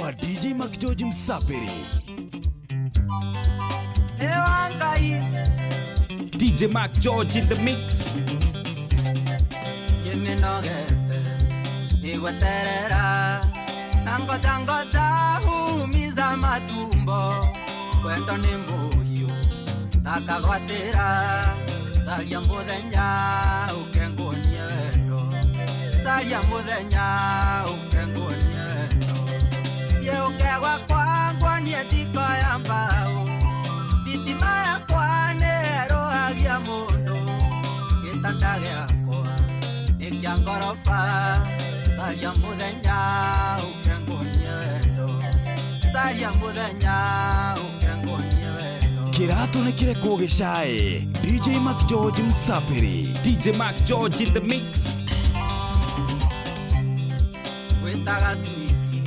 wa DJ Mark George Msapiri. DJ Mark George in the mix. Yeni nogete igweterera nangoja humiza matumbo kwendo ni muhiu takagwatira saria muthenya ukengonie wendo saria muthenya ukengonie wendo ye ukegwa kwangwa nie tiko ya mbao thitima yakwa nerohagia mundu gitanda giakwa ikia ngoroba saria muthenya ukengonie wendo saria muthenya ukengonie wendo Kirato ne kire kugishae DJ Mark George Msapiri. DJ Mark George in the mix. witaga switi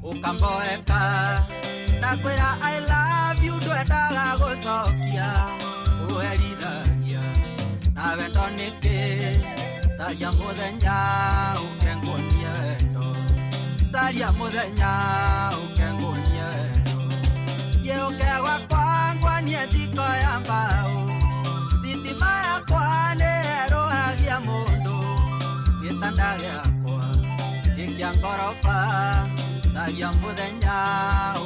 ukamboeka nakwira I love you ndwendaga gucokia uherithagia na wendo niki saria muthenya ukengonie wendo saria muthenya ukengonie wendo ye ukegwa kwangwa nie tiko ya mbao thitima yakwa nerohagia mundu gitanda giakwa ikia ngoroba saria muthenya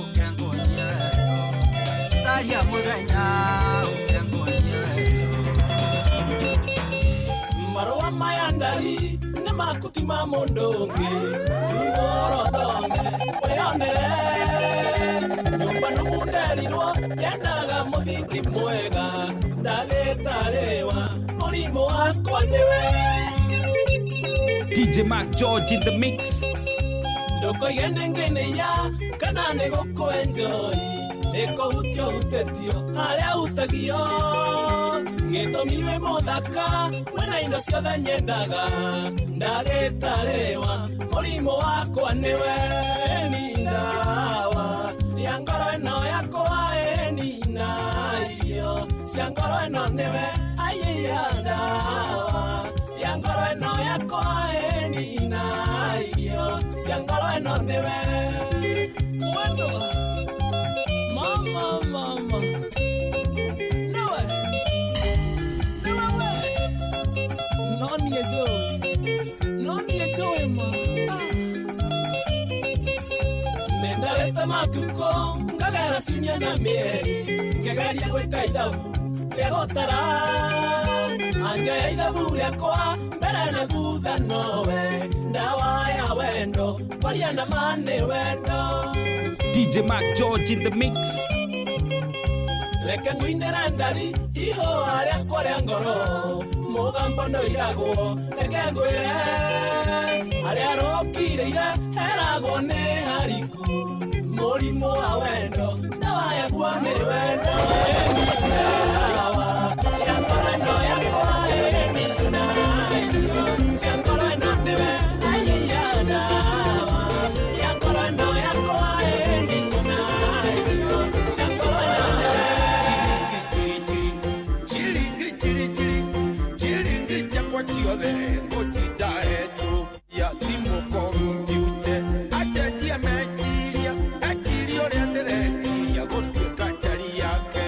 ukengonie wendo saria muthenya ukengonie wendo marua mayandari ne makutima mondonge tumorodome weyonere nyumba numuderirwo yendaga muthingi mwega ndagetarewa murimo wakwa niwe DJ Mark George in the mix. ndoko yenengene ya kana negoko enjoy eko hutio hutetio aria hutagio gitomiwe muthaka wena indo ciothe nyendaga ndagetarewa murimo wakwa niwe nindawa ya ngoro ino yakwa nina irio cia ngoro ino niwe aiya ndawa ya ngoro ino yakwa nina irio cia ngoro ino niwe wendo mama noni ejoy ma nendaleta matuko ngagera sinya na mieri ngegeria gwika ithabu ria gotara anja ya ithabu riakwa mbere na thutha nowe ndawa ya wendo kwaria na mane wendo DJ Mark George in the mix. reke ngwinera ndari iho aria kwaria ngoro mugambo ndoiragwo reke ngwire aria rokireire heragwo ni hariku murimo wa wendo ndawa yaguo ni wendo ndawa ya ngoro ino yakwa nina irio cia ngoro ino niwe aiya ndawa ya ngoro ino yakwa nina irio cia ngoro ino niwe chiode ngotida etu ya simu confuse achetia mechilia achilio renderetia gotweka chali yake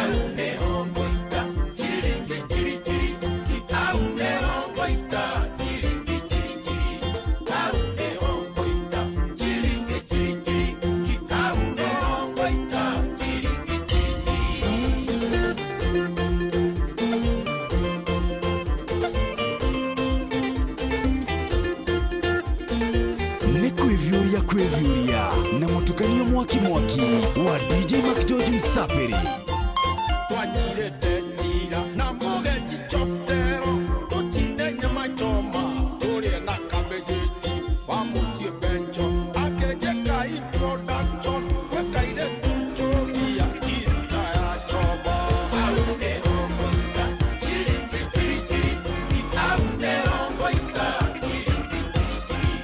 aune hongoita chilingi chili chili aune hongoita chilingi chili chili aune hongoita chilingi chili chili aune hongoita chilingi chili Kwevyuria na mutukanio mwaki wa DJ Mark George Msapiri. Twajire tetira na mugeti choftero tutinde nyama choma tulie na kabejeji wamutie bencho akejeka introduction weka ile tuchoria chita ya choba aune hongoita chilingi chili aune hongoita chilingi chili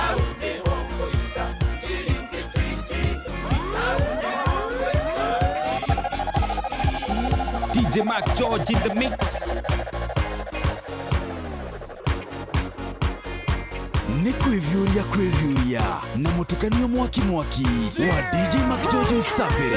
aune hongoita chilingi chili aune hongoita DJ Mark George in the mix. Ni kwivyuria na mutukanio mwaki wa DJ Mac George Msapiri.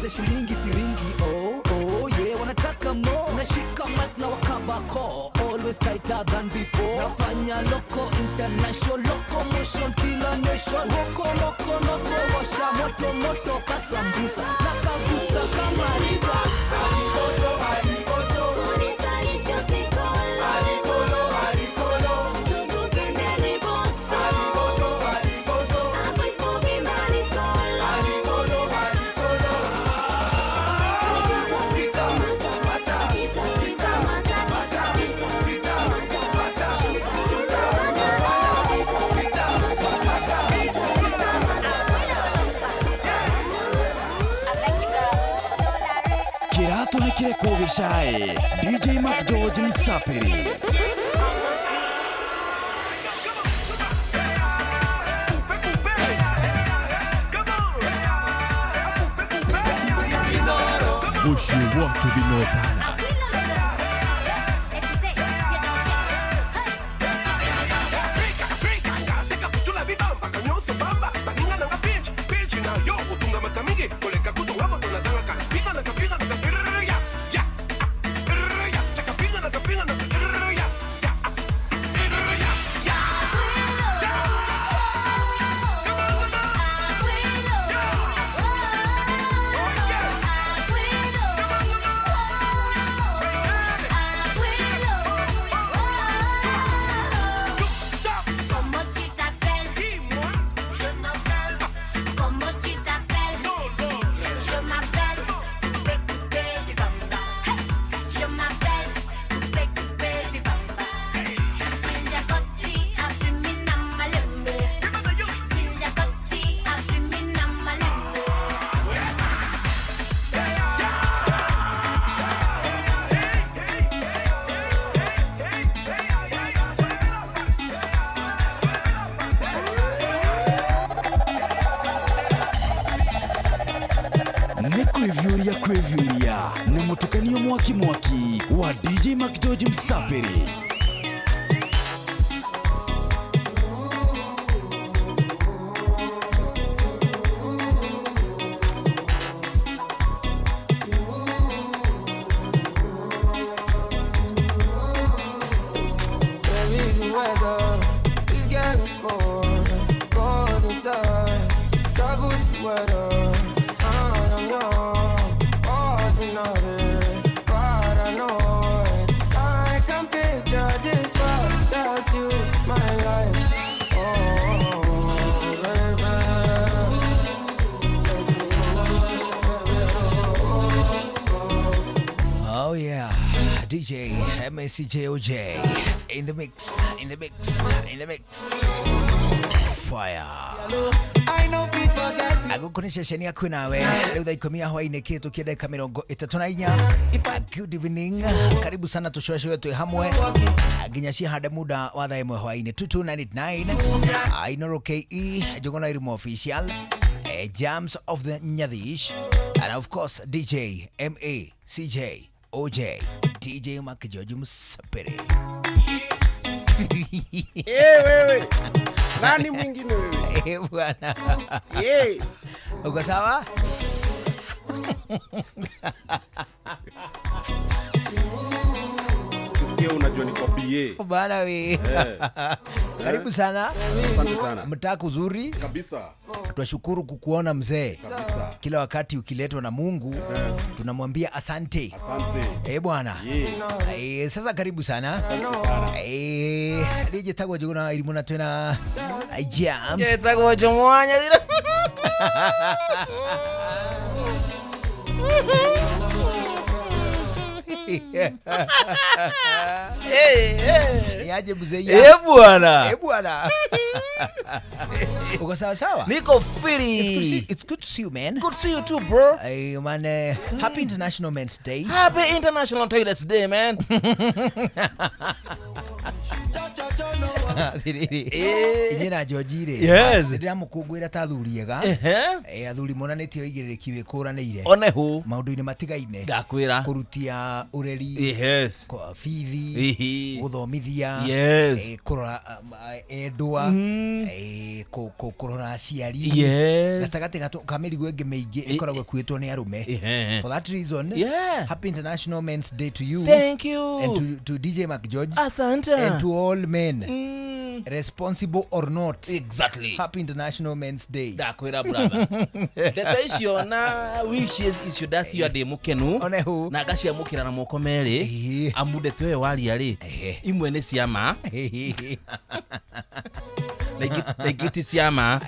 Shilingi siringi, oh yeah, wanataka more. Nashika mic na wakabako, always tighter than before. Nafanya loco, international, locomotion, kila nation. Loko, washa moto, moto, kasambusa. Nakagusa kama rigasa. Aligoso, Unitalis, Nicole. Aligolo, Tuzu pendele boso. Aligoso, Afriko bima Nicole. Aligolo. Kirato ni kire kogeshae DJ Mac George Msapiri. Bushi watu binota. Ni kwivyuria na mutukanio mwaki wa DJ Mac George Msapiri. DJ MCJOJ in the mix. Fire. Agukonisha sheni ya kunawe leo daikomia hwaine kitu kia dakika 34. Good evening, karibu sana tushosho wetu hamwe aginyashia hada muda wa thaa imwe hwaine 2299 Ainoro KE jogona irimu official Jams of the Nyadhish, and of course DJ MACJOJ DJ Mac George Msapiri. Wewe nani mwingine wewe? Bwana. Uko sawa? Usikie unajua ni kwa PA. Bwana we. Karibu sana. Asante sana. Mtaka uzuri. Kabisa. Tunashukuru kukuona mzee. Kabisa. Kila wakati ukiletwa na Mungu, tunamwambia asante. Asante. Bwana. Sasa karibu sana. Asante sana. DJ tagwa jogona ilimuna tena Jams. Tagwa jomwanya. Niaje mzee? Bwana. Bwana. Uko sawa sawa? Niko free. It's good to see you, man. Good to see you too, bro. Hey, man, happy International Men's Day. Happy International Toilets Day, man. Inyena Georgire. Yes. Ndira mukungwira ta thuriega. Athuri monanitio igiriki wikuranire. Onehu. Maundu-ini matigaine. Ndakwira. Kurutia ureri. Yes. Bithi. Guthomithia. Yes. Kurora endwa. Kurora aciari. Yes. Gatagati kamirigo enge meingi ikoragwo kwitwo ni arume. For that reason, happy International Men's Day to you. Thank you. And to DJ Mac George. Asante. And to all men, responsible or not. Exactly. Happy International Men's Day. Ndakwira brother. Ndeto icio na wishes icio ndacio ndi mukenu. Onehu. Na gacia mukira na moko meri. Amudete we waria ri. Imwe ni ciama. Legiti ciama.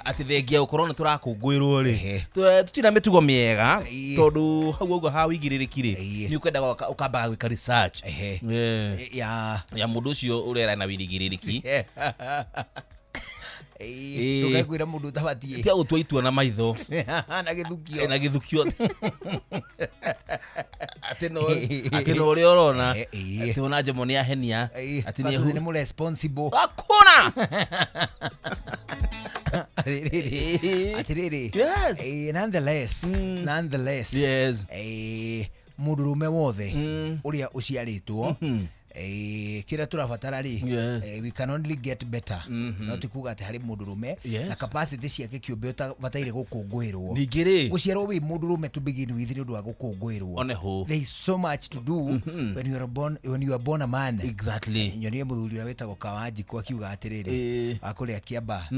Ati thengia ukorona turakungwirwo ri. Tutina mitugo miega tondu hau ugo ha wigiririki ri. Ni ukenda ukamba gwika research. Ya mundu ucio urera na wigiririki. Ukakwira mundu tabatie. Tia utwaitua na maitho. Na githukio. Na githukio. Atino uri orona. Ati ona jomo ni ahenia. Ati ni mu responsible. Akona. Atiriri. Yes. Nonetheless. Yes. Mudurume wothe uria uciaritwo kira turabatara ri we can only get better. No tikuga ati hari mundurume na capacity ciake kiumbe bataire gukungwirwo ningiri guciarwo wi mundurume to begin with ni undu wa gukungwirwo. Oneho. There is so much to do when you are born a man. Exactly. Nyonie muthuri wetagwo Kawanji kwa kiuga atiriri akuria kiamba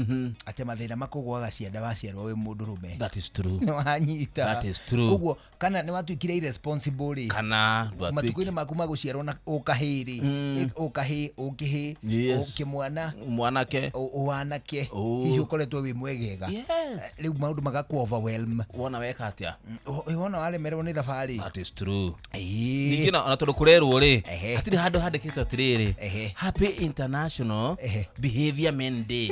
ate mathina makugwaga cianda waciarwo wi mundurume. That is true. Wanyita. That is true. Kuguo kana ni watuikire irresponsible ri kana matukuini makuma guciarwo na ukahiri ukahi ukimwana mwanake uwanake hihi ukoretwo wi mwegega riu maundu magaku overwhelm wona weka atia wona wale merwo ni thabari. That is true. Ningina ona tondu kurerwo ri atiri handu handikitwo atiriri Happy International Behavior Men Day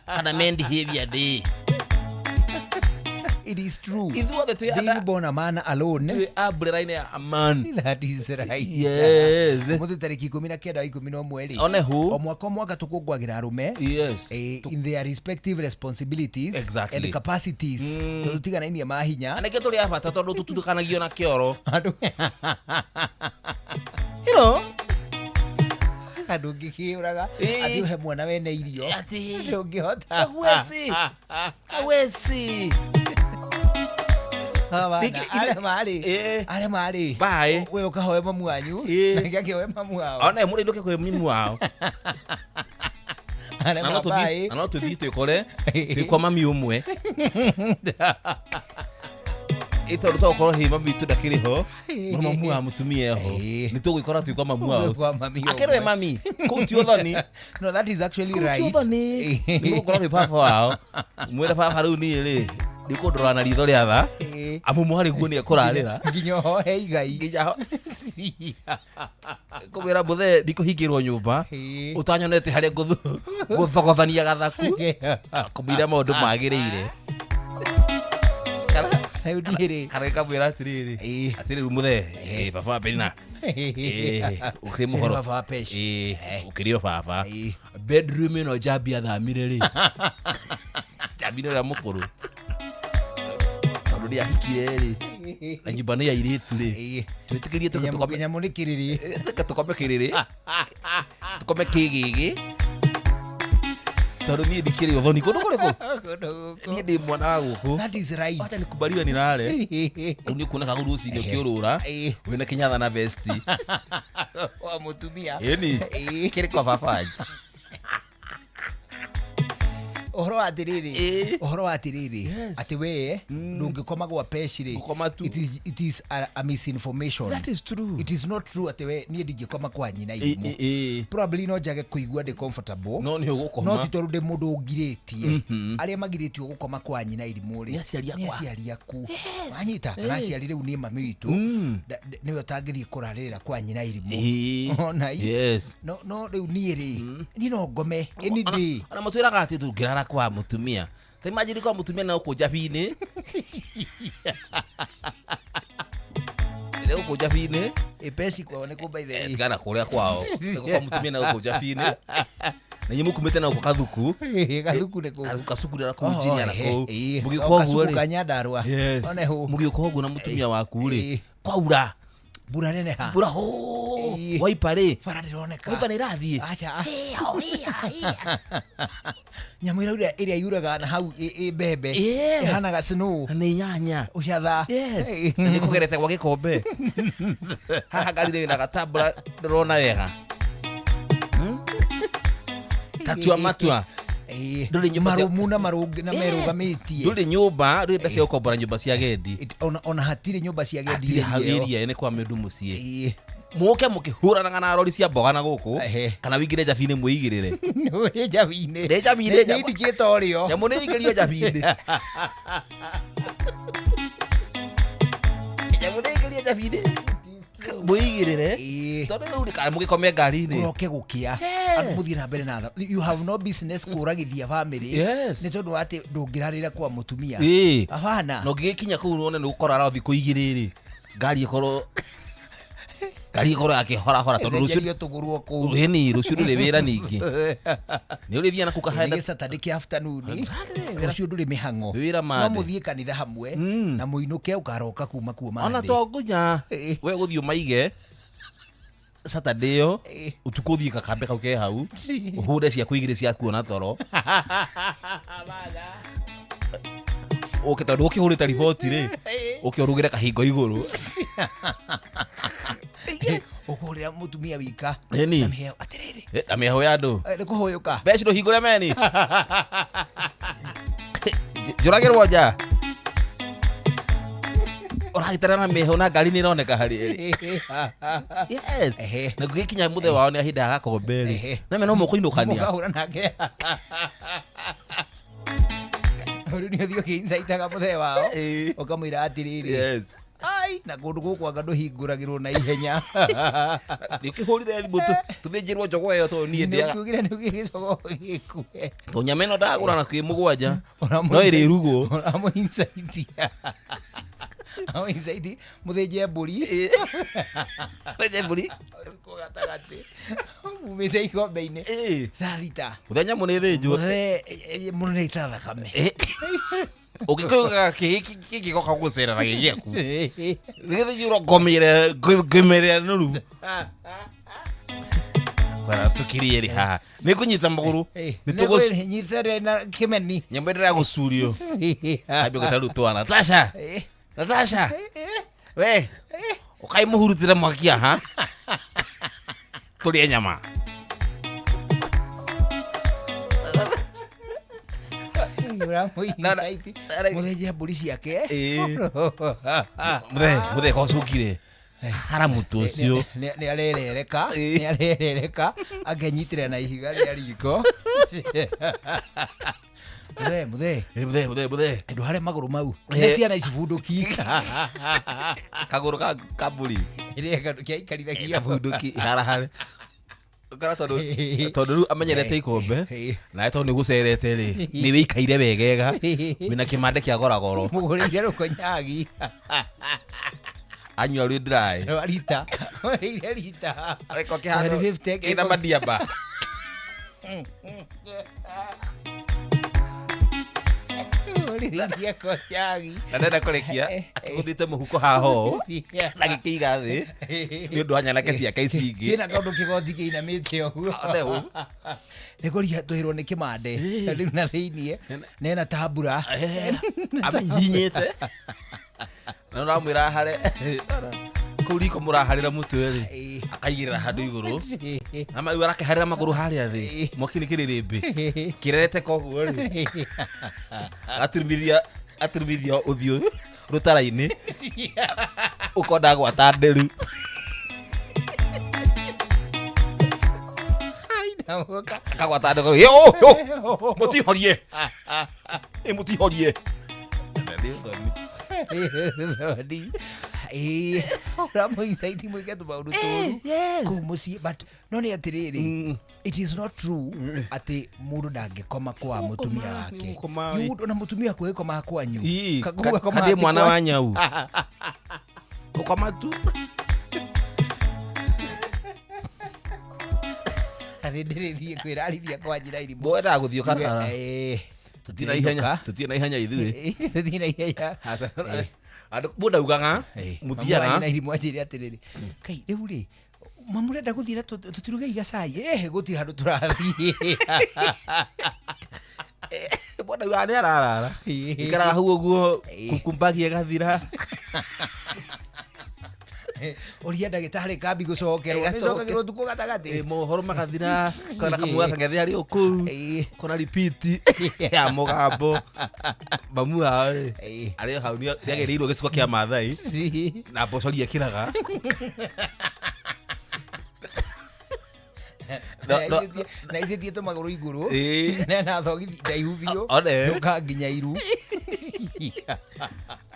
kana Men Behavior Day. It is true. Being born a man alone. A man. That is right. Yes. Muthi tariki 19 mweri. Onehu. Omwaka tukugwagira arume. Yes. In their respective responsibilities. Exactly. And capacities. Tutigana mahinya. Anake tuli abata tondu tutukanagio na kioro. You know. Andu ngikiuraga ati uhe mwana wene irio ati ungihota awesi are mari bye we ukahoe mamu wanyu na ngiakihoe mamu wao ona muri nduke kwe mimu wao ana tuthi twikore twikwa mami umwe ito ruto okoro hi mami tu dakiri ho mamu wa mutumie ho ni tu gwikora twikwa mamu wao akere mami ko ti othoni. No, that is actually right. Ni gukora ni papa wao mwere papa ru ni ri ndiko ndorana ritho ria tha amumu hari guo ni ekurarira nginyo ho he igai nginya kubira buthe ndikuhingirwo nyumba utanyonete hari guthogothania gathaku kumira maundu magirire kana sayudire kana kamwira atiriri atiriri muthe baba Berina ukiri muhoro baba pesh ukirio baba bedroom ino jabia thamire ri jabino ra mukuru tondu ria hikire ri na nyumba ni ya iritu ri twitikirie tukome munikiriri tukome kiriri tukome kigigi tondu ni ndikiri uthoni kundu kuriku ni ndi mwana wa guku. That is right. Acha nikubaliwe ni nare riu ni kuona kaguru uci ndio kiurura wina kinyatha na vesti wa mutumia ni kiri kwa babaji Ohoro atiriri ati we ndungikoma gwa peshire. It is a misinformation. That is true. It is not true ati we ni ndingikoma kwa nyina irimu. Probably no njage kuigua ndi comfortable. No ni ugukoma. No titoru ndi mundu ungiritie. Aria magiritio gukoma kwa nyina irimu ri. Ni aciari aku. Wanyita kana aciari riu ni mami witu. Niwe tangithie kurarira kwa nyina irimu. Ona yes. No riu ni ri. Ni no ngome any day. Ana mutwiraga ati tungirara kwa mutumia. Ta imagine kwa mutumia na uko Javine. Ile uko Javine. Epesi kwa one by the way. Kana kuria kwao. Kwa mutumia na uko Javine. Na nyimu kumete na uko Kathuku. Kathuku neko. Kasuku na ku Virginia na ku. Mugikogu ri. Kanyandarwa. One ho. Mugikogu na mutumia waku ri. Kwaura. Bura nene ha. Bura ho. Waipare. Faradironeka. Waipare rathie. Acha. Nyamwira iria yuraga na hau bebe. Ihanaga snow. Ni nyanya. Uhyatha. Yes. Ni kugerete kwa gikombe. Haha garire na gatabura rona wega. Tatua matua. Nduri nyumba marumuna marungi na merugamitie. Nduri nyumba, nduri bese ukombora nyumba cia gendi. Ona hatire nyumba cia gendi iria ene kwa mendu mucie. Muke mukihuranaga na rori cia mboga na guku kana wigire Javine muigirire. Ni Javine. Ni Javine. Ni ndikita orio. Nyamu ni igirio Javine. Nyamu ni igirio Javine. Muigirire. Tondu riu rika mugikome ngari-ini. Uroke gukia. Muthie na mbere na you have no business kuragithia family. Ni tondu ati ndungirarira kwa mutumia. Afana. No gigikinya kuu nuone ni gukorara thiku igiriri. Ngari ikoro akihora tondu rucio tugurwo ku. Ni rucio nduri wira ningi. Ni uri thia na kukahaenda Saturday afternoon. Rucio nduri mihango. No muthie kanitha hamwe na muinuke ukaroka kuma kuo mande. Ona to ngunya we guthio maige Saturday yo utuko thie kakambe kau ke hau uhude cia kuigire cia kuona toro. Oke tondu ukihurita report ri ukiorugire kahingo iguru. Ukurira mutumia wika na miheo atiriri. Na miheo ya andu ni kuhuyuka. Beci ndo hingure meni. Juragirwo nja. Uragitara na miheo na ngari ni ironeka hari. Yes. Na gugikinya muthe wao ni ahinda agakomberi. Na me no mukuinukania. Mukahura nake. Uri ni thio kinsaitaga muthe wao. Ukamwira atiriri. Yes. Ai na kundu guku anga nduhinguragirwo na ihenya. Nikihurire thimu tuthinjirwo njogo iyo to nie ndia. Nukugire nugigicogo gikue. To nyameno ndagura na kimugwanja. No iri rugo. Amo insaitia. Amo insaiti muthinje mburi. Muthinje mburi. Kugatagati. Mumite ikombe-ini. Tharita. Muthenya mu ni thinjwo. Munene itathakame. Ukikoga kiki goka gucera na gigiaku. Rithe yuro gomire nuru. Kwara tukirie ri haha. Ni kunyita maguru. Ni tugunyithere na kimeni. Nyambendera gucurio. Abio gataru twana. Natasha. Natasha. We. Ukai muhurutira mwakia ha. Tuli nyama. Muthenje mburi ciake. Muthe kocukire. Hara mutu ucio. Ni arerereka. Akenyitire na ihiga ria riko. Muthe. Ndu hare maguru mau. Ni ciana icibunduki. Kaguru ka kaburi. Ile kaikarithagia bunduki hara hare. Kana tondu amenyerete ikombe na tondu ni gucerete ri ni wikaire wegega wina kimande kia goragoro mugurire rukonyagi anywa ri dry rita rita reko kihano kina madiamba Riria konyagi nenda kurekia akiguthite muhuko haho na gikiiga thi ni undu anyanake ciake icingi kina kaundu kigoti kiinamite uguo ni kuria tuhirwo ni kimande riu na thiini nena tabura amenyinyite no ramwira hare Kuriko muraharira mutwe ri. Akaigirira handu iguru. Ama riu arakiharira maguru haria thi. Mwakini kiririmbi. Kirete koguo ri. Aturumithia uthiu rutara-ini. Ukonda gwata nderu. Kagwata nderu. Yo! Mutihorie. Mutihorie. Ramoisaiti mwike tumaundu turu kuu mucii, but no ni atiriri, it is not true ati mundu ndangikoma kwa mutumia wake. Mundu na mutumia kwikoma kwanyu kadie mwana wa nyau gukoma tu arindiririe kwirarithia kwa njira iri boda guthio kana tutina ihenya ithuĩ tutina ihenya andu boda ugaga muthiaga na irimu ajiri atiriri kai riu ri mamurenda guthira tutiruge igacai guti handu turathie boda ugaga ni ararara ikaraga hau uguo kumbagie gathira oria ndagitari kambi gucokerwo nicokagirwo tuko gatagati mohoro magathira kana kamwaga ngethi ari oku kona repeat ya mugambo bamua ari hau ni agereirwo giciko kia Maathai na mbocori ekiraga na icetie tumaguru iguru na thogithi ndaihu biũ nduka nginya iru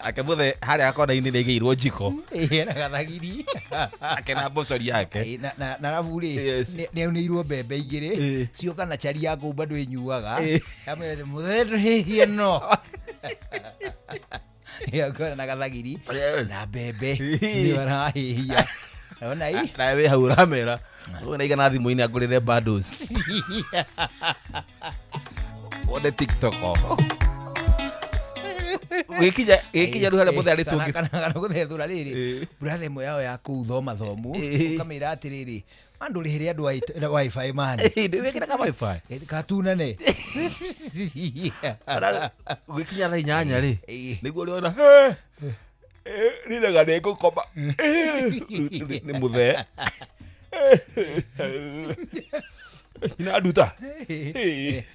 akemuthe haria akona-ini nĩ ĩgĩirwo njiko na gathagiri akena mbocori yake na arabu rĩ nĩaunĩirwo mbembe igĩrĩ cioka na chari ya kũu bado ĩnyuaga amwĩrete mũthendũhĩhie no akona na gathagiri na mbembe nĩ arahĩhia ona i na we hau ramera ona igana thimũ-inĩ angũrĩre bundles wone TikTok Wikinya rĩu harĩa mũthee arĩcũngĩ kana gũthethũra rĩrĩ brother ĩmwe yao ya kũu thomathomu ũkamĩra atĩrĩrĩ mandũrĩhĩre andũ wifi mani wĩkĩra ka wifi katunane gũgĩkinya thaa 8 rĩ nĩguo ũrĩona rĩrega nĩ ngũkoma nĩ mũthee ina nduta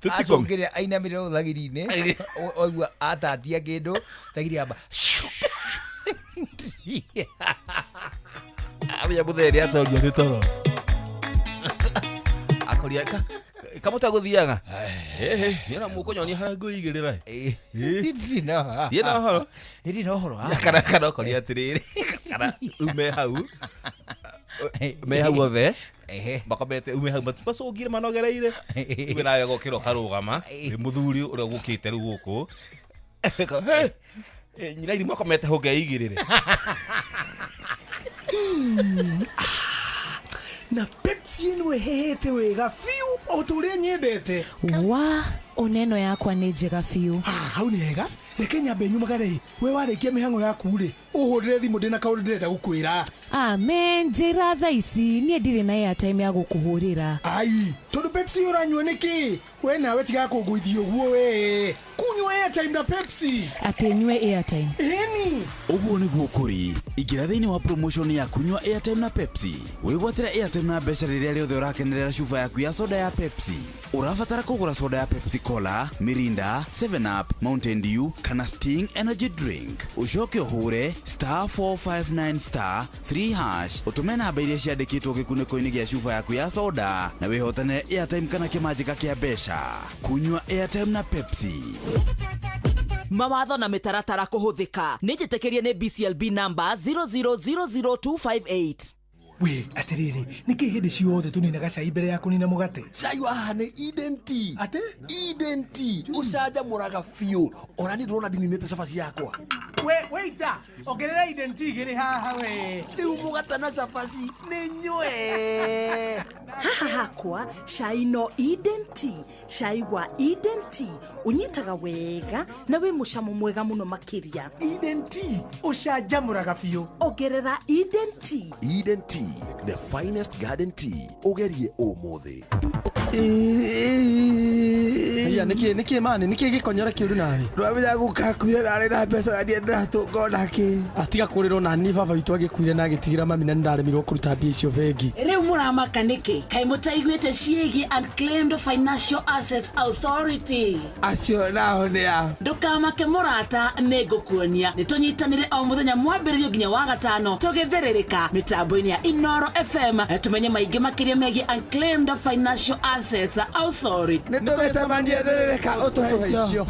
acũngĩre ainamĩre ũthagiri-inĩ oigua atatia kĩndũ thagiri amba amenya mũthee nĩ atorio nĩ toro akoria kamũta gũthiaga nĩona mũkũnyonia harĩa ngũigĩrĩra ĩrĩ na ũhoro kana ũkoria atĩrĩrĩ kana rĩu me hau othe makomete ume hau matibacũngire manogereire ume nawe gokĩra ũkarũgama mũthuri ũrĩa ũgũkĩte rĩu gũkũ nyina iri makomete hũ ngeigĩrĩre na Pepsi ĩno ĩhehete wega biũ o tũrĩa nyendete wa oneno yakwa nĩ njega biũ hau nĩ hega reke nyambe nyumagare we warĩkia mĩhang'o yaku rĩ ũhũrĩre thimũ ndĩna kaũndũ ndĩrenda gũkwĩra amen njĩra thaa ici niĩ ndirĩ na airtime ya gũkũhũrĩra ai tondũ Pepsi ũranyua nĩkĩ we nawe tiga kũngũithia ũguo we kunywa airtime na Pepsi atĩ nyue airtime ĩni ũguo nĩguo kũrĩ ingĩra thĩinĩ wa promotion ya kunywa airtime na Pepsi wĩgwatĩra airtime na mbeca rĩrĩa rĩothe ũrakenerera cuba yaku ya soda ya Pepsi ũrabatara kũgũra soda ya Pepsi Cola, Mirinda, 7up, Mountain Dew kana Sting energy drink ucoke ũhũre *459*3# ũtũme namba iria ciandĩkĩtwo gĩkunĩko-inĩ gĩa cuba yaku ya soda na wĩhotanĩre airtime kana kĩmanjĩka kĩa mbeca kunywa airtime na Pepsi. Mawatho na mĩtaratara kũhũthĩka nĩ njĩtĩkĩrie nĩ BCLB number 0000258. we atiriri niki hindi ciothe tuninaga cai mbere ya kunina mugate cai waha nĩ Eden Tea ate Eden Tea ũcanjamũraga biũ ona ni ndĩrona ndininĩte cabaci yakwa we waita ongerera Eden Tea gĩrĩ haha we rĩu mũgate na cabaci nĩ nyue haha hakwa cai no Eden Tea cai wa Eden Tea unyitaga wega na wĩ mũcamo mwega mũno makĩria Eden Tea ũcanjamũraga biũ ongerera Eden Tea Eden Tea, the finest garden tea. Ugerie ũmũthĩ. Ya niki mani niki gikonyora kiuru nawe. Ndwamenya gukakuire nari na mbeca ndie ndatungo naki. Atiga kuriro nani baba witu agikuire na gitigira mami na ndaremirwo kuruta mbia icio bengi. Riu muramaka niki kai mutaiguite ciegi Unclaimed Financial Assets Authority. Acio nao ni a. Ndukamake murata nigukuonia nitunyitanire o muthenya mwambiririo nginya wa gatano tugitheririka mitambo-ini ya Inoro FM tumenye maingi makiria megie Unclaimed Financial Assets Authority. Nitugetamanie theririka utuhecio.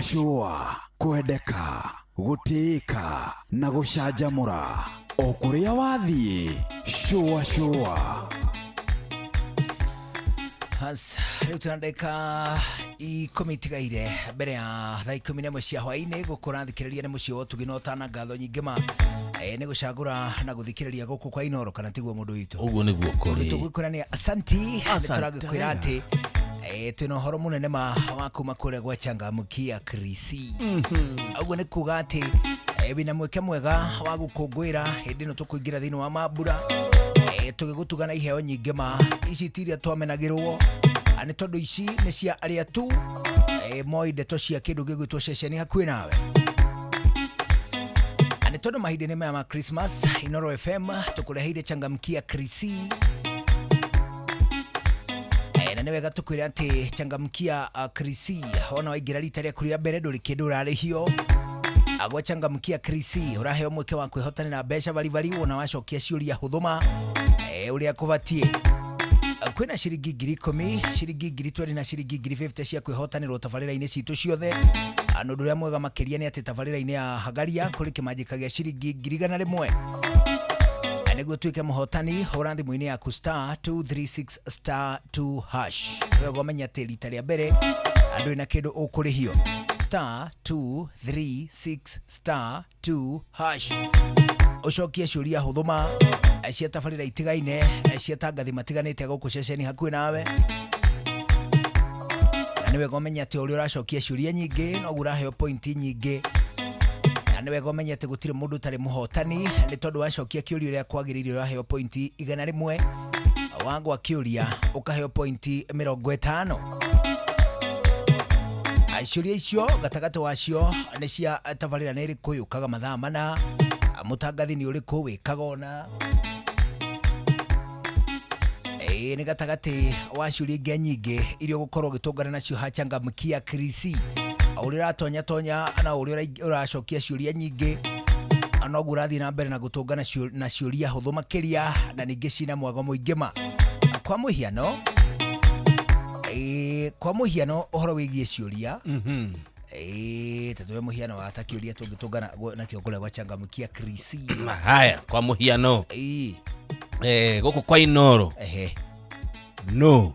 Shua kwendeka gutika na gucanjamura o kuria wathie. Shua Has riu tunandeka ikomitigaire mbere ya thaa 11 cia hwaini gukura thikiriria ni mucio otugino tana ngatho nyingi ma ni gucagura na guthikiriria guku kwa Inoro kana tiguo mundu witu uguo niguo kuri tugukurania asanti turagikwira ati twina horo munene ma wa kuma kuria gwa Changamkia Krisi uguo ni kuga ati bina mweke mwega wa gukungwira hindi no tukuingira thini wa mambura tugigutugana iheo nyingi ma ici tiria twamenagirwo ani tondu ici ni cia aria tu moi ndeto cia kindu gigwitwo ceceni hakuhi nawe ani tondu mahindini maya ma Christmas Inoro FM tukureheire Changamkia Krisi na ni wega tukwira ati Changamkia Krisi ona waingira rita ria kuria mbere nduri kindu urarihio agwa Changamkia Krisi uraheo mweke wa kwihotanira mbeca bari wona wacokia ciuria huthuma uria kubatie kwina ciringi 10,000 ciringi 20 na ciringi 50 cia kwihotanirwo tabarira-ini citu ciothe andu uria mwega makiria ni ati tabarira-ini ya Hagaria kuri kimanjika gia ciringi 100,000 niguo tuike muhotani hura thimu-ini yaku *236*2# wego menya ati rita ria mbere andu ina kindu ukurihio *236*2# ucokie ciuria huthuma cia tabarira itigaine cia tangathi matiganite guku ceceni hakuhi nawe na niwe gomenya ati uri uracokia ciuria nyingi no uraheo pointi nyingi na niwe gomenya ati gutire mundu tari muhotani ni tondu wacokia kiuria uria kwagiririo uraheo pointi 100 wangwa kiuria ukaheo pointi 50 ciuria icio gatagati wacio ni cia tabarira niri kuyukaga mathaa mana mutangathi ni uriku wikaga ona ni gatagati wa ciuria ingi nyingi iria gukorwo gitungana nacio ha Changamkia Krisi urira tonya na urira uracokia ciuria nyingi anogu rathi na mbere na gutungana na ciuria huthu makiria na ningi cina mwago muingi ma kwa muhiano uhoro wigie ciuria tatuwe muhiano wa takiuria tungitungana na kiongole gwa Changamkia Krisi haya kwa muhiano guku kwa Inoro no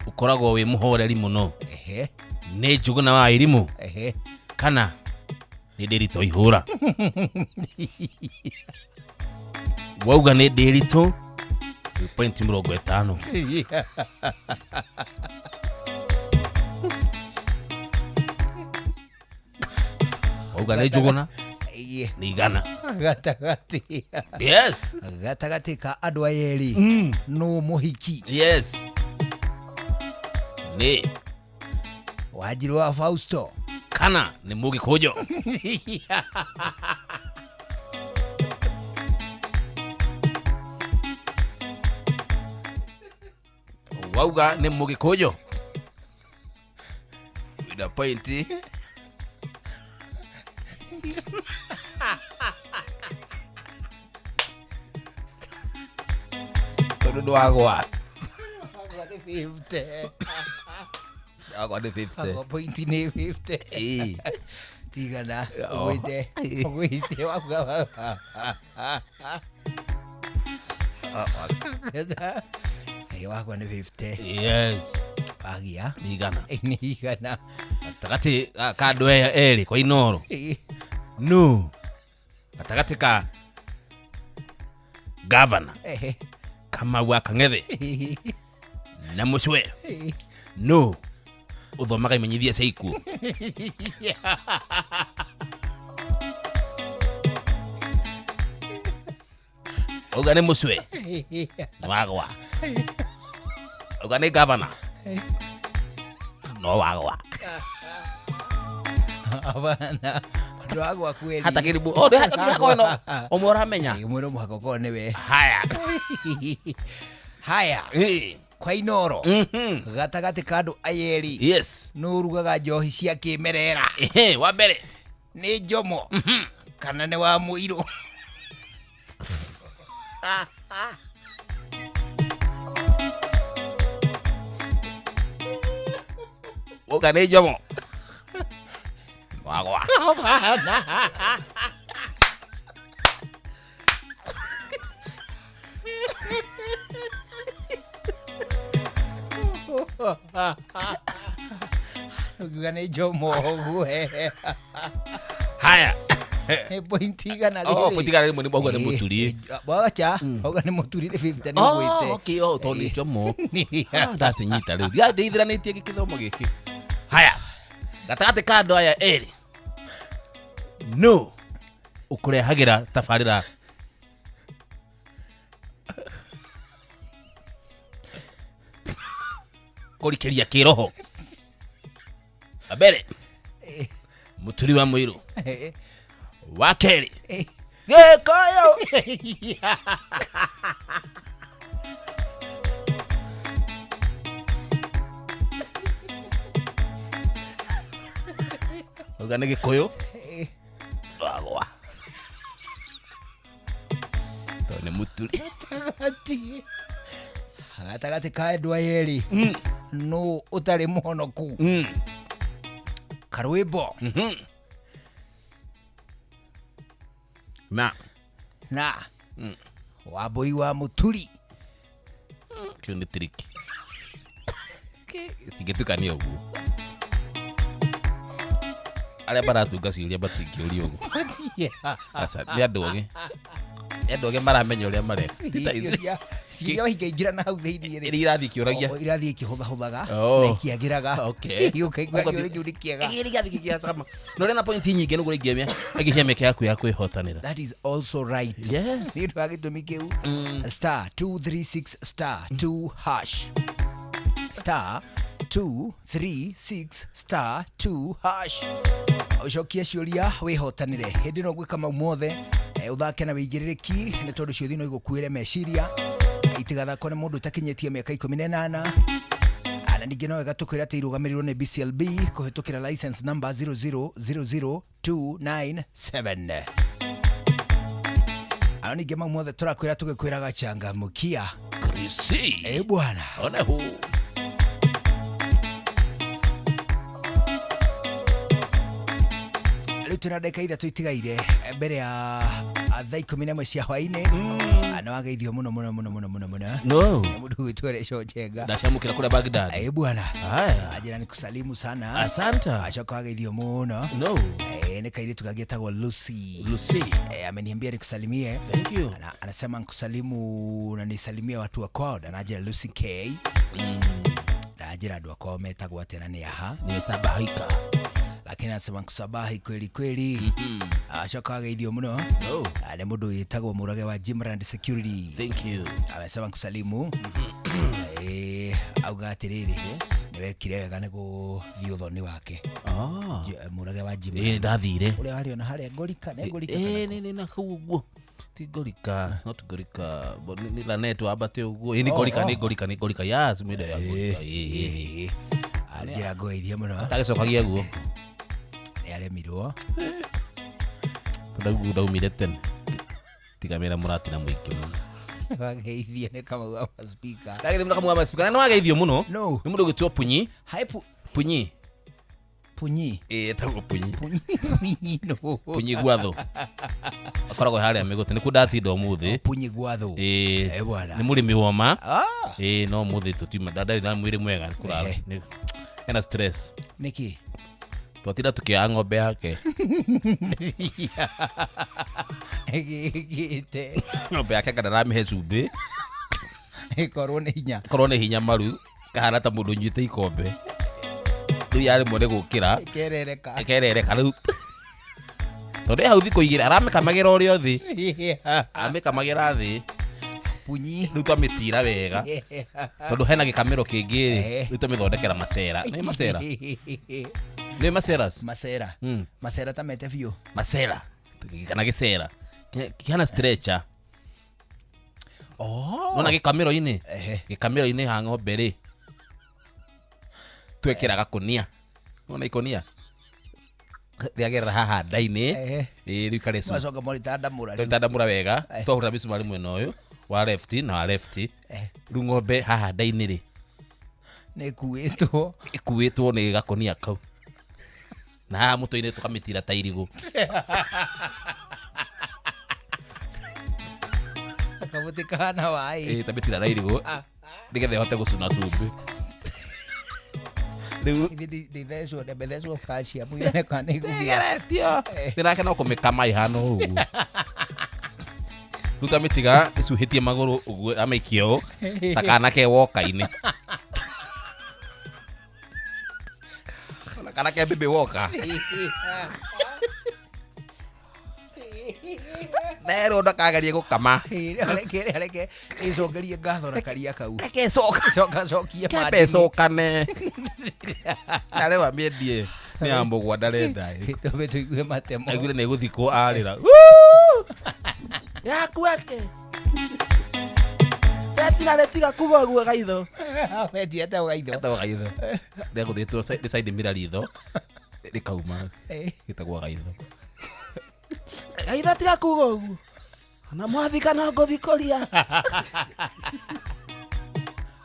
ukoragwo wi muhoreri muno ni njuguna wa irimu kana ni ndirito ihura wauga ni ndirito point 50 wauga ni njuguna ni igana gatagati yes gatagati ka andu ayeri no muhiki yes ni Wanjiru wa Fausto kana ni Mugikuyu wauga ni Mugikuyu wina pointi Tondo agwa 50 agwa ni 50 agwa pointi ni 50 tigana uite wauga wagwa ni 50 yes agia ni igana tagati ka andu eri kwa Inoro no tagati ka governor Kamau Kang'ethe na Mucwe no uthomaga imenyithia cia ikuo Uga nĩ mũcwe. Wagwa. Uga nĩ gavana. No wagwa. Abana. Wagwa kweli. Hata kiribu. Oh, ndako no. Omora menya. Mwero muhakoko niwe. Haya. Haya. Kwa Inoro. Gatagati kadu ayeri. Yes. Nurugaga njohi cia kimerera. Wa mbere. Ni Jomo. Kana ni wa Muiru. Uga nĩ Jomo. Wagwa. Uga nĩ Jomo gwe. Haya. Pointi gana rĩrĩ. Oh, pointi gana rĩmwe nĩ bauga nĩ mũturi. Bwacha, uga nĩ mũturi nĩ 50 nĩ gwĩte. Oh, okay, oh, to nĩ Jomo. Ndacinyita rĩu. Ya ndeithiranĩtie gĩkĩthomo gĩkĩ. Haya. Gatagati ka andũ aya erĩ. No. Ũkũrehagĩra tabarĩra. Kũrikĩria kĩroho. Abere. Mũturi wa Mũiru. Wa kerĩ. Gĩkũyũ. Uga nĩ Gĩkũyũ. Wagwa. To nĩ mũturi. Gatagati ka andũ ayeri. No ũtarĩ mũhonoku. Karwĩmbo. Na. Wambui wa Mũturi. Kĩu nĩ triki. Singĩtukania ũguo. Arĩa baratunga ciũria batingĩũria ũguo. Asa nĩ andũ ogĩ. Andũ ogĩ maramenya ũrĩa mareka. Ciũria waingĩra na hau thĩinĩ rĩ. Irathiĩ kĩũragia. Irathiĩ kĩhũthahũthaga na ikiagĩraga. Okay. Ũkaigua kĩũria kĩu nĩ kĩega. Irathiĩ kĩgĩacama. No rena point nyingĩ nĩguo ingĩemia. Ĩgĩcia mĩeke yaku ya kwĩhotanĩra. That is also right. Yes. Nĩ ũndũ wa gĩtũmi kĩu. Star 236 star 2 hash. Star 236 star 2 hash. Ucokie ciũria wĩhotanĩre. Hĩndĩ no gwĩka mau mothe. Uthake na wĩigĩrĩrĩki nĩ tondũ ciũthi no igũkuĩre meciria. Itigathakwo nĩ mũndũ ũtakinyĩtie mĩaka 18. Na ningĩ no wega tũkwĩra atĩ irũgamĩrĩrwo nĩ BCLB kũhĩtũkĩra license number 0000297. Ano ningĩ mau mothe tũrakwĩra tũgĩkwĩraga changamkia. Krisi. Bwana. Ona huu. Rĩu tũna ndeka ithatũ itigaire mbere ya thaa 11 cia hwainĩ. Ana wageithio mũno. No. Mũndũ gwĩtwo Resho Njenga. Ndacamũkĩra kũrĩa Baghdad. Bwana. Haya. Ajira ni kusalimu sana. Asanta. Acoka wageithio mũno. No. Nĩ kairĩtu kagĩtagwo Lucy. Lucy. Ameniambia nikusalimie. Thank you. Anasema nikusalimu na nisalimie watu wa kwao. Anajira Lucy K. Anajira andũ akwao metagwo atĩ na nĩ aha. Nimesabahika. Lakini anasema kusabahi kweli. Acoka wageithio mũno. No. Nĩ mũndũ wĩtagwo Mũrage wa Jimrand Security. Thank you. Anasema kusalimu. Auga atĩrĩrĩ. Nĩwekire wega nĩ gũthiĩ ũthoni wake. Mũrage wa Jimrand. Ndathire. Ũrĩa warĩ ona harĩa Ngorika. Nĩ na kau ũguo. Ti Ngorika, not Ngorika. Ni la neto abate ũguo. Ni Ngorika. Yes, mwĩda ya Ngorika. Anjĩra ngũgeithie mũno. Tagĩcokagia guo. Nĩaremirwo. Tondũ ndaumire tene. Tigamĩra mũrati na mũingĩ mũno. Wageithie nĩ Kamau wa speaker. Ndageithio mũno Kamau wa speaker. Na wageithio mũno. No. Nĩ mũndũ ũgĩtwo Punyi. Hai Punyi. Etagwo Punyi. Punyi no. Punyi Gwatho. Akoragwo harĩa Mĩgũtĩ. Nĩ kũndatinda ũmũthĩ. Punyi Gwatho. Bwana. Nĩ mũrĩmi wa ma. No mũthĩ tũtiuma ndarĩ na mwĩrĩ mwega kũrara. Ena stress. Nĩkĩ? Twatinda tũkĩoya ng'ombe yake. Gĩte. Ng'ombe yake kana ramĩhe cumbĩ. Korwo nĩ hinya maru. Kahana ta mũndũ ũnyuĩte ikombe. Rĩu yarĩ mwene gũkĩra. Ĩkerereka rĩu. Tondũ hau thikũ igĩrĩ aramĩkamagĩra ũrĩa thĩ. Amĩkamagĩra thĩ. punyi riu twamitira wega tondu hena gikamero kingi riu tumithondekera macera ni macera ni maceras macera tamete biu macera kana gicera kiana stretcher nona gikamero-ini ha ng'ombe ri twekiraga kunia nona ikonia riagerera haha nda-ini riu ikaresu macoka tandamura wega twahura misumari mwena uyu wa left na wa left riu ng'ombe haha nda-ini ri ikuitwo ni gakonia kau na haha muto-ini tukamitira ta irigu kabutikana wai tamitira na irigu nigetha hote gucuna cumbi ndithecwo calcium yone kana igugeretio ndirakena kumikama ihana uguo riu tamitiga icuhitie maguru uguo amaikio takana ke woka-ini kana ke baby woka nero ndakagerie gukama reke icokerie ngatho na karia kau reke cokie kane na rero amiendie ni ambogwa ndarenda tobe tuigue matemo aiguire ni guthikwo arira yakwake Betira letiga kuba guo gaitho betia ta gaitho ndego thitwo side mirror ritho rikauma gitagwa gaitho gaitho tiga kuga uguo na mwathika na ngothikoria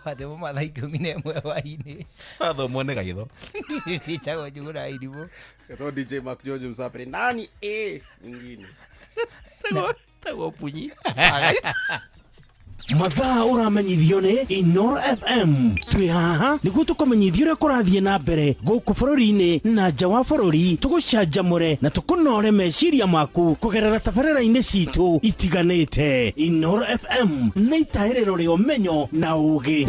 wate mo mathaa 11 hwainĩ athomwo nĩ gaitho ichagwo njugũra irimũ Gato DJ Mark George Msapere nani nyingine tego punyi mathaa uramenyithio ni Inoro FM twi haha niguo tukumenyithio uria kurathie na mbere guku bururi-ini na nja wa bururi tugucanjamure na tukunore meciria maku kugerera tabarĩra-inĩ citu itiganĩte. Inoro FM nĩ itaĩrĩro rĩa ũmenyo na ũũgĩ.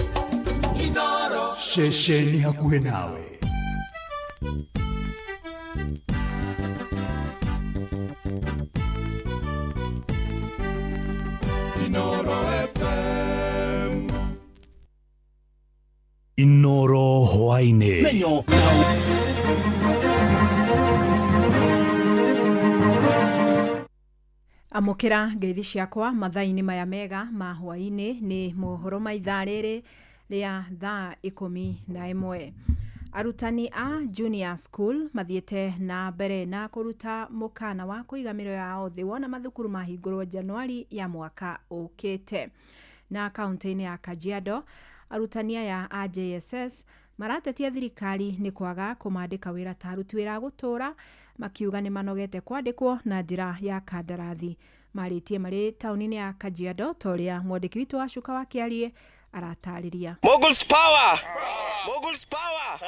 Inoro ceceni hakuhĩ nawe. Inoro FM Inoro hwainĩ menyo amukira ngeithi ciakwa mathaa-inĩ maya mega ma hwainĩ nĩ mohoro ma ithaa rĩrĩ rĩa thaa 11. Arutani a junior school mathiete na mbere na kuruta mukana wa kuigamiro yao thĩ wona mathukuru mahingũrwo Januari ya mwaka ũkĩte. Na kaunti-inĩ ya Kajiado arutani aya a JSS maratetia thirikari nĩ kwaga kũmandĩka wĩra ta aruti wĩra gũtũra, makiuga nĩ manogete kwandĩkwo na njĩra ya kandarathi. Marĩtie marĩ taũni-inĩ ya Kajiado torĩa mwandĩki witũ wa Cuka wa Kĩarie aratarĩria. Moguls power! Moguls power!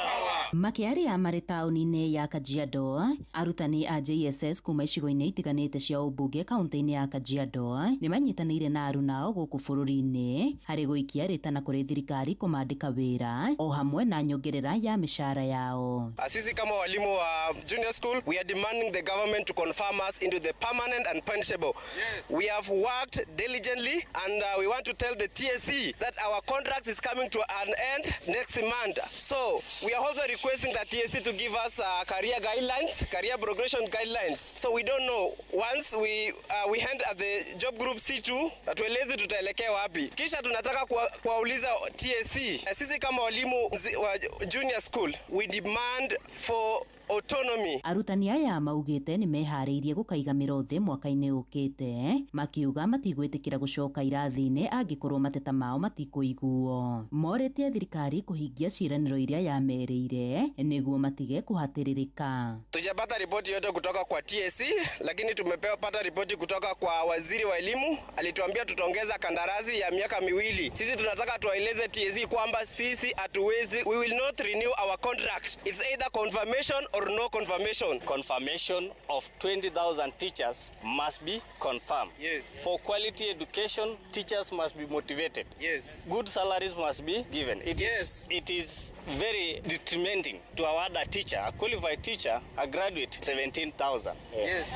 Makiaria marĩ taũni-inĩ ya Kajiado, arutani a JSS kuma icigo-inĩ itiganĩte cia ũmbunge kaunti-inĩ ya Kajiado nĩ manyitanĩire na arunao gũkũ bũrũri-inĩ harĩ gũikia rĩtana kũrĩ thirikari kũmandĩka wĩra o hamwe na nyongerera ya mĩcara yao. Sisi kama walimu wa junior school, we are demanding the government to confirm us into the permanent and pensionable. Yes. We have worked diligently and we want to tell the TSC that our contract is coming to an end next month. So we are also requesting the TSC to give us career guidelines, career progression guidelines. So we don't know, once we hand at the job group C2 tueleze tutaelekea wapi. Kisha tunataka kuwauliza TSC, sisi kama walimu wa junior school, we demand for autonomy. Arutani aya maugite ni meharĩirie gũkaigamĩrwo thĩ mwaka-inĩ ũkĩte, makiuga matigwĩtĩkĩra gũcoka irathi-inĩ angĩkorwo mateta mao matikũiguo. Morĩtie thirikari kũhingia ciĩranĩro iria yamerĩire nĩguo matige kũhatĩrĩrĩka. Tujapata ripoti yote kutoka kwa TSC, lakini tumepata ripoti kutoka kwa waziri wa elimu, alituambia tutaongeza kandarasi ya miaka 2. Sisi tunataka tuwaeleze TSC kwamba sisi hatuwezi, we will not renew our contract. It's either confirmation or or no confirmation? Confirmation of 20,000 teachers must be confirmed. Yes. For quality education, teachers must be motivated. Yes. Good salaries must be given. It is very detrimenting to award a teacher, a qualified teacher, a graduate, 17,000. Yes.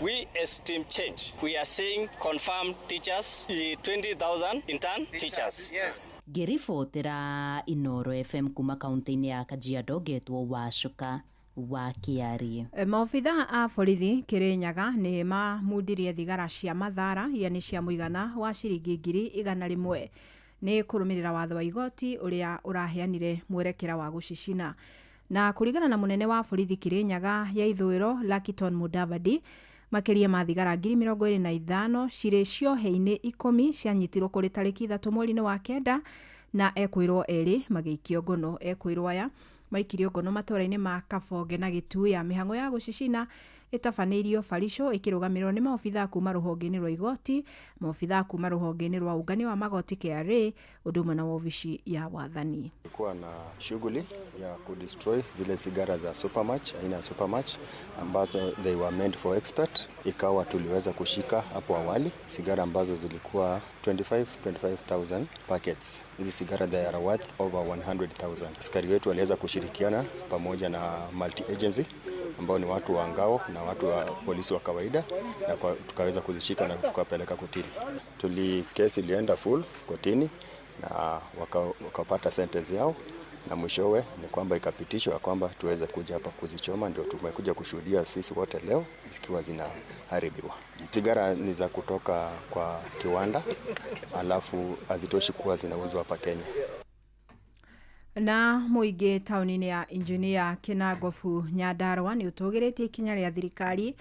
We as Team Change, we are saying confirmed teachers, 20,000 intern teachers. Yes. Ngĩribotera Inoro FM kuma kaunti-inĩ ya Kajiado getwo Wacuka wa Kiari. Maobitha a borithi Kirinyaga nĩ mamundirie thigara cia mathara yani cia mũigana wa ciringi 100,000 nĩ kũrũmĩrĩra watho wa igoti ũrĩa ũraheanire mwerekera wa gũcicina. Na kũringana na munene wa borithi Kirinyaga ya ithũĩro Lakiton Mudavadi, makiria ma thigara 25,000 cirĩ ciohe-inĩ 10 cianyitirwo kũrĩ tarĩki 3 mweri-inĩ wa kenda na ekwĩrwo erĩ magĩikio ngono. Ekwĩrwo aya maikirio ngono matũra-inĩ ma Kabonge na Gĩtuya. Mĩhang'o ya gũcicina ĩtabanĩirio Barico ĩkĩrũgamĩrĩrwo nĩ maobitha kuma rũhonge-inĩ rwa igoti, maobitha kuma rũhonge-inĩ rwa ungani wa magoti KRA, ũndũ ũmwe na ofici ya wathani. Kulikuwa na shughuli ya kudestroy zile sigara za Supermatch, aina ya Supermatch ambazo they were meant for export. Ikawa tuliweza kushika hapo awali sigara ambazo zilikuwa 25,000 packets. Hizi sigara they are worth over 100,000. Askari wetu waliweza kushirikiana pamoja na multi agency ambao ni watu wa ngao na watu wa polisi wa kawaida, na tukaweza kuzishika na tukapeleka kotini. Kesi ilienda full kotini na wakapata sentence yao, na mwishowe ni kwamba ikapitishwa kwamba tuweze kuja hapa kuzichoma. Ndio tumekuja kushuhudia sisi wote leo zikiwa zinaharibiwa. Sigara ni za kutoka kwa kiwanda, alafu hazitoshi kuwa zinauzwa hapa Kenya. Na muingi tauni-inĩ ya Engineer Kinangofu Nyandarua nĩ ũtũgĩrĩtie ikinya rĩa thirikari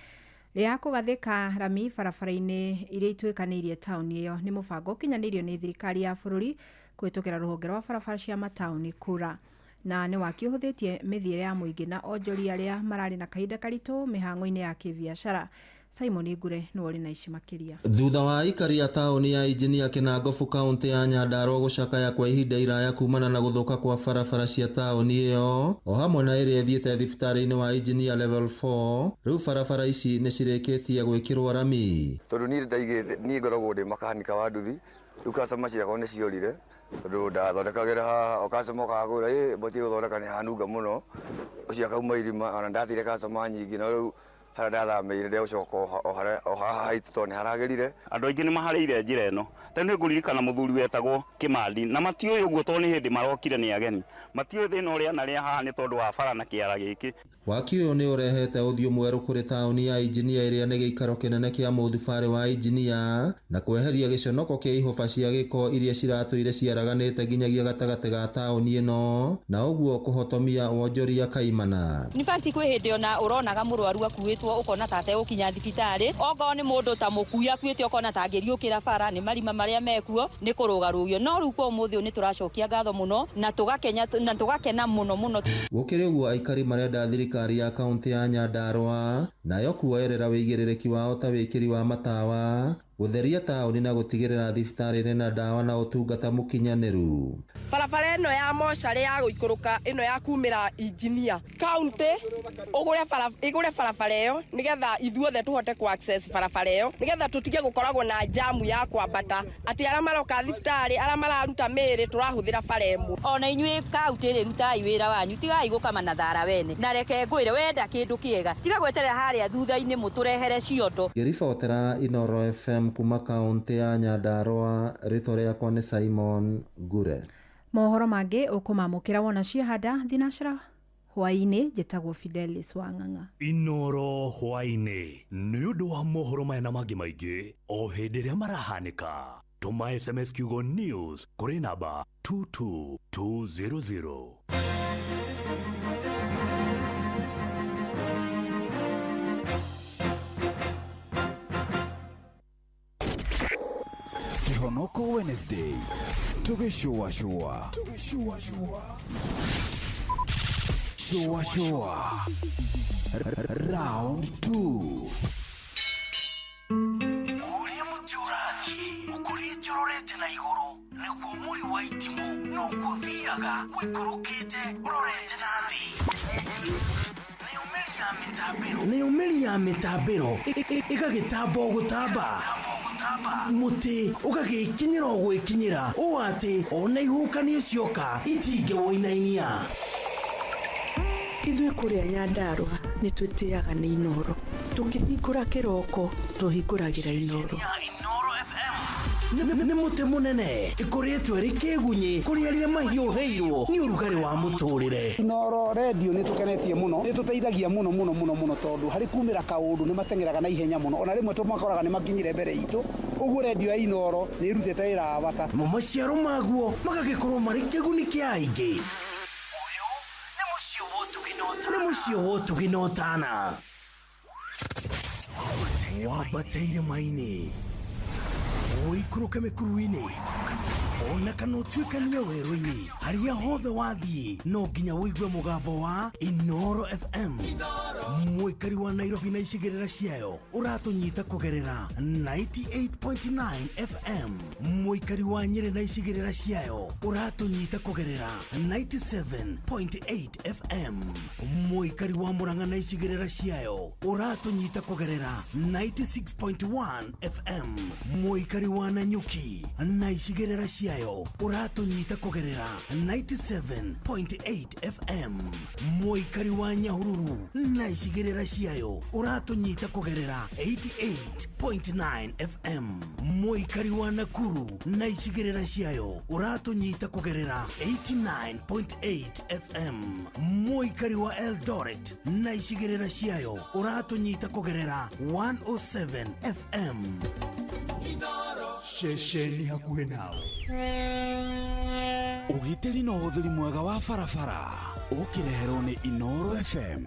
rĩa kũgathĩka rami barabara-inĩ iria ituĩkanĩirie tauni ĩyo. Nĩ mũbango ũkinyanĩirio nĩ thirikari ya bũrũri kũhĩtũkĩra rũhonge rwa barabara cia mataũni KURA, na nĩ wakĩũhũthĩtie mĩthiĩre ya mũingĩ na onjoria arĩa mararĩ na kahinda karitũ mĩhang'o-inĩ ya kĩbiacara. Simon Igure nĩ wori na ici makĩria. Thutha wa ikari ya tauni ya Engineer Kinangofu kaunti ya Nyandarua gũcakaya kwa ihinda iraya kumana na gũthũka kwa barabara cia tauni ĩyo, o hamwe na ĩrĩa ĩthiĩte thibitarĩ-inĩ wa Engineer level 4, rĩu barabara ici nĩ cirĩkĩtie gwĩkĩrwo rami. Tondũ niĩ ngoragwo ndĩ makanika wa nduthi, rĩu customer ciakwa nĩ ciorire tondũ ndathondekagĩra haha, o customer akagũra mbatie gũthondeka nĩ hanunga mũno, ũcio akauma irima, ona ndathire customer nyingĩ, na rĩu harathamĩire ndĩgũcoka o haha haitũ tondũ nĩ haragerire. Andũ aingĩ nĩ maharĩire njĩra ĩno. Tene ngũririkana mũthuri wetagwo Kimandi, na matiũĩ ũguo tondũ nĩ hĩndĩ marokire nĩ ageni. Matiũĩ thĩna ũrĩa na rĩa haha nĩ tondũ wa bara na kĩara gĩkĩ. Waki ũyũ nĩ ũrehete ũthiũ mwerũ kũrĩ tauni ya Engineer ĩrĩa nĩ gĩikaro kĩnene kĩa mũthubarĩ wa Engineer, na kweheria gĩconoko kĩa ihoba cia gĩko iria ciratũire ciaraganĩte nginyagia gatagatĩ ga tauni ĩno, na ũguo kũhotomia wonjoria kaimana. Nĩ bati kwĩ hĩndĩ ona ũronaga mũrwaru akuĩtwo ũkona ta ategũkinya thibitarĩ, okorwo nĩ mũndũ ta mũkui akuĩte ũkona ta angĩriũkĩra bara, nĩ marima marĩa mekuo nĩ kũrũgarũgio. No rĩu kwa ũmũthĩ nĩ tũracokia ngatho mũno na tũgakena mũno. Gũkĩrĩ ũguo aikari marenda thirikari ya kaunti ya Nyandarua nayo kuoerera wĩigĩrĩrĩki wao ta wĩkĩri wa matawa, gũtheria tauni na gũtigĩrĩra thibitarĩ na ndawa na ũtungata mũkinyanĩru. Barabara ĩno ya mocarĩ ya gũikũrũka ĩno ya kumĩra Engineer kaunti ĩgũre barabara ĩyo nĩgetha ithuothe tũhote ku access barabara ĩyo, nĩgetha tũtige gũkoragwo na jamu ya kwambata atĩ arĩa maroka thibitarĩ arĩa mararuta mĩĩrĩ tũrahũthĩra bara ĩmwe. Ona inyuĩ kaunti ĩrĩ rutai wĩra wanyu, tigai gũkama na thara wene, na reke ngwĩre wenda kĩndũ kĩega tiga gweterera harĩa thutha-inĩ mũtũrehere ciondo. Ngĩribotera Inoro FM kuma kaunti ya Nyandarua, rĩtwa rĩakwa nĩ Simon Gure. Mohoro mangĩ ũkũmamũkĩra wona ciahanda thinashara hwainĩ, njĩtagwo Fidelis Wang'ang'a. Inoro hwainĩ nĩ ũndũ wa mohoro maya na mangĩ maingĩ o hĩndĩ ĩrĩa marahanĩka. Tũma SMS kiugo news kũrĩ namba 22200. Kihonoko Wednesday. Tugishua. Shua. Round 2. Uria mutiurathi ukurite urorete na iguru niguo muri wa itimu no guthiaga wikurukite urorete na thi. nayo meri ya mĩtambĩro ĩgagĩtamba o gũtamba mũtĩ ũgagĩkinyĩra o gwĩkinyĩra ũũ atĩ ona ihuhũkanio cioka itingĩwoinainia. Ithuĩ kũrĩa Nyandarua nĩ twĩtĩaga nĩ Inoro. Tũkĩhingũra kĩroko tũhingũragĩra Inoro. Nĩ mũtĩ mũnene ĩkoretwo ĩrĩ kĩgunyi kũrĩ arĩa mahiũhĩirwo nĩ ũrugarĩ wa mũtũrĩre. Inoro radio nĩ tũkenetie mũno, nĩ tũteithagia mũno tondũ harĩ kumĩra kaũndũ nĩ matengeraga na ihenya mũno, ona rĩmwe tũmakoraga nĩ makinyire mbere itũ. Ũguo radio ya Inoro nĩ ĩrutĩte wĩra wa bata. Maciaro maguo magagĩkorwo marĩ kĩguni kĩa aingĩ. Nĩ mũciĩ wa ũtugi na ũtana. Wambateire maini ũikũrũke mĩkuru-inĩ ona kana ũtuĩkanie werũ-inĩ, harĩa hothe wathiĩ no nginya wĩigue mũgambo wa Inoro FM. Mũikari wa Nairobi na icigĩrĩra ciayo ũratũnyita kũgerera 98.9 FM. Mũikari wa Nyĩrĩ na icigĩrĩra ciayo ũratũnyita kũgerera 97.8 FM. Mũikari wa Murang'a na icigĩrĩra ciayo ũratũnyita kũgerera 96.1 FM. Mũikari wa Nanyuki na icigĩrĩra ciayo ũratũnyita kũgerera 97.8 FM. Mũikari wa Nyahururu na icigĩrĩra ciayo ũratũnyita kũgerera 88.9 FM. Mũikari wa Nakuru na icigĩrĩra ciayo ũratũnyita kũgerera 89.8 FM. Mũikari wa Eldoret na icigĩrĩra ciayo ũratũnyita kũgerera 107 FM. Shesheni hakuhĩ nawe. Ũgitĩri na ũhũthĩri mwega wa barabara ũkĩreherwo nĩ Inoro FM.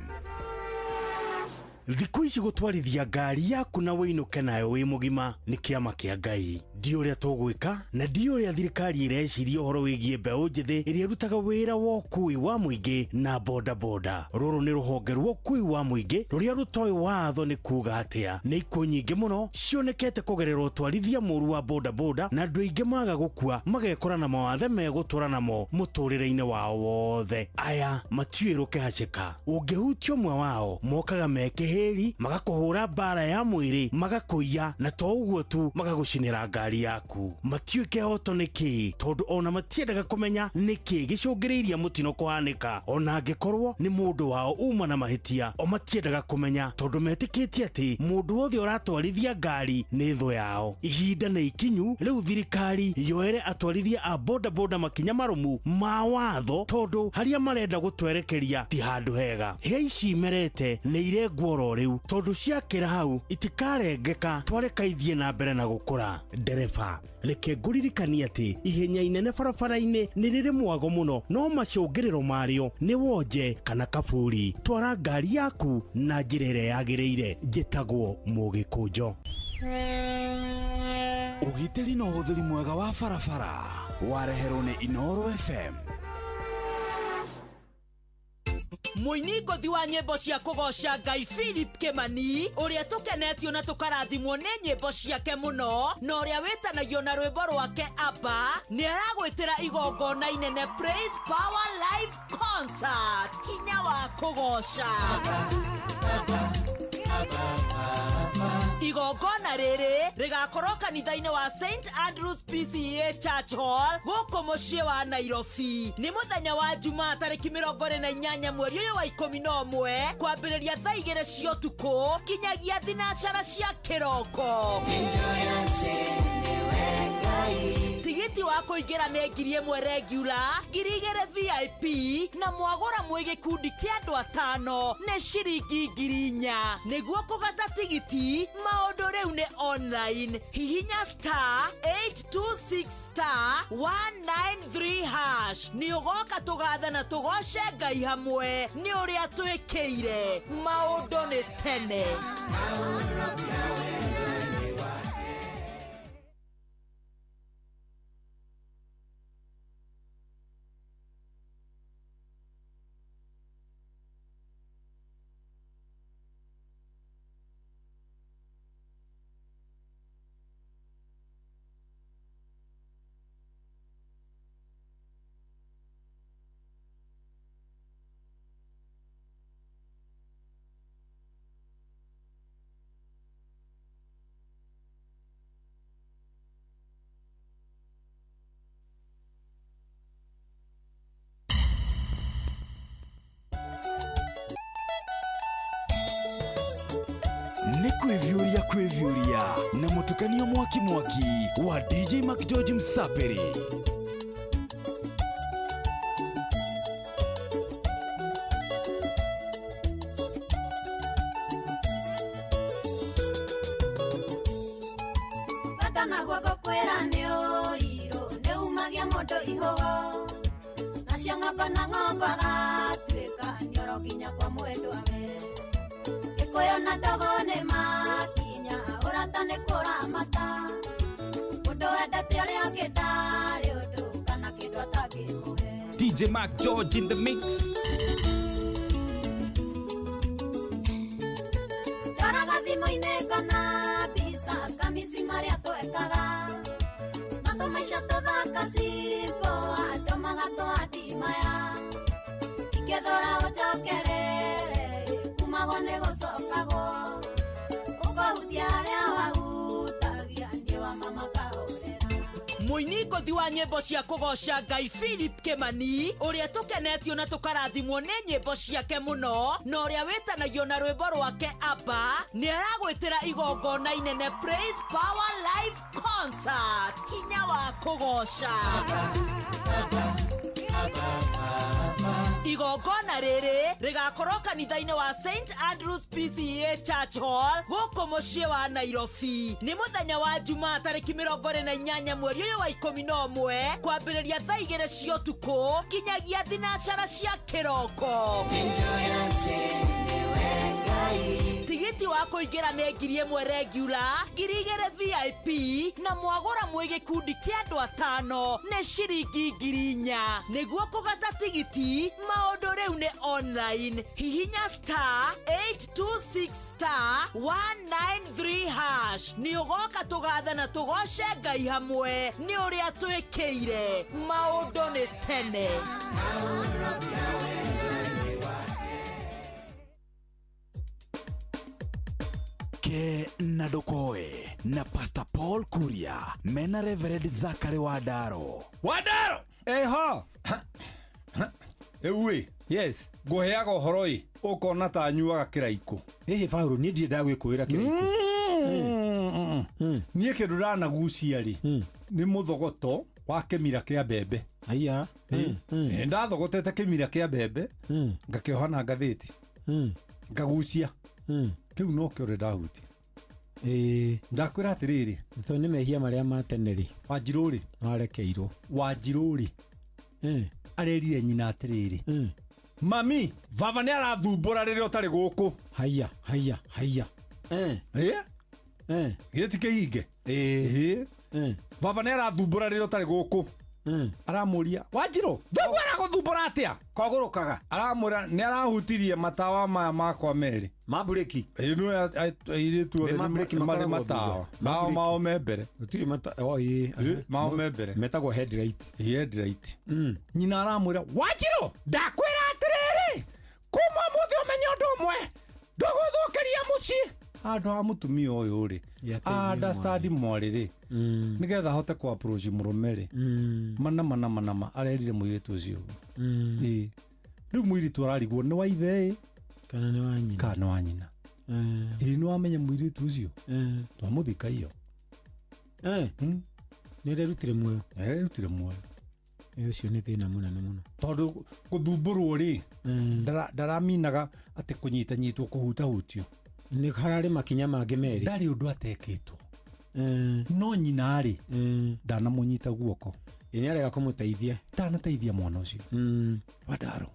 Thikũ ici gũtwarithia ngari yaku na wĩinũke nayo wĩ mũgima nĩ kĩama kĩa Ngai. Ndi ũrĩa tũgwĩka na ndi ũrĩa thirikari ĩreciria ũhoro wĩgiĩ mbeũ njĩthĩ ĩrĩa ĩrutaga wĩra wa ũkui wa mũingĩ na bodaboda. Rũrũ nĩ rũhonge rwa ũkui wa mũingĩ rũrĩa rũtoĩ watho nĩ kuuga atĩa. Nĩ ikuũ nyingĩ mũno cionekete kũgerera ũtwarithia mũũru wa bodaboda na andũ aingĩ maga gũkua magekora na mawathe megũtũra namo mũtũrĩre-inĩ wao wothe. Aya matiũĩ rũkĩhacĩka. Ũngĩhutia ũmwe wao mokaga mekĩhĩri magakũhũra mbara ya mwĩrĩ magakũiya na to ũguo tu magagũcinĩra ngari yaku. Matiũĩ kĩhoto nĩ kĩĩ tondũ ona matiendaga kũmenya nĩ kĩĩ gĩcũngĩrĩirie mũtino kũhanĩka. Ona angĩkorwo nĩ mũndũ wao uma na mahĩtia o matiendaga kũmenya tondũ metĩkĩtie atĩ mũndũ wothe ũratwarithia ngari nĩ thũ yao. Ihinda nĩ ikinyu rĩu thirikari yoere atwarithia a bodaboda makinya marũmu ma watho tondũ harĩa marenda gũtwerekeria ti handũ hega. Hĩa ici merete nĩ irengwo rĩu tondũ ciakĩra hau itikarengeka twareka ithie na mbere na gũkũra. Ndereba reke ngũririkanie atĩ ihenya inene barabara-inĩ nĩ rĩrĩ mwago mũno no macũngĩrĩro marĩo nĩ wonje kana kaburi. Twara ngari yaku na njĩra ĩrĩa yagĩrĩire. Njĩtagwo Mũgĩkũnjo. Ũgitĩri na ũhũthĩri mwega wa barabara wareherwo nĩ Inoro FM. Mũini ngũthi wa nyĩmbo cia kũgoca Ngai Philip Kĩmani ũrĩa tũkenetio na tũkarathimwo nĩ nyĩmbo ciake mũno na ũrĩa wĩtanagio na rwĩmbo rwake Abba nĩ aragwĩtĩra igongona inene Praise Power Live Concert. Hinya wa kũgoca. Igongona rĩrĩ rĩgakorwo kanitha-inĩ wa St Andrews PCEA Church Hall gũkũ mũciĩ wa Nairobi. Nĩ mũthenya wa Jumaa tarĩki 28 mweri ũyũ wa 11 kwambĩrĩria thaa 2 cia ũtukũ kinyagia thinacara cia kĩroko. Tigiti wa kũingĩra nĩ 1,000 regular, 2,000 VIP na mwagũra mwĩ gĩkundi kĩa andũ 5 nĩ ciringi 4,000. Nĩguo kũgata tigiti maũndũ rĩu nĩ online. Hihinya *826*193# nĩ ũgoka tũgathe na tũgoce Ngai hamwe nĩ ũrĩa twĩkĩire. Maũndũ nĩ tene. kwĩvyũria na mũtukanio mwaki wa DJ Mark George Msaperi. Batana gwako kwĩra nĩ ũrirũ nĩ umagia mũndũ ihogo nacio ng'ongo na ng'ongo agatuĩka nioro nginya kwa mwendwawe gĩkũyũ na ndogo nĩ makinya ũrata nĩ kũramata mũndũ wendete ũrĩa ũngĩ ndarĩ ũndũ kana kĩndũ atangĩmũhe. DJ Mark George in the mix. Ndoraga thimũ-inĩ kana mbica kamisi marĩa twekaga matũmaica tũthaka simbo andũ magatũandimaya ingĩthora ũnjokerere kumagwo nĩ gũcokagwo ũkahutia arĩa wahutagia nĩ wa mama kahorera. Mũini ngũthi wa nyĩmbo cia kũgoca Ngai Philip Kimani ũrĩa tũkenetio na tũkarathimwo nĩ nyĩmbo ciake mũno na ũrĩa wĩtanagio na rwĩmbo rwake Abba nĩ aragwĩtĩra igongona inene Praise Power Live Concert hinya wa kũgoca. Igongona rĩrĩ rĩgakorwo kanitha-inĩ wa St Andrews PCEA Church Hall gũkũ mũciĩ wa Nairobi. Nĩ mũthenya wa Jumaa tarĩki 28 mweri ũyũ wa 11 kwambĩrĩria thaa 2 cia ũtukũ kinyagia thinacara cia kĩroko. Tigiti wa kũingĩra nĩ 1,000 regular, 2,000 VIP na mwagũra mwĩ gĩkundi kĩa andũ 5 nĩ ciringi 4,000. Nĩguo kũgata tigiti maũndũ rĩu nĩ online. Hihinya *826*193# nĩ ũgoka tũgatha na tũgoce Ngai hamwe nĩ ũrĩa twĩkĩire maũndũ nĩ tene. Ke na Dokoe na Pastor Paul Kuria mena Reverend Zachary Wadaro. Eho ewe yes ngoheaga horoi ukona ta nyuaga kiraiko hihi Paulo ni ndie ndagwĩkwĩra kiraiko niĩ kĩndũ ndanagucia rĩ nĩ mũthogoto wa kĩmira kĩa mbembe. Aya ndathogotete kĩmira kĩa mbembe ngakĩoha na ngathĩti ngagucia kĩu no kĩo ndahutia. Ndakwĩra atĩrĩrĩ to nĩ mehia marĩa ma tene rĩ Wanjirũ rĩ warekeirwo. Wanjirũ rĩ arerire nyina atĩrĩrĩ mami baba nĩ arathumbũra rĩrĩa ũtarĩ gũkũ. Haya gĩti kĩhinge baba nĩ arathumbũra rĩrĩa ũtarĩ gũkũ. Aramũria Wanjirũ njogu aragũthumbũra atĩa kogũrũkaga. Aramwĩra nĩ arahutirie matawa maya makwa merĩ mabureki ĩno airĩtu marĩ matawa mao me mbere gũtirĩ mao me mbere metagwo headlight. Nyina aramwĩra Wanjirũ ndakwĩra atĩrĩrĩ kuma mũthĩ ũmenye ũndũ ũmwe ndũgũthũkĩria mũciĩ. Andũ a mũtumia ũyũ rĩ understand mwarĩ rĩ nĩgetha ahote ku approach mũrũme rĩ manama arerire mũirĩtu ũcio. Rĩu mũirĩtu ararigwo nĩ wa ithe kana nĩ wa nyina. Nĩ wamenya mũirĩtu ũcio twamũthika iyo nĩ rerutire muoyo. Rutire muoyo ũcio nĩ thĩna mũnene mũno tondũ gũthumbũrwo rĩ ndaraminaga atĩ kũnyitanyitwo kũhutahutio. Nĩ hararĩ makinya mangĩ merĩ ndarĩ ũndũ atekĩtwo no nyina rĩ ndanamũnyita guoko. Nĩ arega kũmũteithia ndanateithia mwana ũcio. Wadaro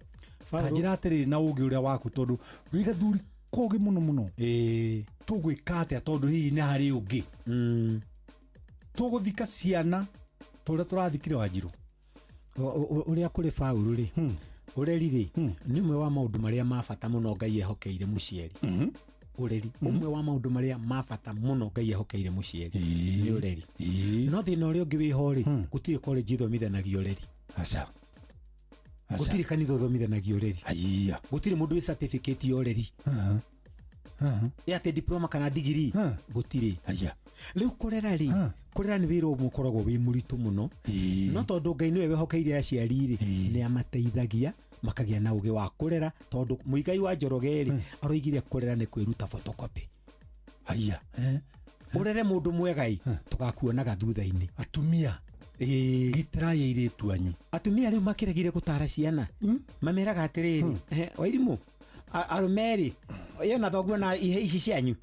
tanjĩra atĩrĩrĩ na ũngĩ ũrĩa waku tondũ wĩ gathuri kũgĩ mũno tũgwĩka atĩa tondũ hihi nĩ harĩ ũngĩ tũgũthika ciana tũrĩa tũrathikire Wanjirũ ũrĩa kũrĩ Paulo rĩ ũreri rĩ nĩ ũmwe wa maũndũ marĩa ma bata mũno Ngai ehokeire mũciari. Ũreri ũmwe wa maũndũ marĩa ma bata mũno Ngai ehokeire mũciari nĩ ũreri. No thĩna ũrĩa ũngĩ wĩho rĩ gũtirĩ college ithomithanagia ũreri. Gũtirĩ kanitha ũthomithanagia ũreri. Gũtirĩ mũndũ wĩ certificate ya ũreri ate diploma kana degree gũtirĩ. Rĩu kũrera rĩ kũrera nĩ wĩra ũmwe ũkoragwo wĩ mũritũ mũno no tondũ Ngai nĩwe wehokeire aciari rĩ nĩ amateithagia makagĩa na ũgĩ wa kũrera tondũ Mũigai wa Njoroge rĩ aroigire kũrera nĩ kwĩruta photocopy. haya urere mundu mwegai tugakuonaga thutha-ini atumia gitiraye iritu anyu atumia riu makiregire gutara ciana mameraga atiriri wairimu arumeri yona thoguo na ihe ici cianyu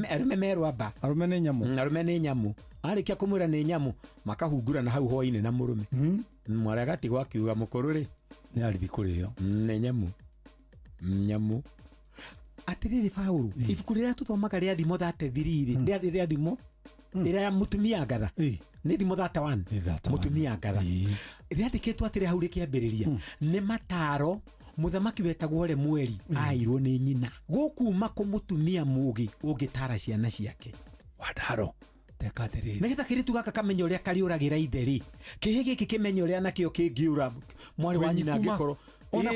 arume merwa ba arume ni nyamu arikia kumwira ni nyamu makahungura na hau hoi-ini na murume mwara gatigwa akiuga mukuru ri ni arithi kurio ni nyamu atiriri Paulu ibuku riria tuthomaga ria thimo 33 ria thimo ria mutumia ngatha ni thimo 31 mutumia ngatha riandikitwo atiri hau rikiambiriria ni mataro muthamaki wetagwo re mweri airwo ni nyina gukuma ku mutumia mugi ungitara ciana ciake wadaro tekatiriri nigetha kiritu gaka kamenya uria kariuragira itheri kihi giki kimenya uria nakio kingiura mwari wa nyina ngikoro ona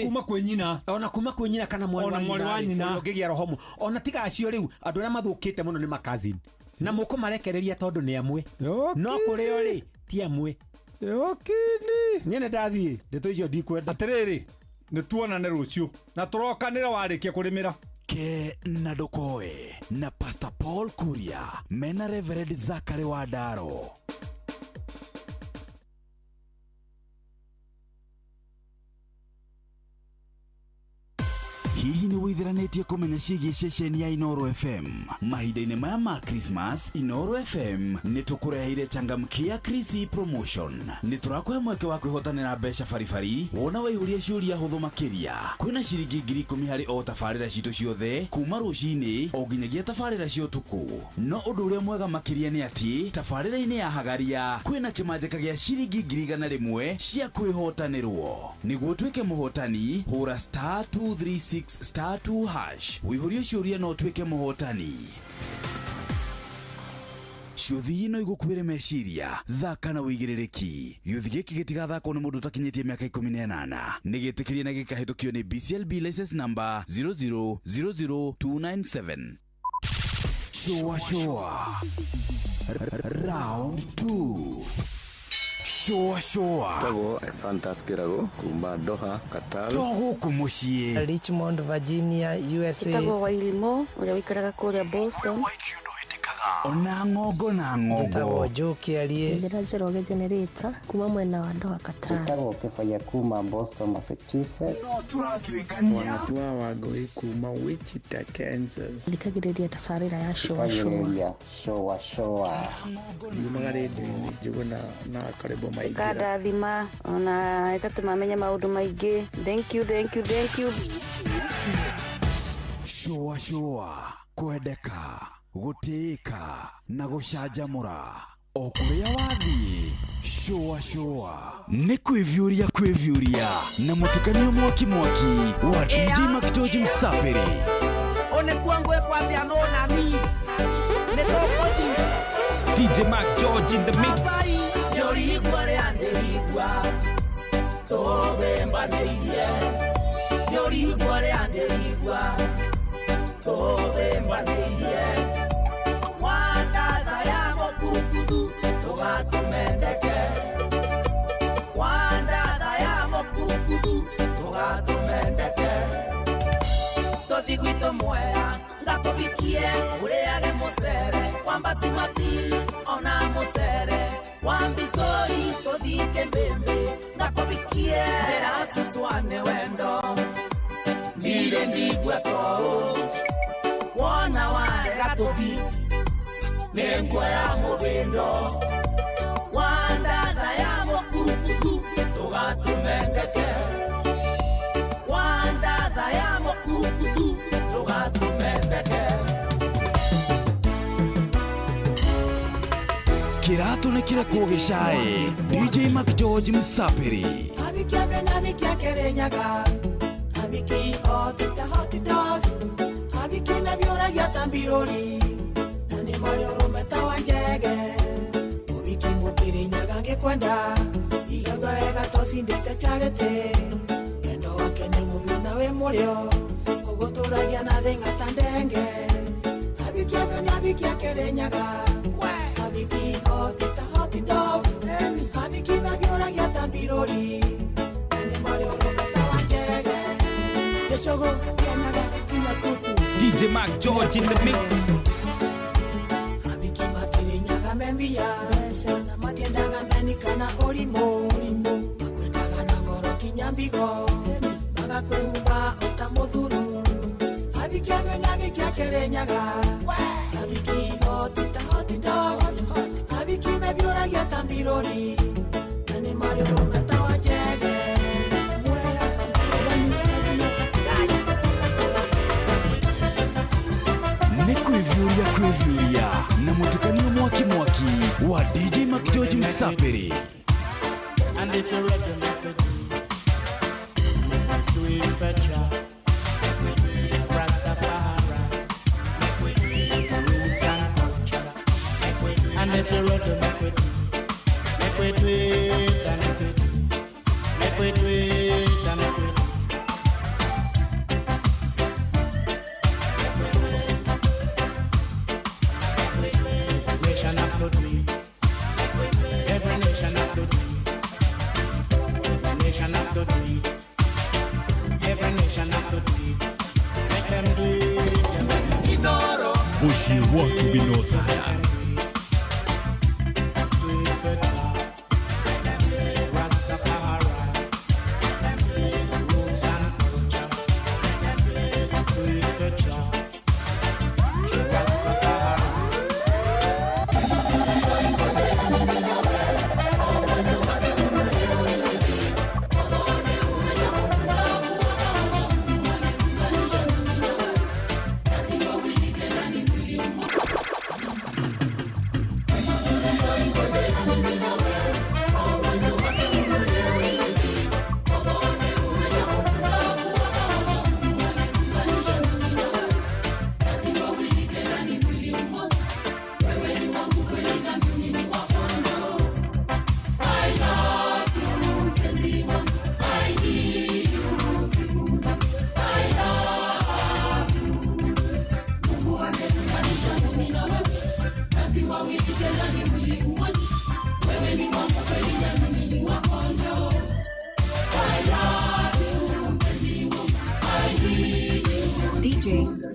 kuma kwe nyina kana mwari wa nyina ngigia rohomu ona tiga acio riu andu aria mathukite muno ni makazini na muko marekereria tondu ni amwe no kurio ri ti amwe okini nyene ndathie ndeto icio ndikwenda atiriri ni tuonane rucio na turokanira warikia kurimira ke na dokoe na Pastor Paul Kuria mena Reverend Zakari Wadaro. Hihi ni withiranetie kumenya ciĩgiĩ ceceni ya Inoro FM mahinda-inĩ maya ma Christmas? Inoro FM nĩ tũkũreheire changamkia Krisi promotion. Nĩ tũrakũhe mweke wa kwĩhotanĩra mbeca baribari wona waihũria ciũria hũthũ makĩria. Kwĩna ciringi 10,000 harĩ o tabarĩra citũ ciothe kuma rũcinĩ o nginyagia tabarĩra cia ũtukũ. No ũndũ ũrĩa mwega makĩria nĩ atĩ tabarĩra-inĩ ya Hagaria kwĩna kĩmanjĩka gĩa ciringi 100,000 cia kwĩhotanĩrwo. Nĩguo tuĩke mũhotani hũra *236 *2 hash wihũrie ciũria no tuĩke mũhotani. Ciũthi ino igũkuĩre meciria thaka na wĩigĩrĩrĩki. Gĩũthi gĩkĩ gĩtigathakwo nĩ mũndũ ũtakinyĩtie mĩaka 18 nĩ gĩtĩkĩrie na gĩkahĩtũkio nĩ BCLB license number 0000297. Showa round 2. Showa Tago Fantaskirago kuma Doha Qatar Togo kumushie Richmond Virginia USA Tago Wailimo ule wikaraga kule Boston ona ngogo na ngogo Tago Joki alie Ndira Jeroge Generator kuma mwena wa Doha Qatar Tago Kefaya kuma Boston Massachusetts Wanatua wagoi kuma Wichita Kansas Ndikagireria tafarira ya Showa Yumagaredi juguna na karibu maigira Kada thima ona itatumamenya maundu maingi. Thank you Showa kwendeka gutĩĩka na gũcanjamũra o kũrĩa wathiĩ. Showa nĩ kwĩvyũria na mũtukanio mwaki wa DJ Makitoji Msapiri. One kuangwe kwa piano nani netokoti DJ Mac George in the mix. Yori gware anderigwa tobemba neirie Yori gware anderigwa tobemba neirie Wanda daya mokukudu togatumendeke Wanda daya mokukudu togatumendeke Tothiguito mwea ngatobikie ureage musere kwamba simati ona musere wambisori todhike mbembe ngakobikie erasuswane wendo ndire ndigwe too wona ware gatobi nengwa ya mubendo wandadha ya mokurukuzu togatumendeke wandadha ya mokurukuzu togatumendeke Kĩratũ nĩ kĩrekwo gĩcaĩ. DJ Mac George Msapiri. Abikiabe na bikiakere nyaga Abiki hoti dog Abiki na biora gyata mbirori Nani mario rumeta wanjege Ubiki mukiri nyaga ngekwenda Igaga ega tosi ndete charete Kendo wake ni mubio na we murio Ugotoragia na thenga tandenge Abikiabe na bikiakere nyaga Abiki hoti dog Abiki na biora gyata mbirori DJ Mac George in the mix. membia na matiendaga menikana orimo makwendaga na ngoro kinya mbigo magakwĩhumba ota mũthuru abikia mena bikia kerenyaga abiki hoti ta hoti dog abiki mebiuragia tambirori na nĩ marĩ rũmeta wa njege nĩ kwĩvyũria na mũtukanio mwaki wa DJ Mac George Msapiri. And if you're ready, make it do it for Jah, Rastafari, roots and culture. And if you're ready, make it do it and make it do it and make it. Every nation have to do it. Every nation have to do it. Every nation have to do it. Every nation have to do it. Make them do it. Inoro. Bushi want to be no tired. Do it for Jah, Rastafari, roots and culture. Do it for Jah, Rastafari. DJ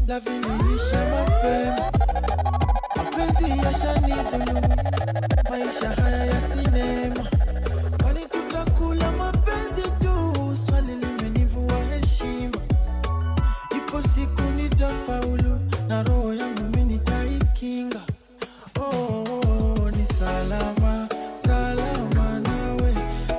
La vilisha mapema, mapenzi yashanidhulumu, maisha haya ya sinema, kwani tutakula mapenzi tu? Swali limenivua heshima, ipo siku nitafaulu na roho yangu mimi nitaikinga. Oh, ni salama salama nawe,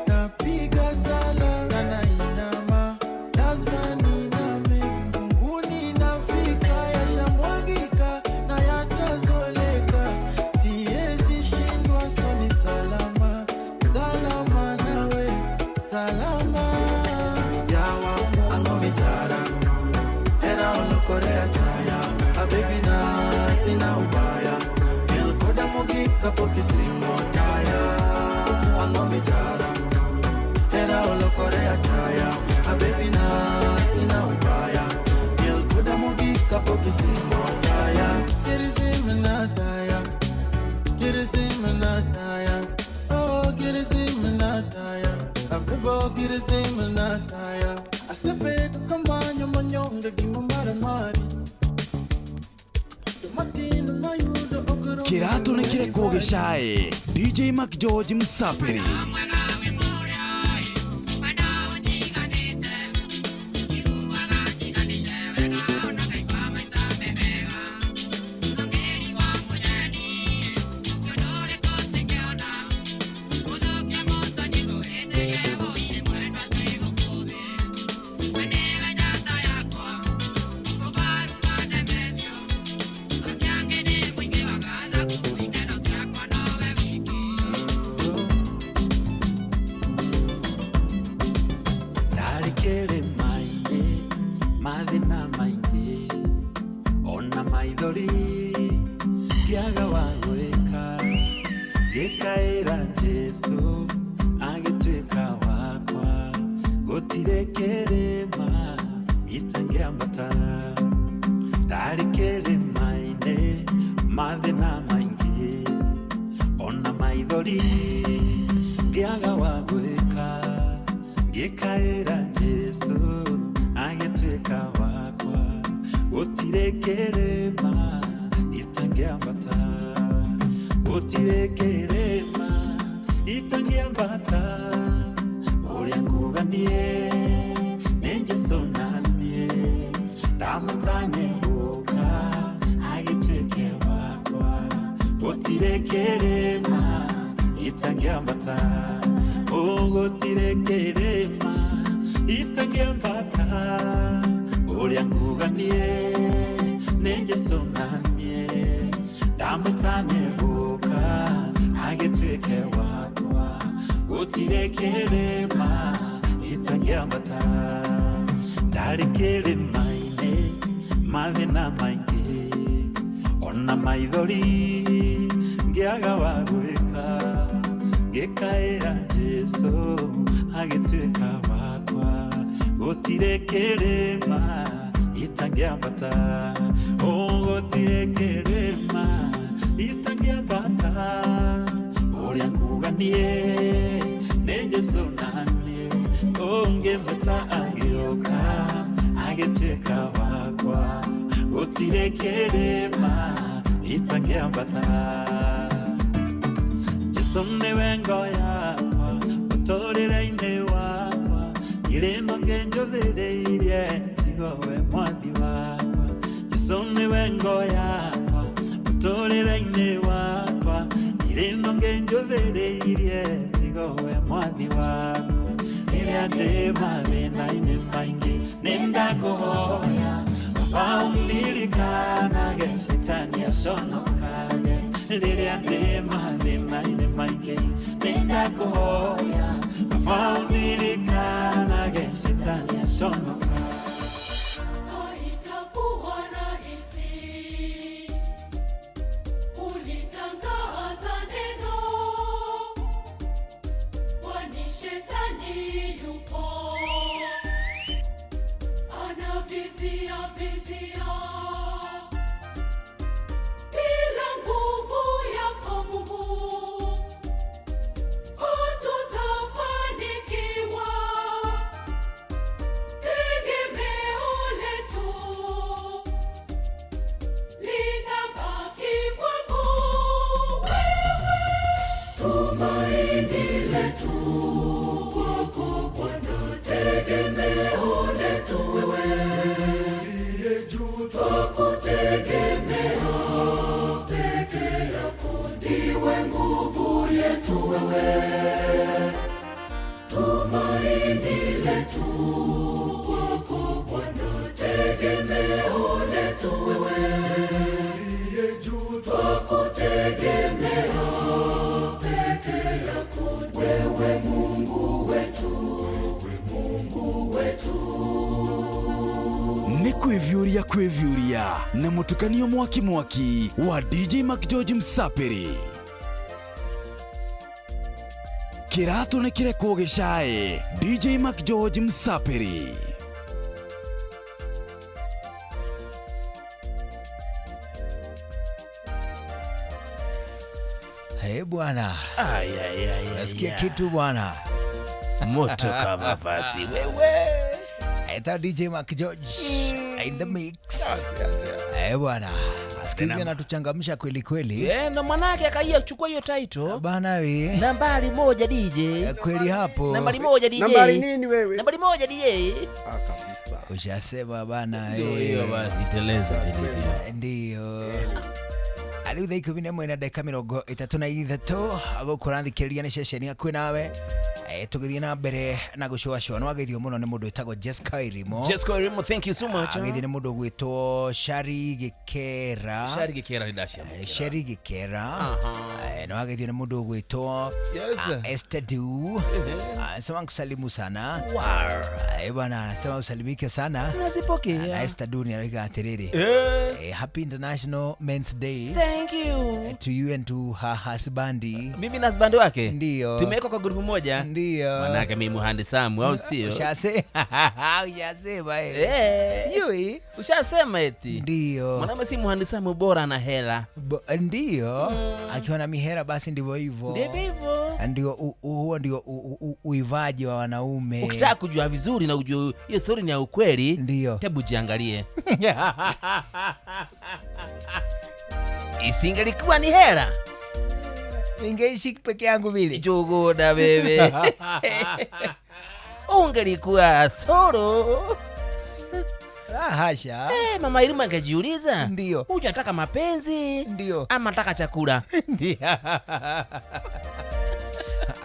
napiga sala na nainama, lazima niname mbinguni, nafika yashamwagika na yatazoleka, siwezi shindwa, so ni salama salama nawe, salama yawa angomijara era olokorea jaya abebi na sina ubaya melkoda mogi kapoki simo taya angomijara era olokorea jaya abebi na sina ubaya melkoda mogi kapoki simo taya kirisiminataya kirisiminataya oh kirisiminataya abebo kirisiminataya asepe kambanya manyonge gimamara mari matino mayudo okoro Kirato nĩ kĩreko gĩcaĩ. DJ Mac George Msapiri. wagweka gikaira Jesu agituika wakwa gutire kirima itangiambata ndari kirima-ine mathina maingi ona maithori ngiaga wagwika gikaira Jesu agituika wakwa gutire kirima itangiambata gutire kirima itangiambata uria nguganie ni Jesu nanie ndamutanye guka agituike wakwa gutire kirima itangiambata gutire kirima itangiambata uria nguganie ni Jesu nanie ndamutanye guka agituike wakwa gutire kirima itangiambata ndari kirima-ine mathina maingi ona maithori ngiaga wagwika gikaira Jesu agituika wakwa gutire kirima itangiambata gutire kirima itangiambata uria nguganie ni Jesu nanie ungimuta agioka agituika wakwa gutire kirima itangiambata Jesu niwe ngo yakwa muturire-ine wakwa irimo ngenjothireirie tigowe mwathi wakwa Jesu niwe ngo yakwa muturire-ine wakwa irimo ngenjothireirie tigowe mwathi wakwa riria ndi mathina-ine maingi nindakuhoya waundirikanaga shetani aconokage riria ndi mathina-ine maingi nindakuhoya waundirikanaga shetani aconokage kwivyuria na mutukanio mwaki wa DJ Mac George Msapiri kiratu ne kire kogeshae DJ Mac George Msapiri Hey bwana, nasikia kitu bwana, moto kama basi wewe. Eta DJ Mac George in the mix. Hey bwana, asikizi anatuchangamsha kweli kweli. Na manake akaia kuchukua hiyo title. Bana we. Nambari 1 DJ. Kweli hapo. Nambari 1 DJ. Nambari nini wewe? Nambari 1 DJ. Kabisa. Ushasema bana. Ndio basi teleza teleza. Ndio. Aliutha ikubine mwena dakika 33 agokuranthikiriria ni ceceni yakwi nawe tugithie na mbere na gucwacwa no ageithio muno ni mundu etagwo Jessica Irimo. Jessica Irimo, thank you so much. Ageithio ni mundu gwitwo Shari Gikera. Shari Gikera no ageithio ni mundu gwitwo Esther Du. Sema kusalimu sana. Wow. Bwana anasema usalimike sana. Nasipokea. Esther Du ni aliga atiriri. Happy International Men's Day. Thank you. To you and to her husband. Mimi na husband wake? Ndio. Tumeweka kwa grupu moja? Ndio. Manake mimi muhandisamu au sio? Ushasema Yui, ushasema eti. Ndio. Mwanaume si muhandisamu bora na hela. Ndio. Akiwa na mihera basi ndivyo hivyo. Ndivyo hivyo. Ndio huo ndio uivaji wa wanaume. Ukitaka kujua vizuri na ujue hiyo story ni ya ukweli, ndio. Hebu jiangalie. Isingelikuwa ni hela, ningeishi peke yangu vile. Jugoda bebe. Ungelikuwa solo. Hasha. Mama Irima angejiuliza, ndio. Unataka mapenzi? Ndio. Ama nataka chakula? Ndio.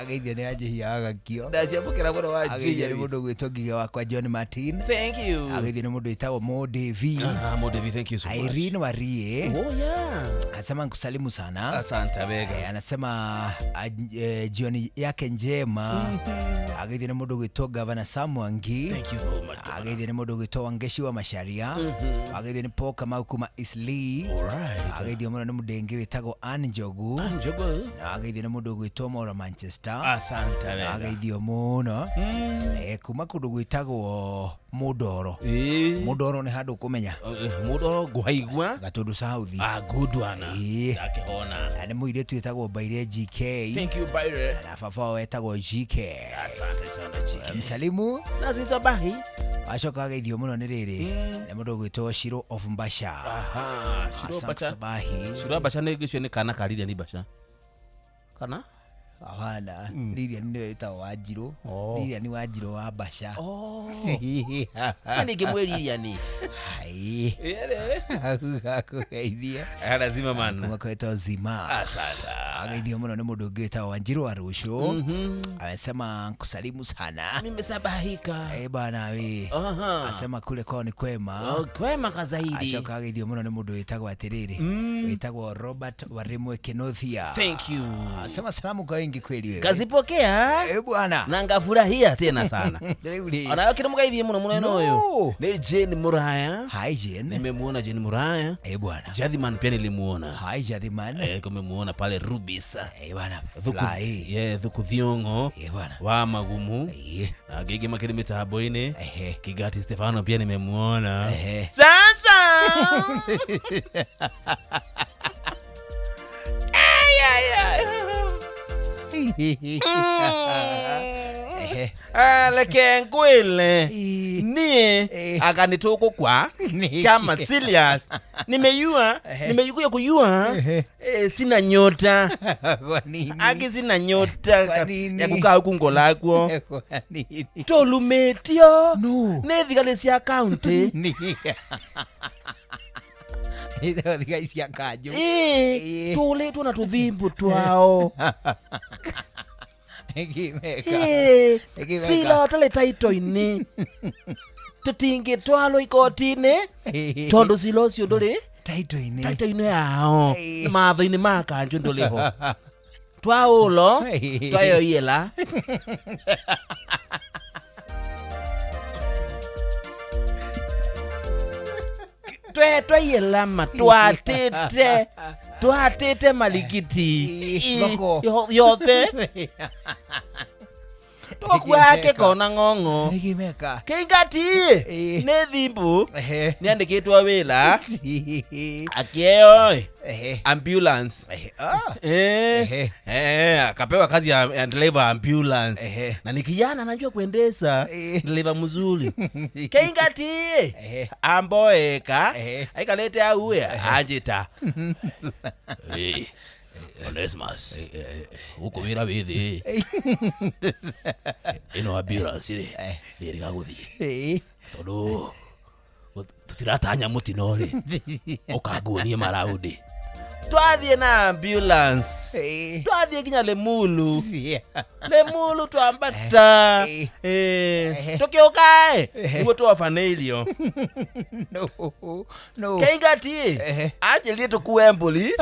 Agaithia ni aje hiaga kio. Ndacambukira muno wa Jia. Agaithia ni mundu gwitogiga wakwa John Martin. Thank you. Agaithia ni mundu itagwo Mo Devi. Mo Devi, thank you so much. Irene Warie. Oh yeah. Anasema nkusalimu sana. Asante bega. Anasema jioni yake njema. Agaithia ni mundu gwitwo Governor Samwangi. Thank you very much. Agaithia ni mundu gwitwo Wangeshi wa Masharia. Agaithia ni Paul Kamau kuma Isli. Alright. Agaithia muno ni mudengi witagwo Anjogu. Anjogu. Agaithia ni mundu gwitwo Mora Manchester. Asante bega. Agaithio muno. Kuma kundu gwitagwo Mudoro. Mudoro ni handu kumenya. Mudoro gwaigwa Gatundu South. Good one. Yakihona. Ni muiretu witagwo Baire GK. Thank you Baire. Na baba wetagwo GK. Asante sana GK. Msalimu. Nazita bahi. Acoka agaithio muno ni riri. Ni mundu gwitwo Shiro of Mbasha. Shiro Mbasha. Shiro Mbasha ni gicio ni kana kariria ni Mbasha. Kana? Ahana. Lilian ndio itagwo Wanjiru. Lilian Wanjiru wa Mbasha. Ni kimwe Lilian. Hai. Akugeithia. Lazima man. Kuma kwetwo Zima. Asante. Agaithio muno ni mundu gwitagwo Wanjiru wa Rusho. Anasema nkusalimu sana. Nimesabahika. Bana we. Anasema kule kwao ni kwema. Kwema kazaidi. Acoka agaithio muno ni mundu witagwo atiriri. Witagwo Robert Warimwe Kenothia. Thank you. Anasema salamu kwa wengi kweli wewe. Kazipokea? Bwana. Na ngafurahia tena sana. Ana kile mgaithie muno muno huyo. Ni Jane Muraya. Hi Jane. Nimemuona Jane Muraya. Bwana. Jadhiman pia nilimuona. Hi Jadhiman. Kumemuona pale Rubis. Bwana. Fly. Thuku Thiongo. Bwana. Wa Magumu. Na Gigi Makirimita Haboine. Kigati Stefano pia nimemuona. Sasa. Leke nkwele nie akanituko kwa kama serious nimeyua kujua sina nyota kwa nini aki sina nyota ya kukaa huku ngolakwo tolumetio nethigale cia county thigaisia kanjo tuletwo na tuthimbu twao sila tale taito-ini tutingitwalwo ikoti-ini tondu sila ucio nduri taito-ini yao matho-ini ma kanjo nduriho twaulo twayoiela twaielama twatite malikiti yothe tokwake kona ng'ong'o keingati nĩ thimbu nĩandĩkĩtwo wĩra akĩeo ambulance akapewa kazi ya driver ambulance na ni kijana anajua kuendesha driver mzuri keingati amboeka aikalete auwe anjita Onesmus uko wira withi ino ambulance ri gaguthie tondu tutiratanya mutino ri ukanguonie maraundi twathie na ambulance twathie kinya Lemulu twambata tukiukae niguo twafaneirio keingati anjĩrire tukue mbũri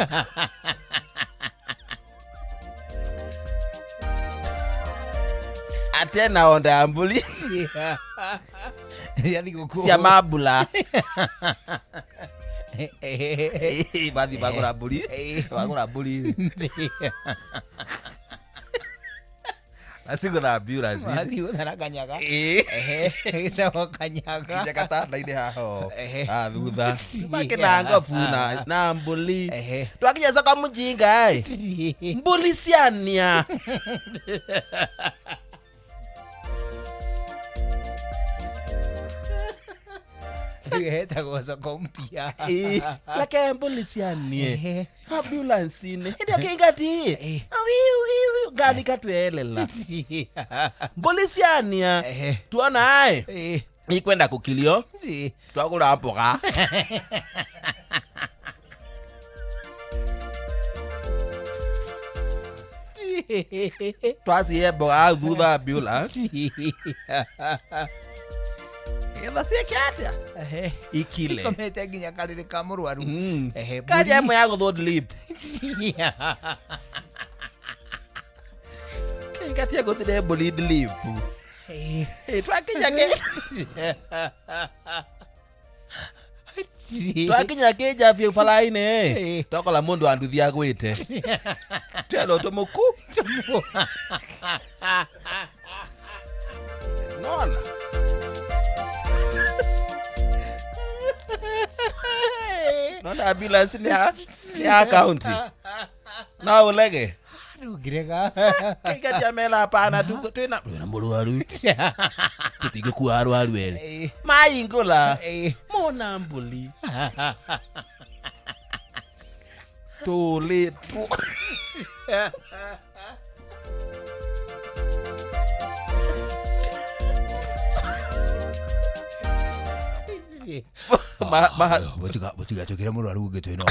atena onda mbũri cia mambula Bathi bagura mburi. Bagura mburi. Asigura ambulance. Asigura kanyaga. Itago kanyaga. Kanyaga ta ndaine haho. Thutha. Makina ngofu na mbuli. Twakinya soka mujinga mbuli ciania. Itago soka mpia. Lake mbuli ciania. Ambulance ni. Ndio kingati. Gani katwelela. Mbuli ciania. Tuona ai. Ikwenda kukilio. Twagura mboga. Twasie mboga thutha ambulance. Eba sikiatia. Ikile. Sikomete nginya karire ka murwaru. Kaje mo ya go lip. Kati ya go tide bulid lip. Twakinya ke. Twakinya ke javye falaine. Tokola mundu anduthia gwite. Telo tomuku. Nona. Nona ambulance ni account. Na ulege. Girega. Kika jamela hapana tuko tena murwaru. Tutigekuwa arwaru ere. Mayingola. Mona mbuli. Tole tu. Botiga chokera murwaru gitweno.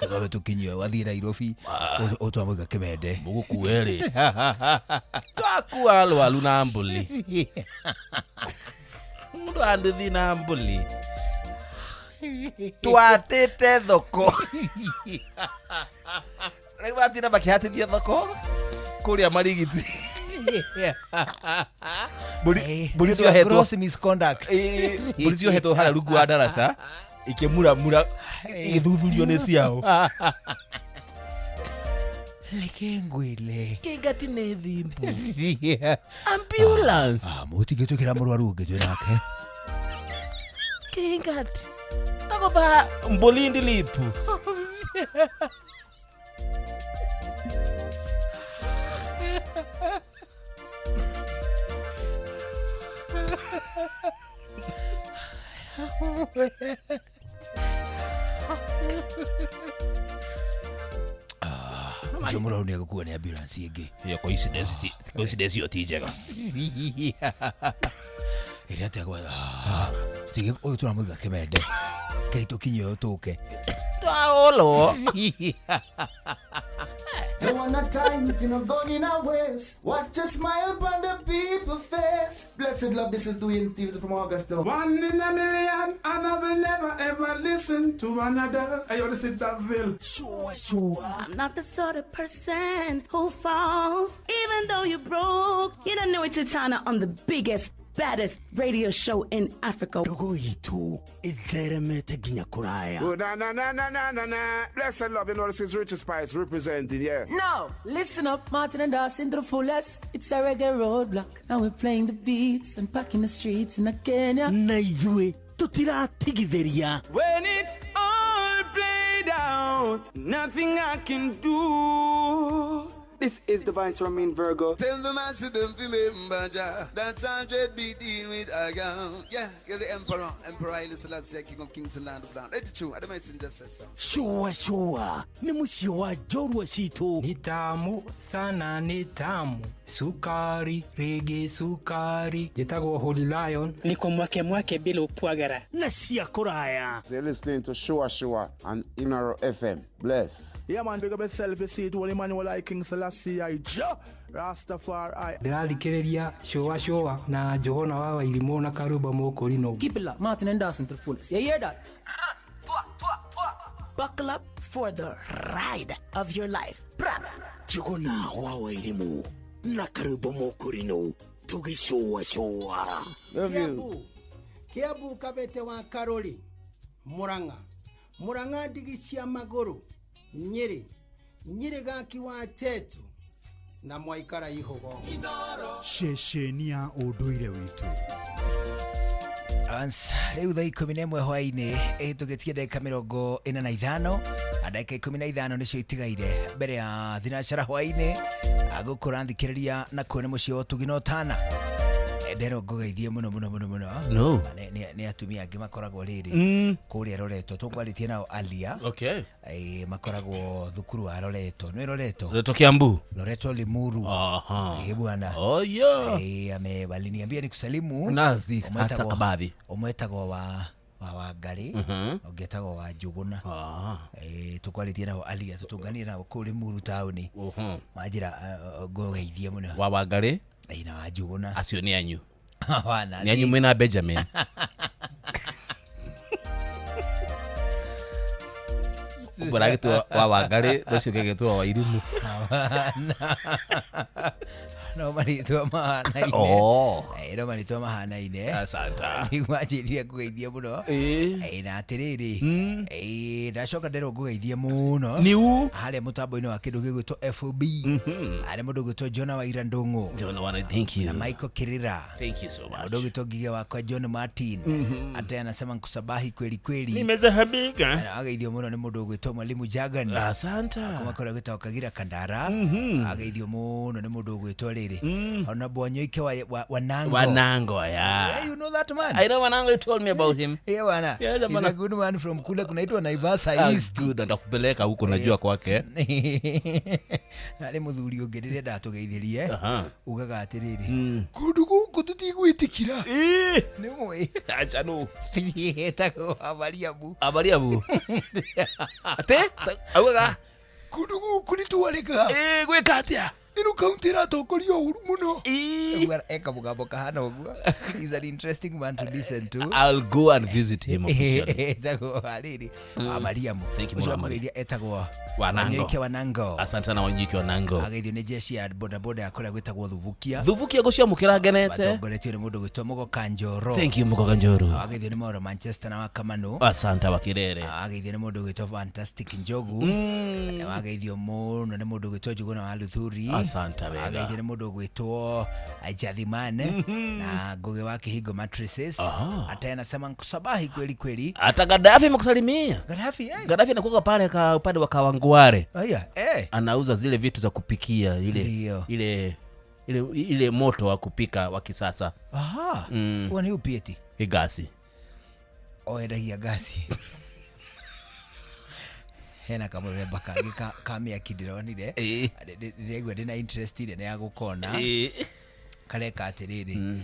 Kagabe tukinye wathira Nairobi otwamwiga Kimende mugukuere twakuwa alwalu na mbuli mundu anduthi na mbuli twatite thoko rĩu makihatithia thoko kuria marigiti mburi cio gross misconduct mburi cio hetwo hara rungu wa ndaraca ikimura igithuthurio ni ciao lekengwile kingati ni thimbu ambulance mutigitwikira murwaru ngitwe nake kingati tagotha mbulindi lipu Jomura unia gukua ni ambulance ingi. Yo coincidence yo tijega. Ira tegwa. Tige oyo turamwiga Kimende. Kaito kinyo tuke. Twaolo. Don't want no time if you're not going in our ways. Watch a smile upon the people's face. Blessed love, this is Dwayne Thieves from Augusta. 1 in a million, and I will never ever listen to another. I ought to sit that Ville. Sure. I'm not the sort of person who falls. Even though you broke, you don't know it's Tana on the biggest, baddest radio show in Africa. Dogo itu, itheremete ginya kuraya. Oh, na. Blessed love, you know this is Richard Spice representing, yeah. No, listen up, Martin and Dawson to the fullest. It's a reggae roadblock. Now we're playing the beats and packing the streets in Kenya. Naijue, tutira tigideria. When it's all played out, nothing I can do. This is Divine Ramin Virgo. Tell the master them to remember that's 100 BD with Agam. Yeah, you're the Emperor Haile Selassie, King of Kings and Land of Land. It's true, I don't mind just say so. Sure. Ni musio wa jorwa situ. Ni tamu sana ni tamu. Sukari, reggae sukari. Jitago Holy Lion. Niko mwake bila upwagara. Na siya kuraya. They're listening to Shua on Inaro FM. Bless. Yeah man, big up yourself, you see it, Holy Emmanuel I King Selassie I Rastafari. Ndĩrarikĩrĩria Shua na Johona wa Wairimu na Karuba Mokorino. Keep it locked, Martin and Dawson to the fullest. You hear that? Buckle up for the ride of your life. Johona wa Wairimu na Karuba Mokorino. Tugi Shua. Love you. Kiabu Kabete wa Karoli. Muranga. Murang'a ndigi cia maguru Nyeri gaki wa Tetu na Mwaikara Ihogo Ceceni ya ũndũire witũ. Rĩu thaa 11 hwaĩ-inĩ tũgĩtie ndagĩka 45 ndagĩka 15 nĩcio itigaire mbere ya thinacara hwaĩ-inĩ agũkũra thikĩrĩria na kuona mũciĩ wa Tugino Tana. Ndero ngogeithie muno no ni atumia angi makoragwo riri kuria Loreto tũkwarĩtie nao alia makoragwo thukuru wa Loreto nĩ Loreto Kiambu Loreto Limuru bwana amebaliniambia nikusalimu nazi hata kababi umwetagwo wa Wangari ongetagwo wa Njuguna tũkwarĩtie nao alia tũtũnganie nao kũrĩ Limuru taũni majira ngogeithie muno wa Wangari ina wa Njuguna acio ni anyu wana ni anyu mwena Benjamin Ubaragitwa wa Wangari docio gegetwa wa Irumu no maritwa mahana-ine no maritwa mahana-ine asanta nĩgwanjĩrire kũgeithia mũno na atĩrĩrĩ ndacoka ndero kũgeithia mũno niu harĩa mũtambo-inĩ wa kĩndũ gĩgwĩtwo FOB harĩa mũndũ ũgwĩtwo Jona wa Irandũng'ũ thank you na Michael Kirira thank you so much mũndũ ũgwĩtwo Ngige wakwa John Martin ate anasema nkusabahi kweli nimezahabika ageithio mũno nĩ mũndũ ũgwĩtwo Mwalimu Jagan asanta kumakora gwĩtwo Kagira Kandara ageithio mũno nĩ mũndũ ũgwĩtwo ona Bwanyoike Wanango yeah you know that man I know Wanango, you told me about him yeah bwana he's a good man from kule kunaitwa Naivasha East good ndakupeleka huko najua kwake ale muthuri ũngĩ rĩrĩa ndatũgeithirie ugaga atĩrĩrĩ kũndũ gũkũ tũtigwĩtĩkĩra nĩ mũĩ acha no etagwo Abariabu ate augaga kũndũ gũkũ nĩtwareka gwĩka atĩa ino kaunti iratongoria ũru mũno eka mũgambo kahana ũguo he's an interesting man to listen to I'll go and visit him officially etagwo harĩrĩ Mariamu ũcio kũgeithia etagwo Wanango asante na Wanyike Wanango ageithio nĩ jeshi ya bodaboda yakora gwĩtagwo Thuvukia gũciamũkĩra ngenete batongoretio nĩ mũndũ gwĩtwo Mũgoka Njoro thank you Mũgoka Njoro ageithio nĩ Mauro Manchester na Wakamano asante Wakirere ageithio nĩ mũndũ gwĩtwo Fantastic Njogu ageithio mũno nĩ mũndũ gwĩtwo Njuguna wa Luthuri asante wega ageithio nĩ mũndũ gwĩtwo Jathimane na Ngugi wa Kihingo Mattresses ata anasema nkusabahi kweli hata Gaddafi amekusalimia Gaddafi anakuwa pale ka upande wa Kawangware anauza zile vitu za kupikia ile moto wa kupika wa kisasa wani upieti gasi endagia gasi hena kamũthemba kangĩ kamĩa kĩndĩronire ndĩraigua ndĩna interest nene ya gũkona kareka atĩrĩrĩ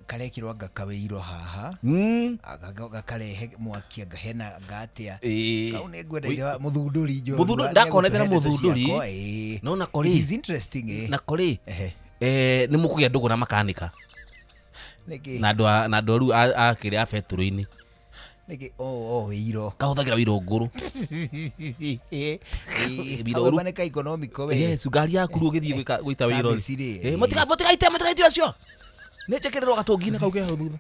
karekirwo gakawĩirwo haha gakarehe mwaki ngahena ngatia kau nĩ ngwenda mũthundũri ndakonete na mũthundũri no na kori it is interesting na kori nĩ mũkũgĩa ndũgũ na makanika na andũ aru akĩrĩ a betũrũ-inĩ niki wĩiro kahũthagĩra wĩiro ngũrũ wĩiro baneka economico we ngari yaku rũ ũgĩthiĩ gwĩta wĩiro mũtigaite ũcio nĩ njekererwo gatũngi-inĩ kau ke hau thutha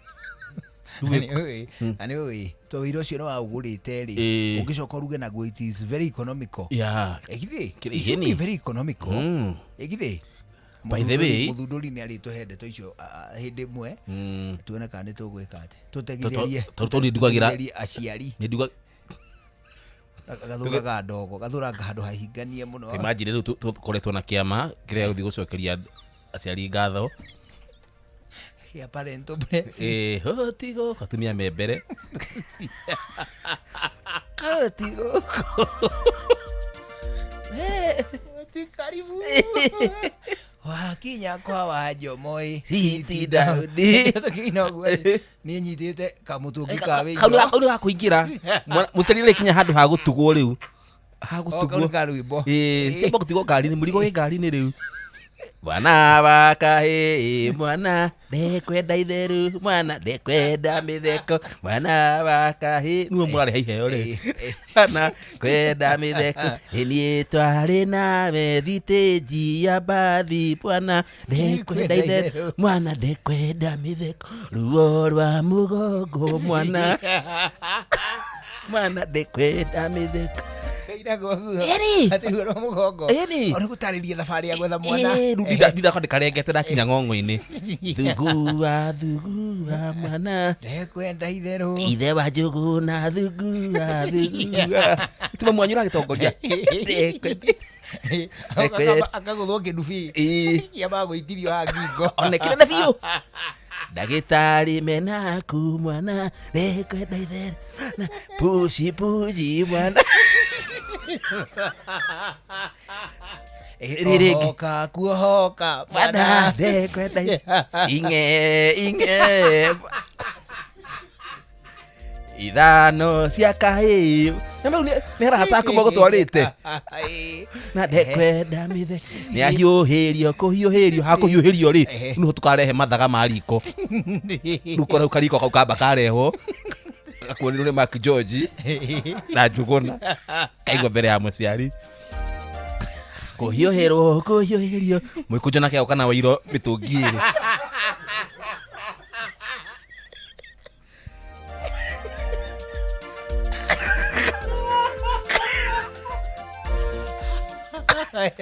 ani ũĩ to wĩiro ũcio nĩ waũgũrĩte rĩ ũngĩcoka ũruge naguo it is very economical ĩgithĩ very economical ĩgithĩ by the way mũthundũri nĩ arĩtũhe ndeto icio hĩndĩ ĩmwe tuone kana nĩ tũgwĩka atĩ tũtegithĩrie aciari gathũraga ndogo gathũranga handũ hahinganie mũno imagine rĩu tũkoretwo na kĩama kĩrĩa gũthiĩ gũcokeria aciari ngatho ya parental blessing tigo katumia membere tigo karibu wakinya kwa Wajomoi hiti Daudi tukinoguo ni nyitite kamutungi ka wĩiro kau gakũingĩra mũcerire kinya handũ ha gũtugwo rĩu ha gũtugwo ciamba gũtigwo ngari-inĩ mũrigo wĩ ngari-inĩ rĩu mwana wakahĩ mwana ndekwenda itherũ mwana ndekwenda mĩtheko mwana wakahĩ nuo mũrarĩ haiheo rĩ mwana kwenda mĩtheko niĩ twarĩ nawe thitĩnji ya mbathi mwana ndekwenda itherũ mwana ndekwenda mĩtheko ruo rwa mũgongo mwana mwana ndekwenda mitheko Eri. Ati ro mugongo. Eri. Ona gutariria thabari ya gwetha mwana. Ndida karengete ndakinya ng'ong'o-inĩ. Thugua mwana. Ndekwenda itherũ. Ithe wa Njũgũna thugua. Tuma mwanyu ragitongoria. Akaguthwo kĩndubi. Kiamba gũitirio ha ngingo. Onekire na biũ. Ndagĩtarĩ menaku mwana ndekwenda itherũ. Pushi mwana. Kuohoka mwana ndekwenda inge ithano cia kahĩĩ nĩ arahata kũmwe gũtwarĩte na ndekwenda mĩtheko nĩ ahiũhĩrio kũhiũhĩrio hakũhiũhĩrio rĩ nĩho tũkarehe mathaga ma riko rĩu kora kariko kau kamba karehwo gakuonirwo nĩ Mark George na Njũgũna kaigua mbere ya mũciari kũhiũhĩrio mwĩkũnjo nake agoka na Wairũ mĩtũngi ĩrĩ Thank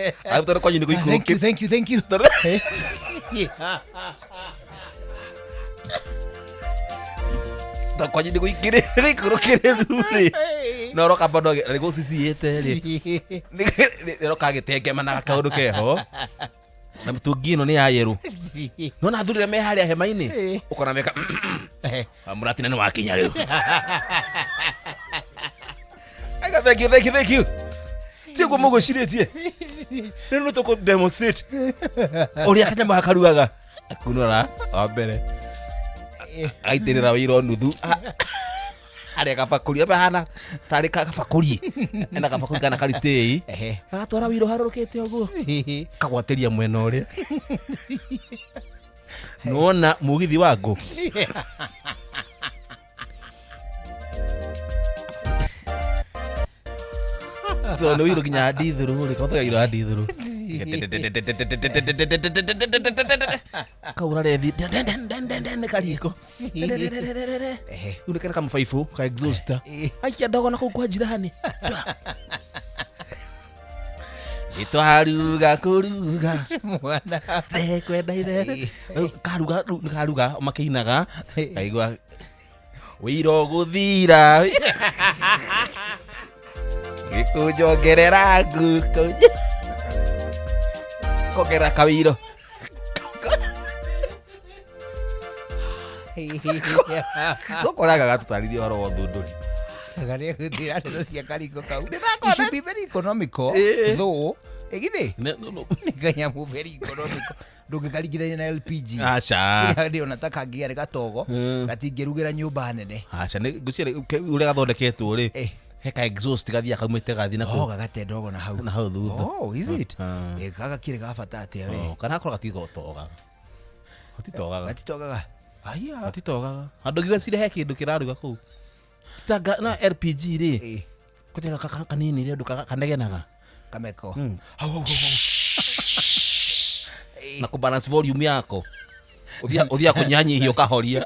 you. Kwanyu nĩ gũikĩrĩra rũrĩ no roka bado nĩ gũciciĩte rĩ nĩ roka gĩtengema na kaũndũ keho na mĩtũngi ĩno nĩ ya yerũ no na thurire me harĩa hema-inĩ ũkona meka mũratina nĩ wakinya rĩu thank you tiguo mũgũcirĩtie rĩu nĩ tũkũ demonstrate ũrĩa kanyamũ hakarugaga kunora wa mbere aitĩrĩra Wairũ nuthu harĩa gabakũri hana tarĩ gabakũri ena gabakũri kana karitĩ agatwara Wairũ harũrũkĩte ũguo kagwatĩria mwena ũrĩa nona mũgithi wa ngũ nĩ Wairũ nginya ndithũrũ rĩ kothaga Wairũ andithũrũ kaura rethi nĩ kariko unekana kama faifu ka exhauster aikia ndogo na kũu kwa jirani itwaruga kuruga mwana ndekwenda itherũ karuga makĩinaga kaigua Wairũ gũthira gĩkũnjongerera nguko kongerera Kawirũ tũkoraga gatũtarithia ũhoro wa ũthundũri Garia gũtira ndeto cia kariko kau it should be very economical though egithe nĩ kanyamu very economical ndũngĩkaringithania na LPG aca ndio nataka ngiarĩ gatogo gatingĩrugĩra nyũmba nene aca nĩ ngũciria ũrĩa gathondeketwo rĩ heka exhaust gathia kaumĩte gathi na kũ gagate ndogo na hau thutha is it gaga kire gabata atia we kana akorwo gatigotoga gatitogaga aya gatitogaga andũ ngĩgecire he kĩndũ kĩraruga kũu titanga na LPG rĩ kũtega kanini rĩ andũ kanegenaga kameko na kubalance volume yako uthia kunyanyihia ukahoria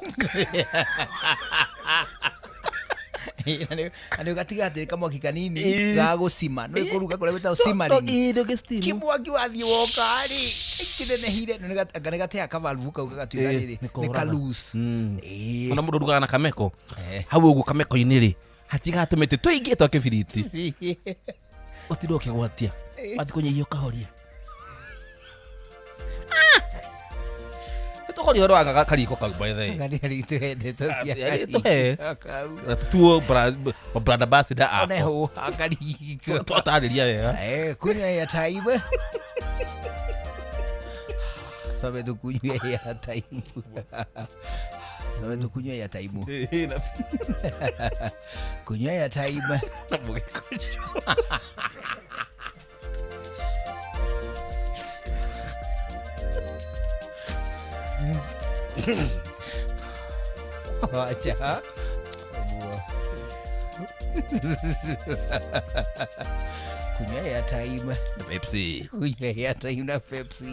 Ane gatigatĩ kamwaki kanini ga gũcima no ikuruga kũrĩa gwĩtagwo simmering kimwaki wathi woka rĩ kĩnenehire no nĩ gatea kavalvu kau gagatuĩka rĩrĩ nĩ ka loose ona mũndũ rugaga na kameko hau ũguo kameko-inĩ rĩ hatigatũmĩte tũingĩ twa kĩbiriti ũtirwo ũkĩgwatia wathi kũnyihia ũkahoria tũkoria ũhoro wa kariko kau by the way ritũ hendeto cia tuo brand ambassador ako neho akariko twatarĩria wega kunywa ya time sabe tukunywa ya time sabe tukunywa ya time kunywa ya time Wacha kunywa airtime na Pepsi. Kunywa airtime na Pepsi.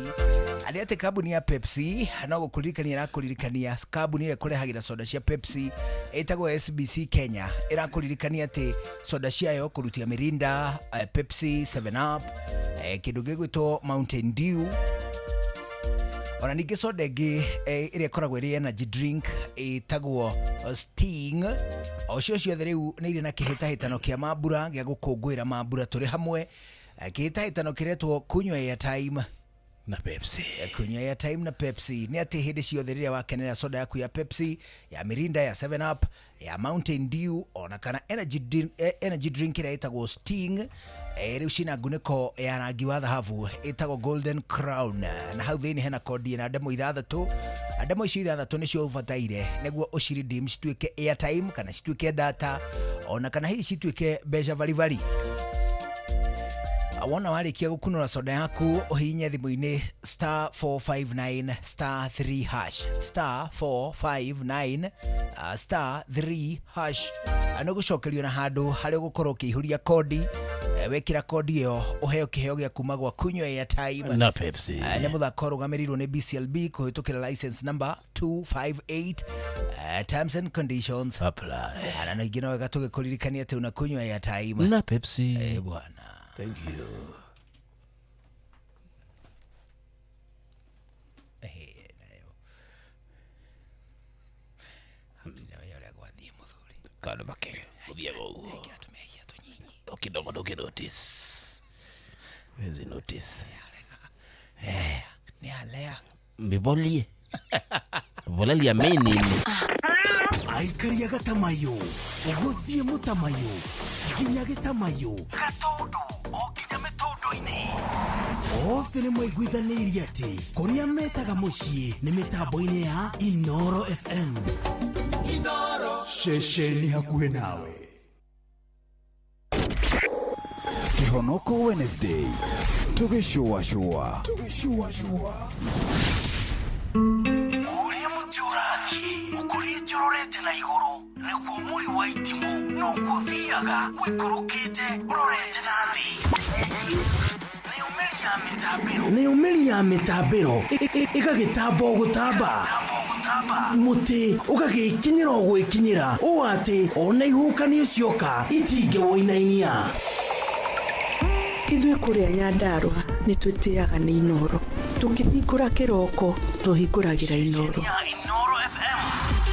Aliate kabuni ya Pepsi no gukuririkania irakuririkania kabuni ile kurehagira soda cia Pepsi etagwo SBC Kenya irakuririkania ati soda ciayo kurutia Mirinda, Pepsi, 7 Up, kindu gigwitwo Mountain Dew. Ona ningi soda ingi iria ikoragwo iri energy drink etagwo Sting. Ocio ciothe riu ni iri na kihitahitano kia mambura gia gukungwira mambura turi hamwe. Kihitahitano kiretwo kunywa airtime na Pepsi. Kunywa airtime na Pepsi. Ni ati hindi ciothe riria wakenera soda yaku ya Pepsi, ya Mirinda, ya 7 Up, ya Mountain Dew, ona kana energy drink iria itagwo Sting. Riu cina nguniko ya rangi wa dhahabu itagwo Golden Crown. Na hau thini hena kodi na ndemo 6. Ndemo icio 6 nicio ubataire niguo uciridim cituike airtime kana cituike data ona kana hihi cituike mbeca vari. Awona warikia gukunura soda yaku uhinye thimu-ini *459 *3 hash *459 *3 hash. Ano gucokerio na handu hari gukorwo kihuria kodi. Wekira kodi iyo uheo kiheo gya kuma gwa kunywa airtime na Pepsi. Ne muthako rugamirirwo ni BCLB kuhitukira license number 258. Terms and conditions apply. Ana no igino wega tugikuririkania ati una kunywa airtime na Pepsi. Bwana. Thank you. Kana bakenge ubia go kidogo doke notice. Where's the notice? Ni alea mbibolie volalia meni Aikaria gatamayo uguthie mutamayo kinya gitamayo gatondo o kinya metondo-ini othe ni mwaiguithanirie ati kuria metaga mucii ni mitambo-ini ya Inoro FM. Inoro shesheni hakuhe nawe. Kihonoko Wednesday tugishua uria muti urathie ukurite urorete na iguru niguo muri wa itimu no guthiaga wikurukite urorete na thi. Ni umeri ya mitambiro igagitambo gutamba muti ugagikinyira gwikinyira o ati ona ihukanio cioka itinge woinainia. Ithuĩ kũrĩa Nyandarua nĩ twĩtĩaga nĩ Inoro. Tũkĩhingũra kĩroko tũhingũragĩra Inoro.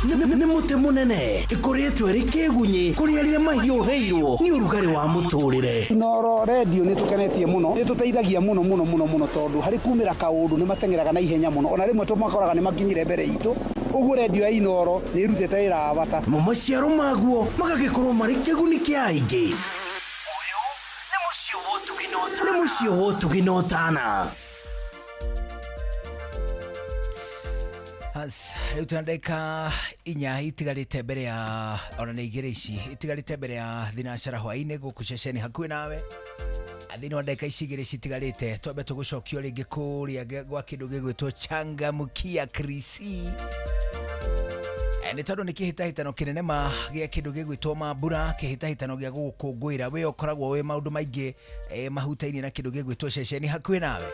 Nĩ muti munene ikoretwo ri kĩgunyi kũrĩ arĩa mahiũhĩirwo nĩ ũrugarĩ wa mũtũrĩre. Inoro radio nĩ tũkenetie mũno, nĩ tũteithagia mũno tondũ harĩ kumĩra kaũndũ nĩ matengeraga na ihenya mũno, ona rĩmwe tũmakoraga nĩ makinyire mbere itũ. Ũguo radio ya Inoro nĩ irutĩte wĩra wa bata. Maciaro maguo magagĩkorwo marĩ kĩguni kĩa aingĩ. Nĩ mũciĩ wo tũginotana. Riu tunadeka inya itigarite mbere ya ona nĩ igĩrĩ ici itigarite mbere ya thinacara hwainĩ gũkũ ceceni hakuhĩ nawe. Thĩinĩ wa ndeka ici igĩrĩ citigarĩte twambe tũgũcokio rĩngĩ kũrĩa gwa kĩndũ gĩgwĩtwo Changamkia Krisi. Nĩ tondũ nĩ kĩhĩtahĩtano kĩnene gĩa kĩndũ gĩgwĩtwo mambura, kĩhĩtahĩtano gĩa gũgũkũngũĩra we ũkoragwo wĩ maũndũ maingĩ mahutainie na kĩndũ gĩgwĩtwo ceceni hakuhĩ nawe.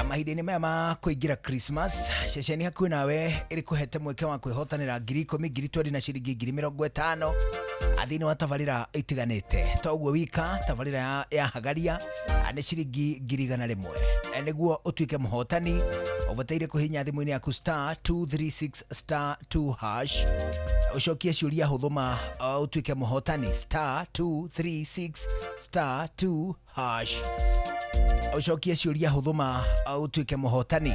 Mahinda-inĩ maya ma kũingĩra Christmas, ceceni hakuhĩ nawe ĩrĩ kũhete mweke wa kwĩhotanĩra 10,000, 20,000 na ciringi 50,000 thĩinĩ wa tabarĩra itiganĩte. To ũguo wika tabarĩra ya hagaria nĩ ciringi 100,000. Nĩguo ũtuĩke mũhotani ũbataire kũhihinya thimũ-inĩ yaku *236 *2 hash. Ucokie ciũria hũthũ ũtuĩke mũhotani *236 *2 hash. Ucokie ciũria hũthũ utuĩke mũhotani.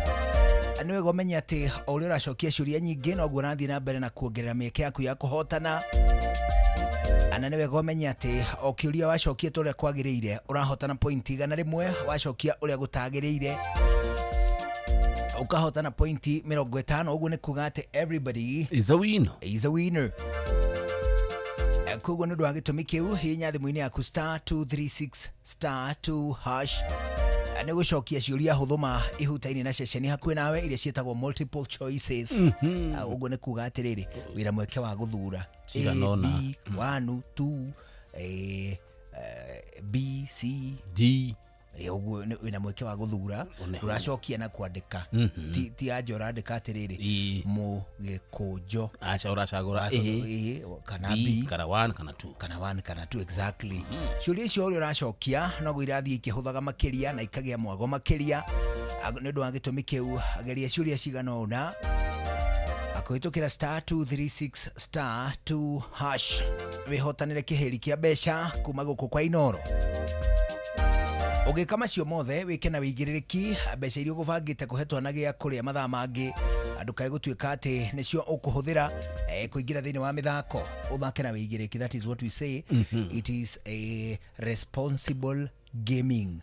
Nĩ wega ũmenye atĩ o ũrĩa ũracokia ciũria nyingĩ noguo ũrathiĩ na mbere na kuongerera mĩeke yaku ya kũhotana. Ana nĩ wega ũmenye atĩ o kĩũria wacokia ũrĩa kwagĩrĩire ũrahotana point 100, wacokia ũrĩa gũtagĩrĩire ukahotana point 50. Ũguo nĩ kuga atĩ everybody is a winner. Koguo nĩ ũndũ wa gĩtũmi kĩu hihinya thimũ-inĩ yaku *236 *2 hash. Nĩ gũcokia ciũria hũthũ ihutaine na ceceni hakuhĩ nawe iria ciĩtagwo multiple choices. Ũguo nĩ kuga atĩrĩrĩ wĩra mweke wa gũthura A, B, 1, 2 B, C, D. Uguo wina mweke wa guthura uracokia na kwandika ti ajo urandika atiriri mugikunjo acha uracagura kana B kana 1 kana 2 kana 1 kana 2 exactly ciuria icio uri uracokia no irathie ikihuthaga makiria na ikagia mwago makiria ni ndu wa gitumi kiu ageria ciuria cigana una akoitukira *236*2# wihotanire kiheri kia beca kuma guku kwa Inoro. Ugika macio mothe wike na wigiririki mbeca iria gubangite kuhetwa na gia kuria mathaa mangi andu kai gutuika ati nicio ukuhuthira kuingira thini wa mithako uthake na wigiririki. That is what we say. It is a responsible gaming.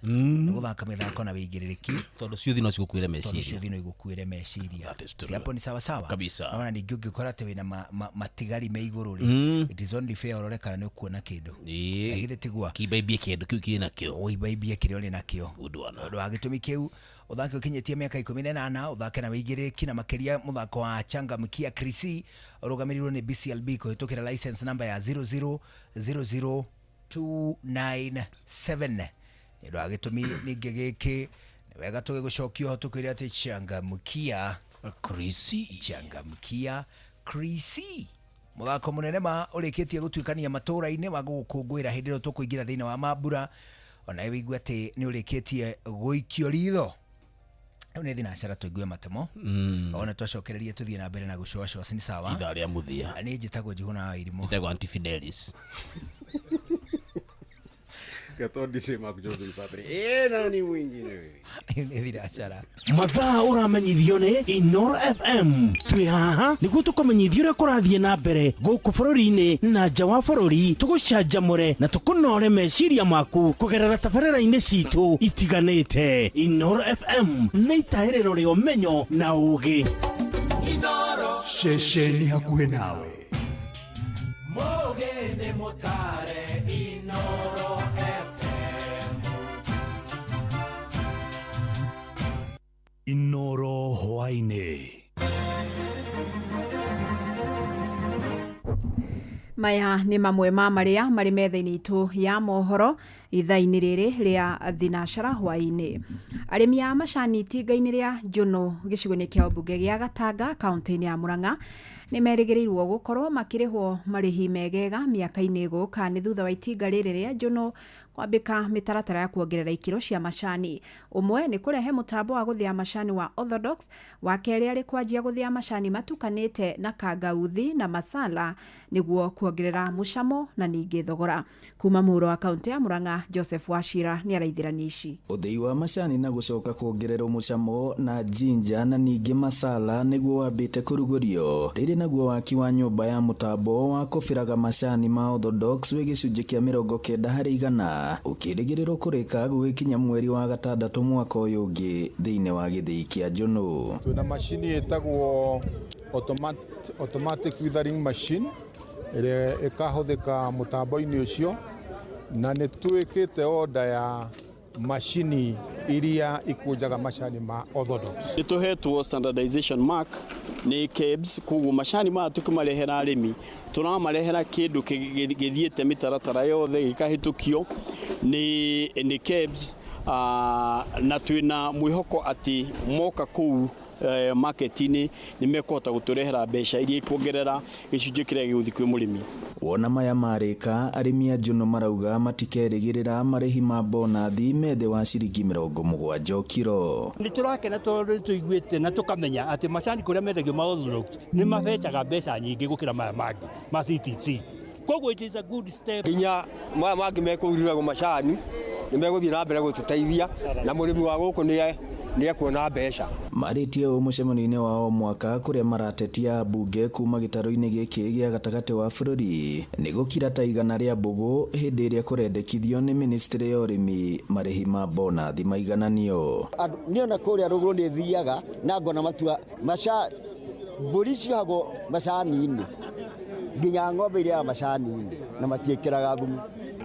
Guthaka mithako na wigiririki tondu ciuthi no cigukuire meciria. Tondu ciuthi no igukuire meciria. Siapo ni sawa sawa kabisa. Naona ni ngikora ati wina matigari me iguru ri. It is only fair urore kana ni kuona kindu. Agithe tigwa kibaibie kindu kiu kina kio. Uibaibie kirio ni nakio. Undu wa gitumi kiu uthake ukinyetie miaka 18 uthake na wigiririki na makiria muthako wa Changamkia Krisi urugamirirwo ni BCLB kuhitukira license number ya 0000297. Ndio agitumi ninge giki wega tugigucokio tukwire ati Changamkia Krisi muthako munene ma urikitie gutuikania matura-ini wa gukungwira hindi ro tukuingira thini wa mambura ona wigua ati ni urikitie guikio ritho ni thinacara tuigue matemo ona twacokererie tuthie na mbere na gucoacoa ni sawa itha ria muthia ni njitagwo Njuguna Wairimu njitagwo Antifidelis Gato DJ Mark George Msapiri nani mwingine wewe ni thinacara mathaa uramenyithio ni Inoro FM twi haha niguo tukumenyithio uria kurathie na mbere guku bururi-ini na nja wa bururi tugucanjamure na tukunore meciria maku kugerera tabarĩra-inĩ citu itiganĩte. Inoro FM nĩ itaĩrĩro rĩa ũmenyo na ũũgĩ. Inoro ceceni hakuhĩ nawe. Mogene motare Inoro FM. Inoro hwainĩ. Maya nĩ mamwe ma marĩa marĩ metha-inĩ itũ ya mohoro ithaa-inĩ rĩrĩ rĩa thinacara hwainĩ. Arĩmi a macani itinga-inĩ rĩa Njuno gĩcigo-inĩ kĩa ũmbunge gĩa Gatanga kaunti-inĩ ya Murang'a nĩ merĩgĩrĩirwo gũkorwo makĩrĩhwo marĩhi megega mĩaka-inĩ gũka nĩ thutha wa itinga rĩrĩ rĩa Njuno kwambĩka mĩtaratara ya kuongerera ikĩro cia macani. Ũmwe nĩ kũrehe mũtambo wa gũthĩa macani wa Orthodox, wa kerĩ arĩ kwanjia gũthĩa macani matukanĩte na kangauthi na masala nĩguo kuongerera mũcamo na ningĩ thogora. Kuma mũhuro wa kaunti ya Murang'a, Joseph Wachira nĩ araithĩrania ici. Ũthĩi wa macani na gũcoka kuongererwo mũcamo na ginger na ningĩ masala nĩguo wambĩte kũrugũrio. Rĩrĩ naguo waki wa nyũmba ya mũtambo wa kũbĩraga macani ma Orthodox wĩ gĩcunjĩ kĩa 90% ukirigiriro kurika gugikinya mweri wa gatandatũ mwaka uyu ungi thiine wa githii kia Njuno. Tuna machine etagwo automatic withering machine ire ikahuthika mutambo-ini ucio na ni twikite order ya machine iria ikunjaga macani ma Orthodox. Nituhetwo standardization mark ni KEBS kugu macani ma tukimarehera arimi turamarehera kindu githiete mitaratara yothe gikahitukio ni KEBS na twina mwihoko ati moka kuu market-ini nimekota guturehera mbeca iria ikuongerera gicunjĩ kĩrĩa gĩgũthi kwĩ mũrĩmi. Wona maya marĩka arĩmi a Njuno marauga matikerĩgĩrĩra marĩhi ma bonathi methe wa ciringi 70 kiro. Nĩ tũrakena tondũ tũiguĩte na tũkamenya atĩ macani kũrĩa mendagio ma Orthodox nĩ mabecaga mbeca nyingĩ gũkĩra maya mangĩ ma CTC. Koguo it is a good step. Kinya maya mangĩ mekũgirĩrwo macani nĩ megũthiĩ na mbere gũtũteithia na mũrĩmi wa gũkũ nĩ ekuona mbeca. Marĩtie mũcemanio-inĩ wa o mwaka kũrĩa maratetia bunge kuma gĩtaro-inĩ gĩkĩ gĩa gatagatĩ wa bũrũri nĩ gũkira ta igana rĩa mbũgũ hĩndĩ ĩrĩa kũrendekithio nĩ ministry ya ũrĩmi marĩhi ma bonathi maigananio. Niĩ ona kũrĩa rũgũrũ nĩ thiaga na ngona matua mbũri ciohagwo macani-inĩ nginya ng'ombe iria macani-inĩ na matiĩkĩraga thumu.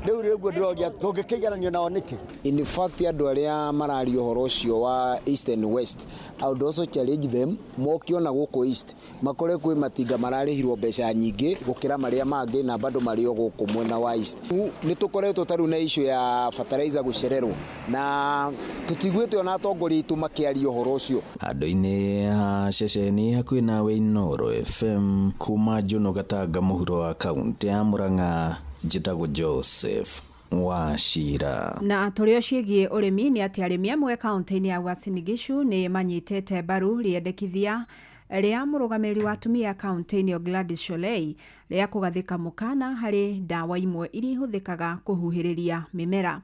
riu riguo ndiroria tungikigeranio nao niki. In fact andu aria mararia uhoro ucio wa east and west, I would also challenge them mokiona guku east makore kwi matinga mararihirwo mbeca nyingi gukira maria mangi na bado mario guku mwena wa east. Ni tukoretwo taru na issue ya fertilizer gucererwo na tutigwite ona atongori itu makiaria uhoro ucio. Andu-ini ha ceceni hakuhi nawe Inoro FM kuma Juno Gatanga muhuro wa kaunti ya Murang'a, njitagwo Joseph Wachira. Na turio ciĩgiĩ ũrĩmi nĩ atĩ arĩmi amwe kaunti-inĩ ya Uasin Gishu nĩ manyitĩte mbaru rĩendekithia rĩa mũrũgamĩrĩri wa atumia kaunti-inĩ Gladys Sholei rĩa kũgathĩka mũkana harĩ ndawa imwe iria ihũthĩkaga kũhuhĩrĩria mĩmera.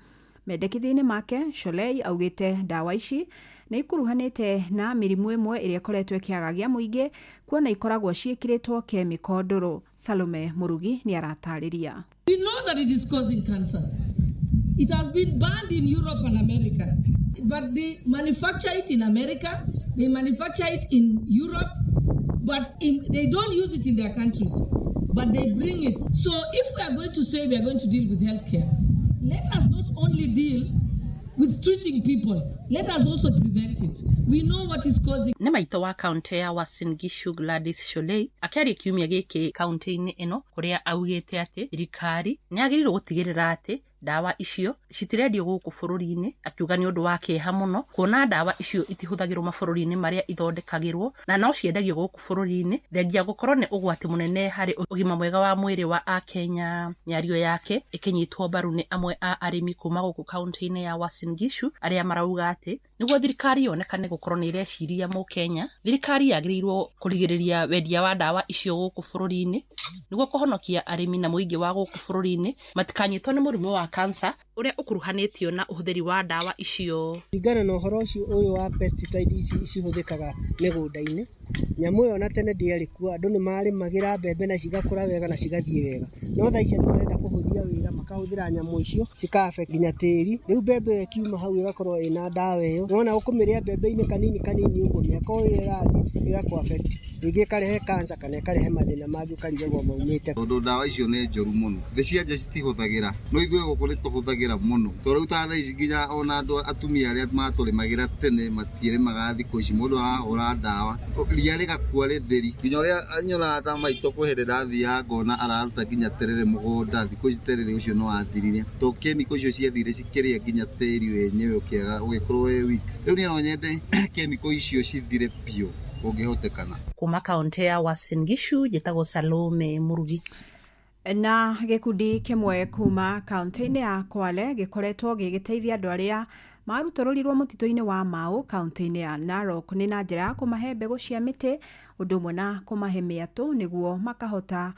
Mendekithia-inĩ make, Sholei augĩte ndawa ici nĩ ikuruhanĩte na mĩrimũ ĩmwe ĩrĩa ĩkoretwo ĩkĩagagia mũingĩ kuona ikoragwo ciĩkĩrĩtwo kemiko ndũrũ. Salome Murugi nĩ aratarĩria. We know that it is causing cancer. It has been banned in Europe and America, but they manufacture it in America, they manufacture it in Europe, but they don't use it in their countries, but they bring it. So if we are going to say we are going to deal with healthcare, let us not only deal with treating people, let us also prevent it. We know what is causing. Nĩ maitũ wa kaunti ya Uasin Gishu Gladys Sholei akĩaria kiumia gĩkĩ kaunti-inĩ ĩno kũrĩa augĩte atĩ thirikari nĩ yagĩrĩirwo gũtigĩrĩra atĩ ndawa icio citirendio gũkũ bũrũri-inĩ, akiuga nĩ ũndũ wa kĩeha mũno kuona ndawa icio itihũthagĩrwo mabũrũri-inĩ marĩa ithondekagĩrwo na no ciendagio gũkũ bũrũri-inĩ thengia gũkorwo nĩ ũgwati mũnene harĩ ũgima mwega wa mwĩrĩ wa Akenya. Mĩario yake ĩkĩnyitwo mbaru nĩ amwe a arĩmi kuma gũkũ kaunti-inĩ ya Uasin Gishu arĩa marauga atĩ nĩguo thirikari yonekane gũkorwo nĩ ireciria Mũkenya, thirikari yagĩrĩirwo kũrigĩrĩria wendia wa ndawa icio gũkũ bũrũri-inĩ nĩguo kũhonokia arĩmi na mũingĩ wa gũkũ bũrũri-inĩ matikanyitwo nĩ mũrimũ wa cancer uria ukuruhanitio na uhuthiri wa ndawa icio. Ringana na uhoro ucio uyu wa pesticide ici cihuthikaga migunda-ini, nyamu yo na tene ndiari kuo, andu ni marimagira mbembe na cigakura wega na cigathie wega, no tha ici andu marenda kuhuthia wira makahuthira nyamu icio cikafe nginya tiri. Riu mbembe kiuma hau igakorwo ina ndawa iyo, nona ukumiria mbembe-ini kanini uguo miaka uyu irathi igakwa affect ringi karehe cancer kana ikarehe mathina mangi ukarigagwo maumite. Tondu ndawa icio ni njoru muno, thi cianja citihuthagira no ithuĩ gũkũ tuhuthagira muno. Toriu ta thaa ici nginya ona andu atumia aria matũrĩmagĩra tene matiĩrĩmaga thikũ ici, mũndũ arahũra ndawa ria rĩgakua rĩtheri. Nginya ũrĩa nyonaga ta maitũ kũhĩrĩra thia ngona araruta nginya terere mũgũnda, thikũ ici terere ũcio no wathirire to kemiko icio ciathire cikĩrĩa nginya tĩri wenyewe ũkĩaga ũgĩkorwo wĩ weak. Rĩu niĩ no nyende kemiko icio cithire biũ ũngĩhotekana. Kuma kaunti ya Uasin Gishu, njĩtagwo Salome Murugi. Na gikundi kimwe kuma kaunti-inĩ ya Kwale gikoretwo gĩgĩteithia andũ arĩa marutũrũrirwo mũtitũ-inĩ wa Mau kaunti-inĩ ya Narok nĩ na njĩra ya kũmahe mbegũ cia mĩtĩ ũndũ ũmwe na kũmahe mĩatũ nĩguo makahota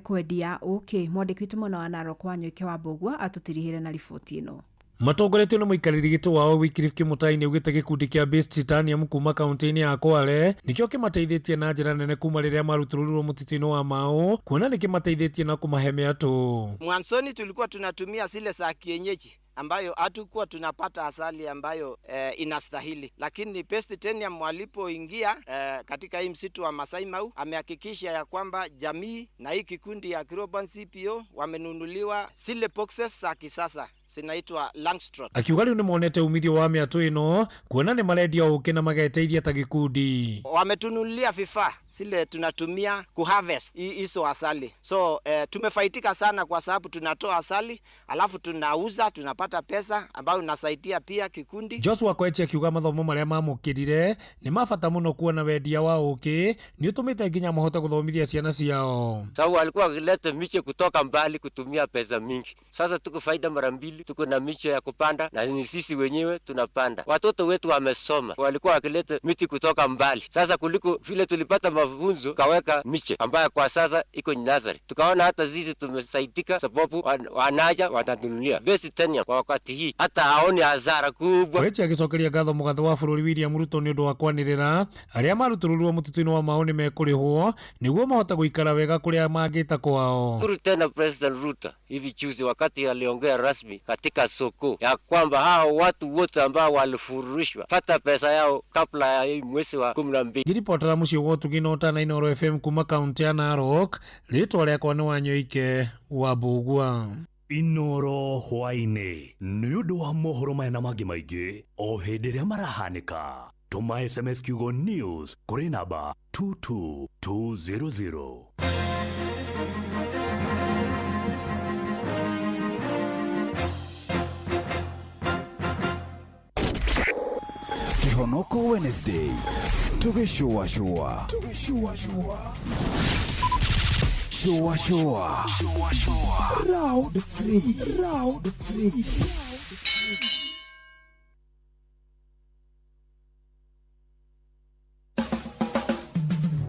kwendia ũkĩ. Mwandĩki witũ mũno wa Narok Wanyoike wa Mbũgua atũtirihĩre na riboti ĩno. Matongoretio nĩ mũikarĩri gĩtĩ wao Wycliffe Kĩmũtai nĩaugĩte gĩkundi kĩa Base Titanium kuma kaunti-inĩ ya Kwale nĩkĩo kĩmateithĩtie na njĩra nene kuma rĩrĩa marutũrũrirwo mũtitũ-inĩ wa Mau, kuona nĩ kĩmateithĩtie na kũmahe mĩatũ. Mwanzoni tulikuwa tunatumia zile za kienyeji ambayo hatukuwa tunapata asali ambayo inastahili, lakini Base Titanium walipoingia katika hii msitu wa Masai Mau amehakikisha ya kwamba jamii na hii kikundi ya Kiroban CPO wamenunuliwa zile boxes za kisasa zinaitwa Langstroth. Akiuga rĩu nĩ monete umithio wa mĩatũ ĩno kuona nĩ marendia ũkĩ na mageteithia ta gĩkundi. Wametununulia vifaa zile tunatumia kuharvest hizo asali. So tumefaitika sana kwa sababu tunatoa asali alafu tunauza, tunapata pesa ambayo inasaidia pia kikundi. Joshua Koechi akiuga mathomo marĩa mamũkĩrire nĩ mabata mũno kuona wendia wa ũkĩ nĩ ũtũmĩte nginya mahote gũthomithia ciana ciao. Sababu walikuwa wakileta miche kutoka mbali kutumia pesa mingi. Sasa tuko faida mara mbili, tuko na miche ya kupanda na ni sisi wenyewe tunapanda. Watoto wetu wamesoma, walikuwa wakileta miti kutoka mbali. Sasa kuliko vile tulipata mafunzo kaweka miche ambayo kwa sasa iko nursery. Tukaona hata sisi tumesaidika sababu wanaja watanunulia Base Titanium kwa wakati hii hata haoni hasara kubwa. Koechi agicokeria ngatho mũgathe wa bũrũri William Ruto nĩ ũndũ wa kwanĩrĩra arĩa marutũrũrirwo mũtitũ-inĩ wa Mau nĩ mekũrĩhwo nĩguo mahote gũikara wega kũrĩa mangĩta kwao. Kuru tena President Ruto hivi juzi wakati aliongea rasmi katika soko ya kwamba hao watu wote ambao walifurishwa pata pesa yao kabla ya hii mwezi wa 12. Ngiripotera mũciĩ wa Ũtugi na Inoro FM kuma kaunti ya Narok, rĩtwa rĩakwa nĩ Wanyoike wa Mbũgua. Inoro hwaine nĩũndũ wa mohoro maya na mangĩ maingĩ o hĩndĩ ĩrĩa marahanĩka. Tũma SMS kiugo news kũrĩ namba 22200. Kihonoko Wednesday. Tugishua. Shua. Round 3.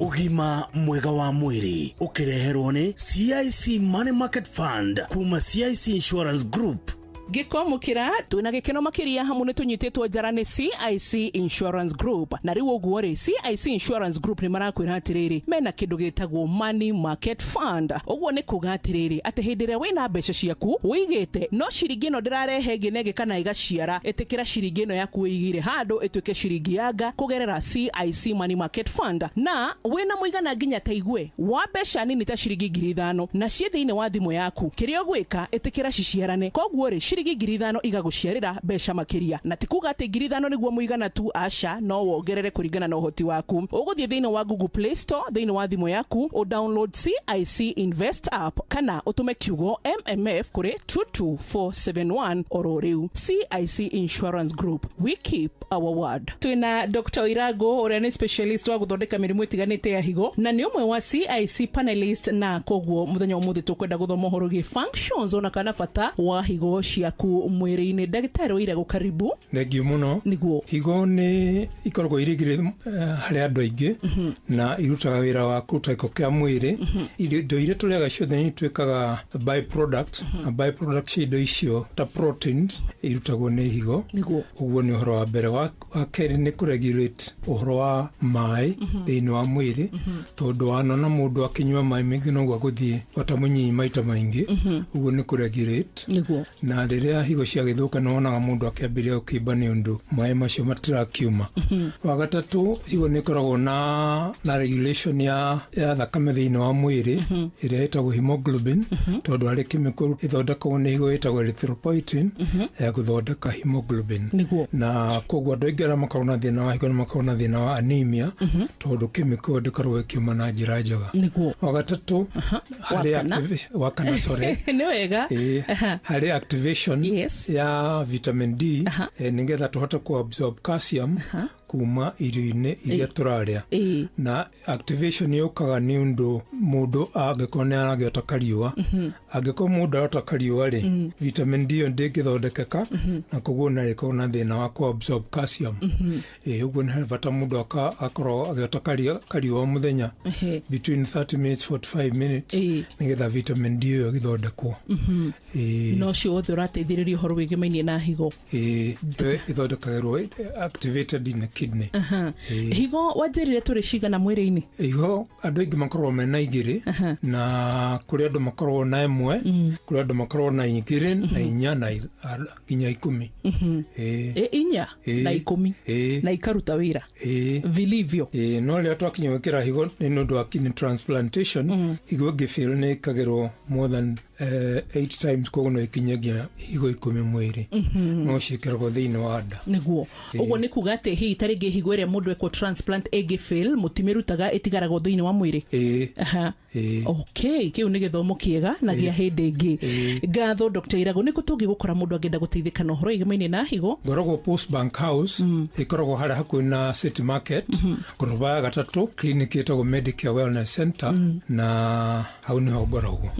Ugima mwega wa mwiri ukireherwo ni CIC Money Market Fund kuma CIC Insurance Group. Gikomukira twina gikeno makiria hamwe ne tunyitetwo njara ni CIC Insurance Group na riwo uguo ri CIC Insurance Group ni marakwira atiriri mena kindu gitagwo Money Market Fund. Uguo ni kuga atiriri ati hindire wina mbeca ciaku wigite no ciringi no ndirarehe nginege kana igaciara etikira ciringi no yaku wigire handu etuike ciringi yanga kugerera CIC Money Market Fund na wina muigana nginya taigwe wa mbeca nini ta ciringi 5,000 na cie thiine wa thimu yaku kirio gwika etikira ciciarane koguo ri ciringi 5,000 igaguciarira mbeca makiria na tikuga ati 5,000 niguo muigana tu asha no wongerere kuringana na uhoti waku. Uguthie thiine wa Google Play Store thiine wa thimu yaku o download CIC Invest app kana utume kiugo MMF kuri 22471 oro riu. CIC Insurance Group, we keep our word. Twina Dr. Irago uria ni specialist wa guthondeka mirimu itiganite ya higo na ni umwe wa CIC panelist na koguo muthenya umuthi tukwenda guthoma horo gi functions ona kana bata wa higo ciaku mwiri-ini. Dagitari Irago, karibu. Thengiũ mũno. Niguo higo ni ikoragwo irigire hari andu aingi na irutaga wira wa kuruta giko kia mwiri. Indo iria tũrĩaga ciothe ni twikaga byproduct na byproduct indo icio ta proteins irutagwo ni higo. Uguo ni uhoro wa mbere. Wa keri ni kuregulate uhoro wa mai thiini wa mwiri tondu wanona mundu akinyua mai mingi no guthie watamunyi maita maingi. Uguo ni kuregulate na riria higo cia githuka no wonaga mundu akiambiria ukimba ni undu mai macio matirakiuma. Wa gatatu higo ni koragwo na regulation ya thakame thiini wa mwiri iria itagwo hemoglobin tondu hari chemical ithondekagwo ni higo itagwo erythropoietin ya guthondeka hemoglobin na koguo andu aingi aria makoragwo na thina wa higo ni makoragwo na thina wa anemia tondu chemical ndikoragwo ikiuma na njira njega. Wa gatatu hari ni wega hari activation ya vitamin D nigetha tuhote ku absorb calcium kuma irio-ini iria turaria na activation yukaga ni undu mundu angĩkorwo ni aragiota kariũa angĩkorwo mundu arota kariũa ri vitamin D ndĩngĩthondekeka na koguo na rĩkorwo na thĩna wa ku absorb calcium. Ũguo nĩ bata mundu akorwo agiota kariũa muthenya between 30 minutes 45 minutes nigetha vitamin D ĩyo ĩthondekwo. No cio othe ũrateithĩrĩria ũhoro wĩgĩmainie na higo ithondekagĩrwo activated in the kidney. Higo wanjĩrire tũrĩ cigana mwĩrĩ-inĩ? Higo andũ aingĩ makoragwo mena igĩrĩ na kũrĩ andũ makoragwo na ĩmwe kũrĩ andũ makoragwo na igĩrĩ na inya na nginya 10. Inya na 10 na ikaruta wĩra vilivyo. No rĩrĩa twakinya gwĩkĩra higo nĩ ũndũ wa kidney transplantation higo ĩngĩfail nĩ ĩkagĩrwo more than 8 times koguo no ikinyagia higo 10 mwĩrĩ no ciĩkĩragwo thĩinĩ wa nda. Niguo ũguo nĩ kuga atĩ hihi tarĩngĩ higo ĩrĩa mũndũ eko transplant ĩngĩfail mũtimĩrutaga ĩtigaragwo thĩinĩ wa mwĩrĩ. Okay, kĩu nĩ gĩthomo kĩega na gĩa hĩndĩ ĩngĩ. Ngatho Dr. Irago, nĩ kũ tũngĩgũkora mũndũ angĩenda gũteithĩka na ũhoro wĩgĩmainie na higo? Ngoragwo Post Bank House ĩkoragwo harĩa hakuhĩ na City Market ngoroba ya gatatũ clinic ĩtagwo Medicare Wellness Center na hau nĩho ngoragwo.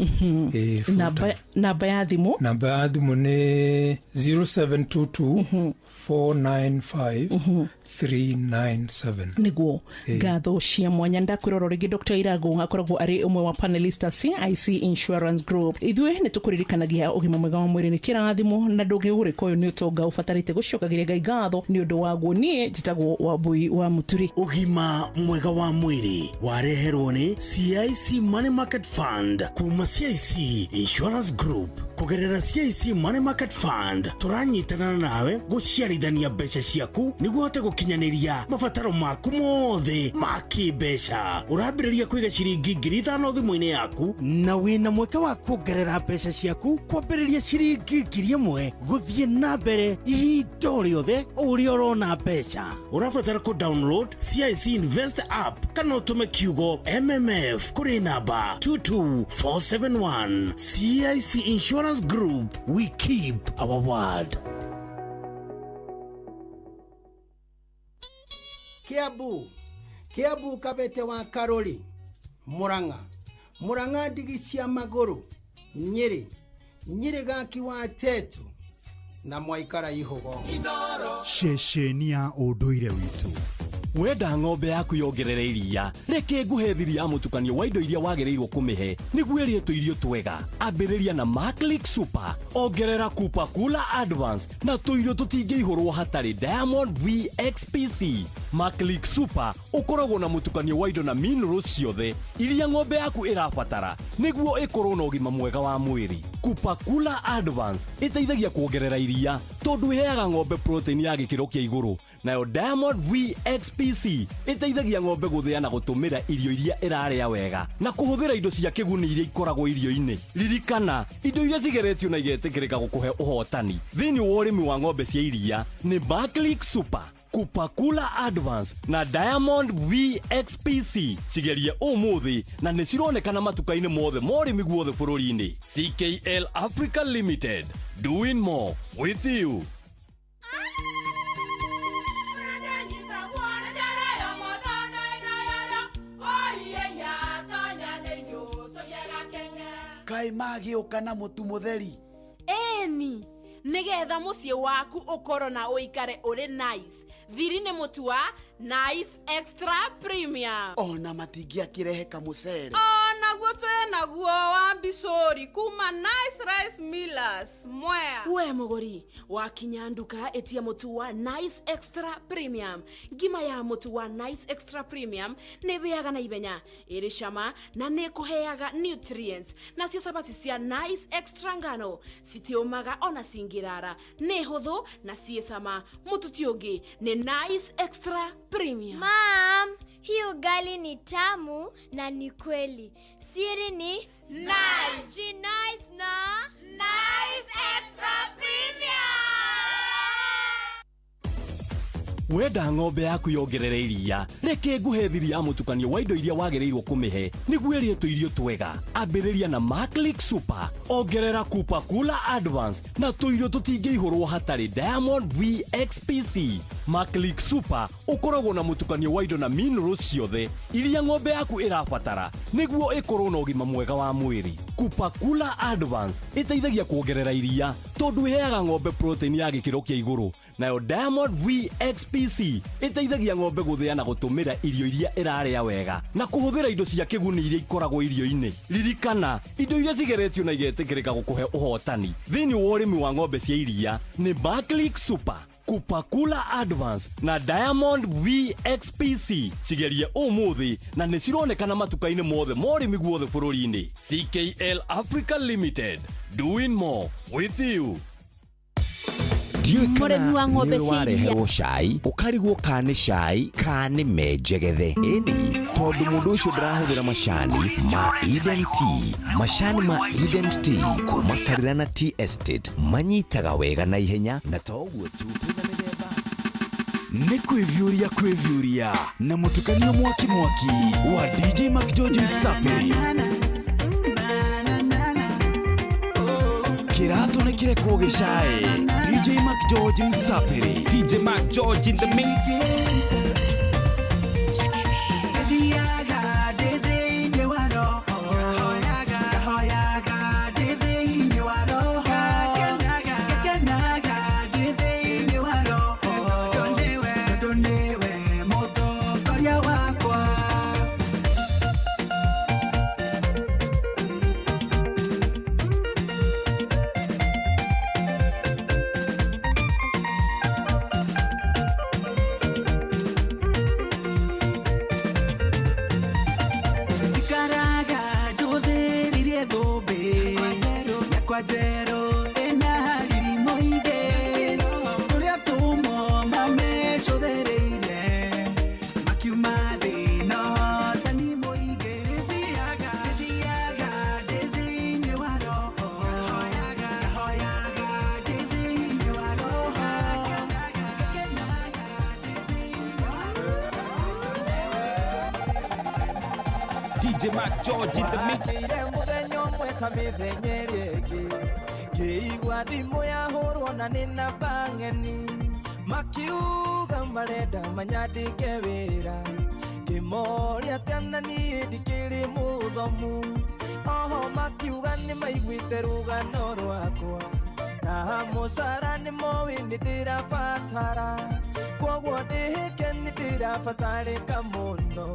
Namba ya thimũ? Namba ya thimũ nĩ 0722 495 397. Niguo ngatho cia mwanya ndakwĩrora rĩngĩ Dr. Irago akoragwo arĩ ũmwe wa panelist CIC Insurance Group. Ithuĩ nĩ tũkũririkanagia ũgima mwega wa mwĩrĩ nĩ kĩrathimo na ndũngĩgũrĩka ũyũ nĩ ũtonga ũbatarĩte gũcokagĩria Ngai ngatho nĩ ũndũ waguo. Niĩ njĩtagwo Wambui wa Muturi. Ũgima mwega wa mwĩrĩ wareherwo nĩ CIC Money Market Fund kuma CIC Insurance Group. kugerera CIC Money Market Fund turanyitana nawe guciarithania mbeca ciaku niguo hote gukinyaniria mabataro maku mothe ma kimbeca. Urambiriria kwiga ciringi 5,000 thimu-ini yaku na wina mweke wa kuongerera mbeca ciaku kwambiriria ciringi 1,000 guthie na mbere ihinda riothe uria urona mbeca. Urabatara ku download CIC Invest app kana utume kiugo MMF kuri namba 22471. CIC Insurance Group, we keep our word. Kiabu Kabete wa Karoli, Muranga ndigi cia maguru, Nyeri gaki wa Tetu na Mwaikara Ihogo. Ceceni ya ũndũire witũ. Wenda ng'ombe yaku yongerere iria, reke nguhethiria mutukanio wa indo iria wagĩrĩirwo kũmĩhe nĩguo ĩrĩe tũirio twega. Ambĩrĩria na Maclick Super, ongerera Kupa Kula Advance na tũirio tũtingĩihũrwo hatarĩ Diamond VXPC. Maclick Super ũkoragwo na mutukanio wa indo na minerals ciothe iria ng'ombe yaku ĩrabatara nĩguo ĩkorwo na ũgima mwega wa mwĩrĩ. Kupa Kula Advance ĩteithagia kuongerera iria tondũ ĩheaga ng'ombe protein ya gĩkĩro kĩa igũrũ, nayo Diamond VXPC ĩteithagia ng'ombe gũthĩa na gũtũmĩra irio iria ĩrarĩa wega na kũhũthĩra indo cia kĩguni iria ikoragwo irio-inĩ. Ririkana, indo iria cigeretio na igetĩkĩrĩka gũkũhe ũhotani thĩinĩ wa ũrĩmi wa ng'ombe cia iria nĩ Maclick Super, Kupa Kula Advance na Diamond VXPC. Cigerie ũmũthĩ na nĩ cironekana matuka-inĩ mothe ma ũrĩmi guothe bũrũri-inĩ. CKL Africa Limited, doing more with you. Kai magĩũka na mũtu mũtheri. Eni, nigetha muciĩ waku ũkorwo na ũikare ũrĩ nice. Thiri nĩ mũtu wa Nice Extra Premium. Ona matingĩakĩrehe kamũcere. Naguo naguo wa Bicori kuma Nice Rice Millers Mwea. We mũgũri wakinya nduka etia mũtu wa Nice Extra Premium. Ngima ya mũtu wa Nice Extra Premium nĩ bĩaga na ibenya, ĩrĩ cama na nĩ kũheaga nutrients. Nacio sabati cia Nice Extra ngano citiũmaga ona cingĩrara, nĩ hũthũ na ciĩ cama. Mũtu ti ũngĩ nĩ Nice Extra Premium. Mom, hii ugali ni tamu na ni kweli. Siri ni Nice. Ji nice na Nice Extra Premium. Wenda ng'ombe yaku yongerere iria, reke nguhethiria mutukanio wa indo iria wagĩrĩirwo kũmĩhe nĩguo ĩrĩe tũirio twega. Ambĩrĩria na Maclick Super, ongerera Kupa Kula Advance na tũirio tũtingĩihũrwo hatarĩ Diamond VXPC. Maclick Super ũkoragwo na mutukanio wa indo na minerals ciothe iria ng'ombe yaku ĩrabatara nĩguo ĩkorwo na ũgima mwega wa mwĩrĩ. Kupa Kula Advance ĩteithagia kuongerera iria tondũ ĩheaga ng'ombe protein ya gĩkĩro kĩa igũrũ, nayo Diamond VXPC ĩteithagia ng'ombe gũthĩa na gũtũmĩra irio iria ĩrarĩa wega na kũhũthĩra indo cia kĩguni iria ikoragwo irio-inĩ. Ririkana, indo iria cigeretio na igetĩkĩrĩka gũkũhe ũhotani thĩinĩ wa ũrĩmi wa ng'ombe cia iria nĩ Maclick Super, Kupa Kula Advance na Diamond VXPC. Cigerie ũmũthĩ na nĩ cironekana matuka-inĩ mothe ma ũrĩmi guothe bũrũri-inĩ. CKL Africa Limited, doing more with you. Mũrĩmi wa ng'ombe cia iria cai ũkarigwo kana nĩ cai kana nĩ menjegethe. Ĩni tondũ mũndũ ũcio ndĩrahũthĩra macani ma Eden Tea. Macani ma Eden Tea kuma Karĩra Tea Estate manyitaga wega na ihenya na toguo tu nĩ kwĩvyũria na mũtukanio mwaki wa DJ Mac George Msapiri. Kirato nĩ kĩrekwo gĩcaĩ. DJ Mac George Msapiri. DJ Mac George in the mix. Kwajero DJ Mac George in the mix. Kiigua thimũ yahũrwo na nĩ namba ng'eni, makiuga marenda manyandĩke wĩra, ngĩmoria atĩ na niĩ ndikĩrĩ mũthomu, oho makiuga nĩ maiguĩte rũgano rwakwa, na mũcara nĩ moĩ nĩ ndĩrabatara, kwoguo ndĩhĩke nĩ ndĩrabatarĩka mũno,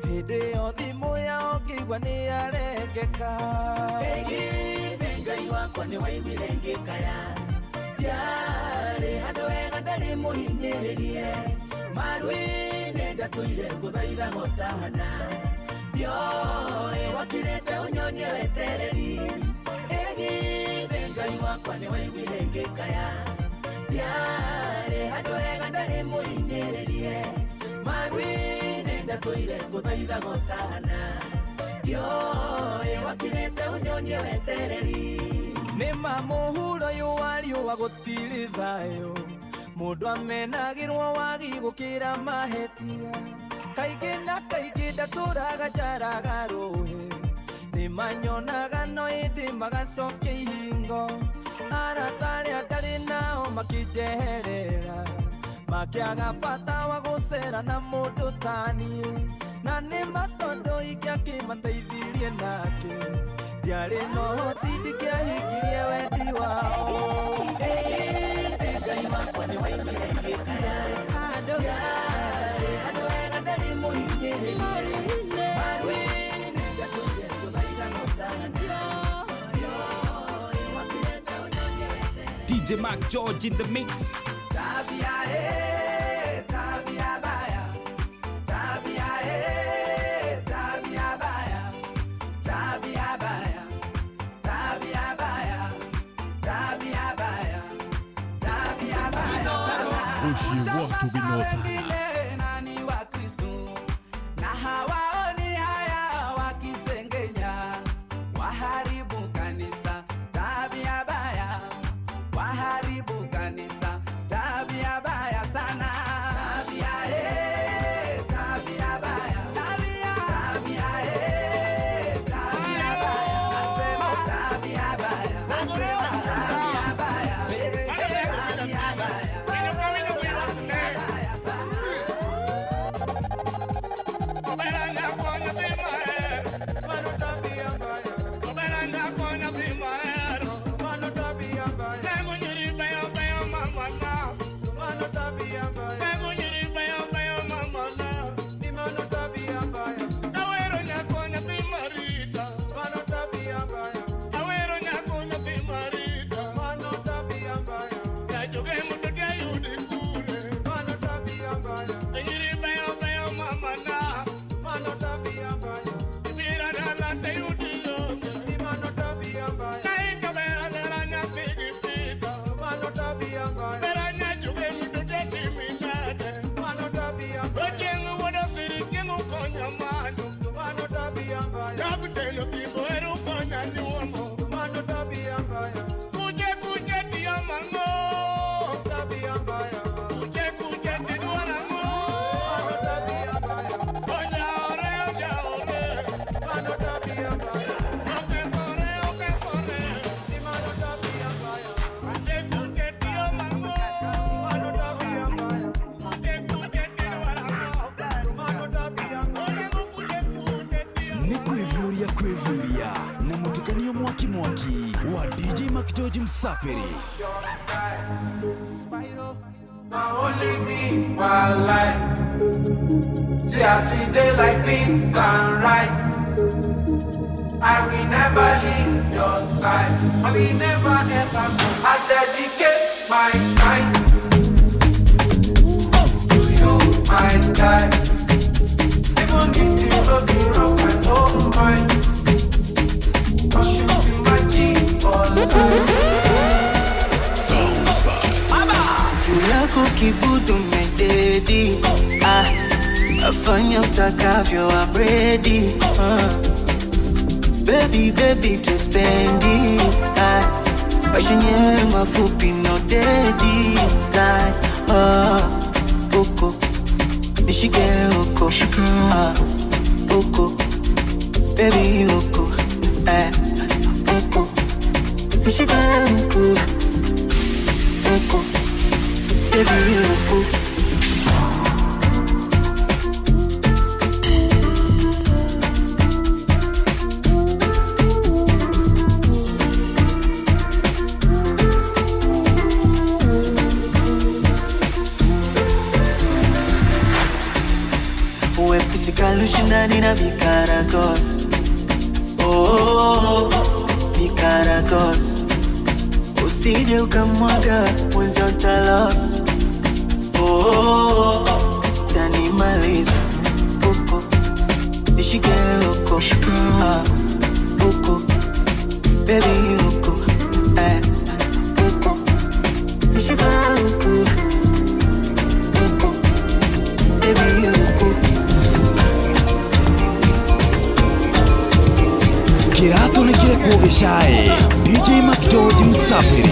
hĩndĩ ĩyo thimũ yao ngĩigua nĩ yarengeka. Ngai wakwa nĩ waiguire ngĩkaya, ndiarĩ handũ hega ndarĩ mũhinyĩrĩrie, maru-inĩ ndatũire ngũthaitha gũtahana, ndioĩ wakirĩte ũnyonie wetereri, ĩgithe Ngai wakwa nĩ waiguire ngĩkaya, ndiarĩ handũ hega ndarĩ mũhinyĩrĩrie, maru-inĩ ndatũire ngũthaitha gũtahana, ndioĩ wakirĩte ũnyonie wetereri. Nĩma mũhuro ũyũ wa riũa gũtirĩ thayũ, mũndũ amenagĩrwo wagi gũkĩra mahĩtia, kaingĩ na kaingĩ ndatũraga njaraga rũhĩ, nĩmanyonaga no ĩndĩ magacokia ihingo, arata arĩa ndarĩ nao makĩnjeherera, makĩaga bata wa gũcera na mũndũ ta niĩ, na nĩ matondũ ingĩakĩmateithirie nake, ndiarĩ no hoti ndingĩahingirie wendi wao. Ngai wakwa nĩ waiguire ngĩkaya, ndiarĩ handũ hega ndarĩ mũhinyĩrĩrie, maru-inĩ ndatũire ngũthaitha gũtahana, ndioĩ wakirĩte ũnyonie wetereri. DJ Mac George in the mix. Tabia baya, tabia baya, tabia baya, tabia baya, tabia baya, tabia baya sana. Ushi watu binotana. Nani wa Kristo na hawaoni haya wakisengenya, waharibu kanisa, tabia baya, waharibu kanisa, tabia baya sana. Tabia baya, tabia baya, nasema tabia baya, nasema tabia baya, tabia baya sana. Oberanya kona bimaero, mano tabia baya, oberanya kona bimaero, mano tabia baya, nemo nyiri baya baya mama na, mano tabia baya, nemo nyiri baya baya mama na, ni mano tabia baya, awero nyakona bimarita, mano tabia baya, awero nyakona bimarita, mano tabia baya, kajoge mutoke ayudi kure, mano tabia baya, nyiri baya baya mama na, mano tabia baya, mira dala te yudi yonge, ni mano tabia baya, naika bera lera nyapigi pita, mano tabia baya, bera nyajuge mutoke timinade, mano tabia baya, ojengu wada siri kengu konya mano, mano tabia baya, kapitelo kibo eru konya niwamo, mano tabia baya, kuje tiya mango, tabia baya, kuje tiduara ngo, mano tabia baya, konya ore, mano tabia baya, oke kore, ni mano tabia baya, kuje tiya mango, mano tabia baya, kuje tiduara ngo, mano tabia baya, Ni kwivuria na mutukanio mwaki wa DJ Mac George Msapiri. my only thing for life. See as we day like this sunrise, I will never leave your side. I will never ever go. I dedicate my time to you, my guy. Even if the road be rough, I don't mind. Cause you be my G for life. Yako kibudu mededi, afanya utakavyo, I'm ready. Baby to spend it, passion ye mafupi no dedi, like oko, nishige oko, oko, baby uko, uko, nishike uko, uko, baby uko. Kalushindani na Vikaragos. Oh, Vikaragos. Usije ukamwaga mwenza utalos. Oh, tanimaliza uko, nishike uko, uko, baby uko, uko, nishike uko, uko, baby uko. Kirato nikire kuogeshae DJ Makidoji Msafiri.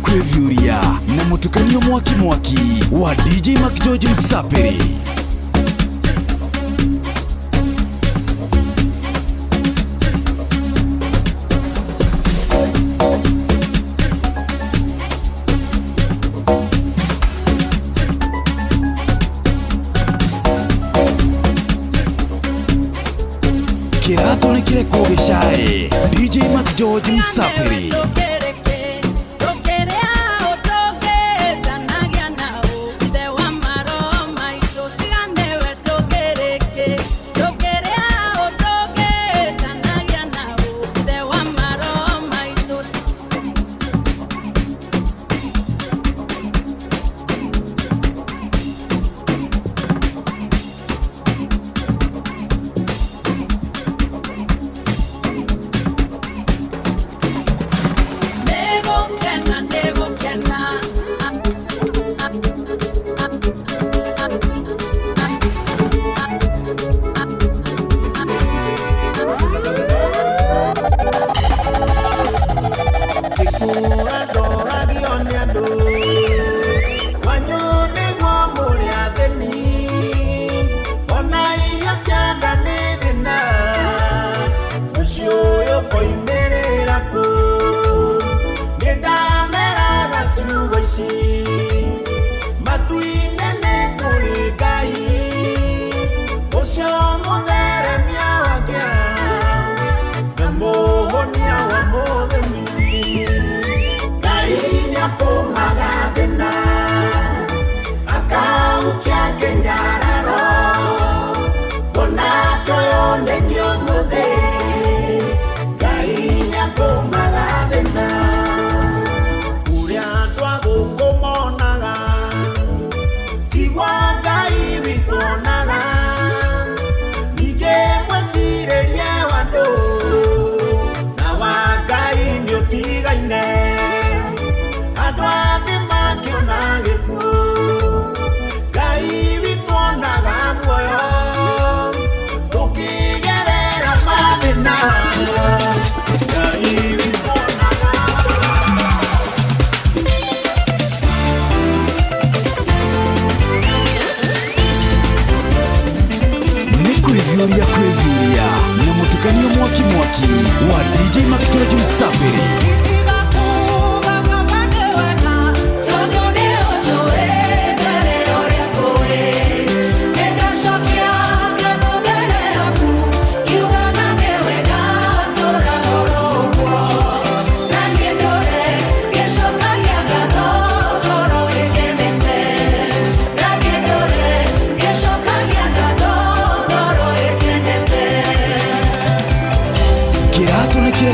Kwevyuria na mutukanio mwaki wa DJ Makidoji Msafiri. Kirato nikire kuogeshae DJ Makidoji Msafiri. kumagathina akaukia kenyararo bona toyo nenyo muthe gainya kumagathina uria twagukumonaga igwa ngai wituonaga nige mwecirerie wandu na wangai nĩũtigaine andũ athĩ makĩona gĩkuũ ngai witũ onaga muoyo tũkĩgerera mathĩna ngai witũ onaga nĩ kwĩvyũria na mũtukanio mwaki wa DJ Makitoji Msapiri.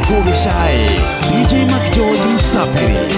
Kugeshae DJ Makitoji Msapiri.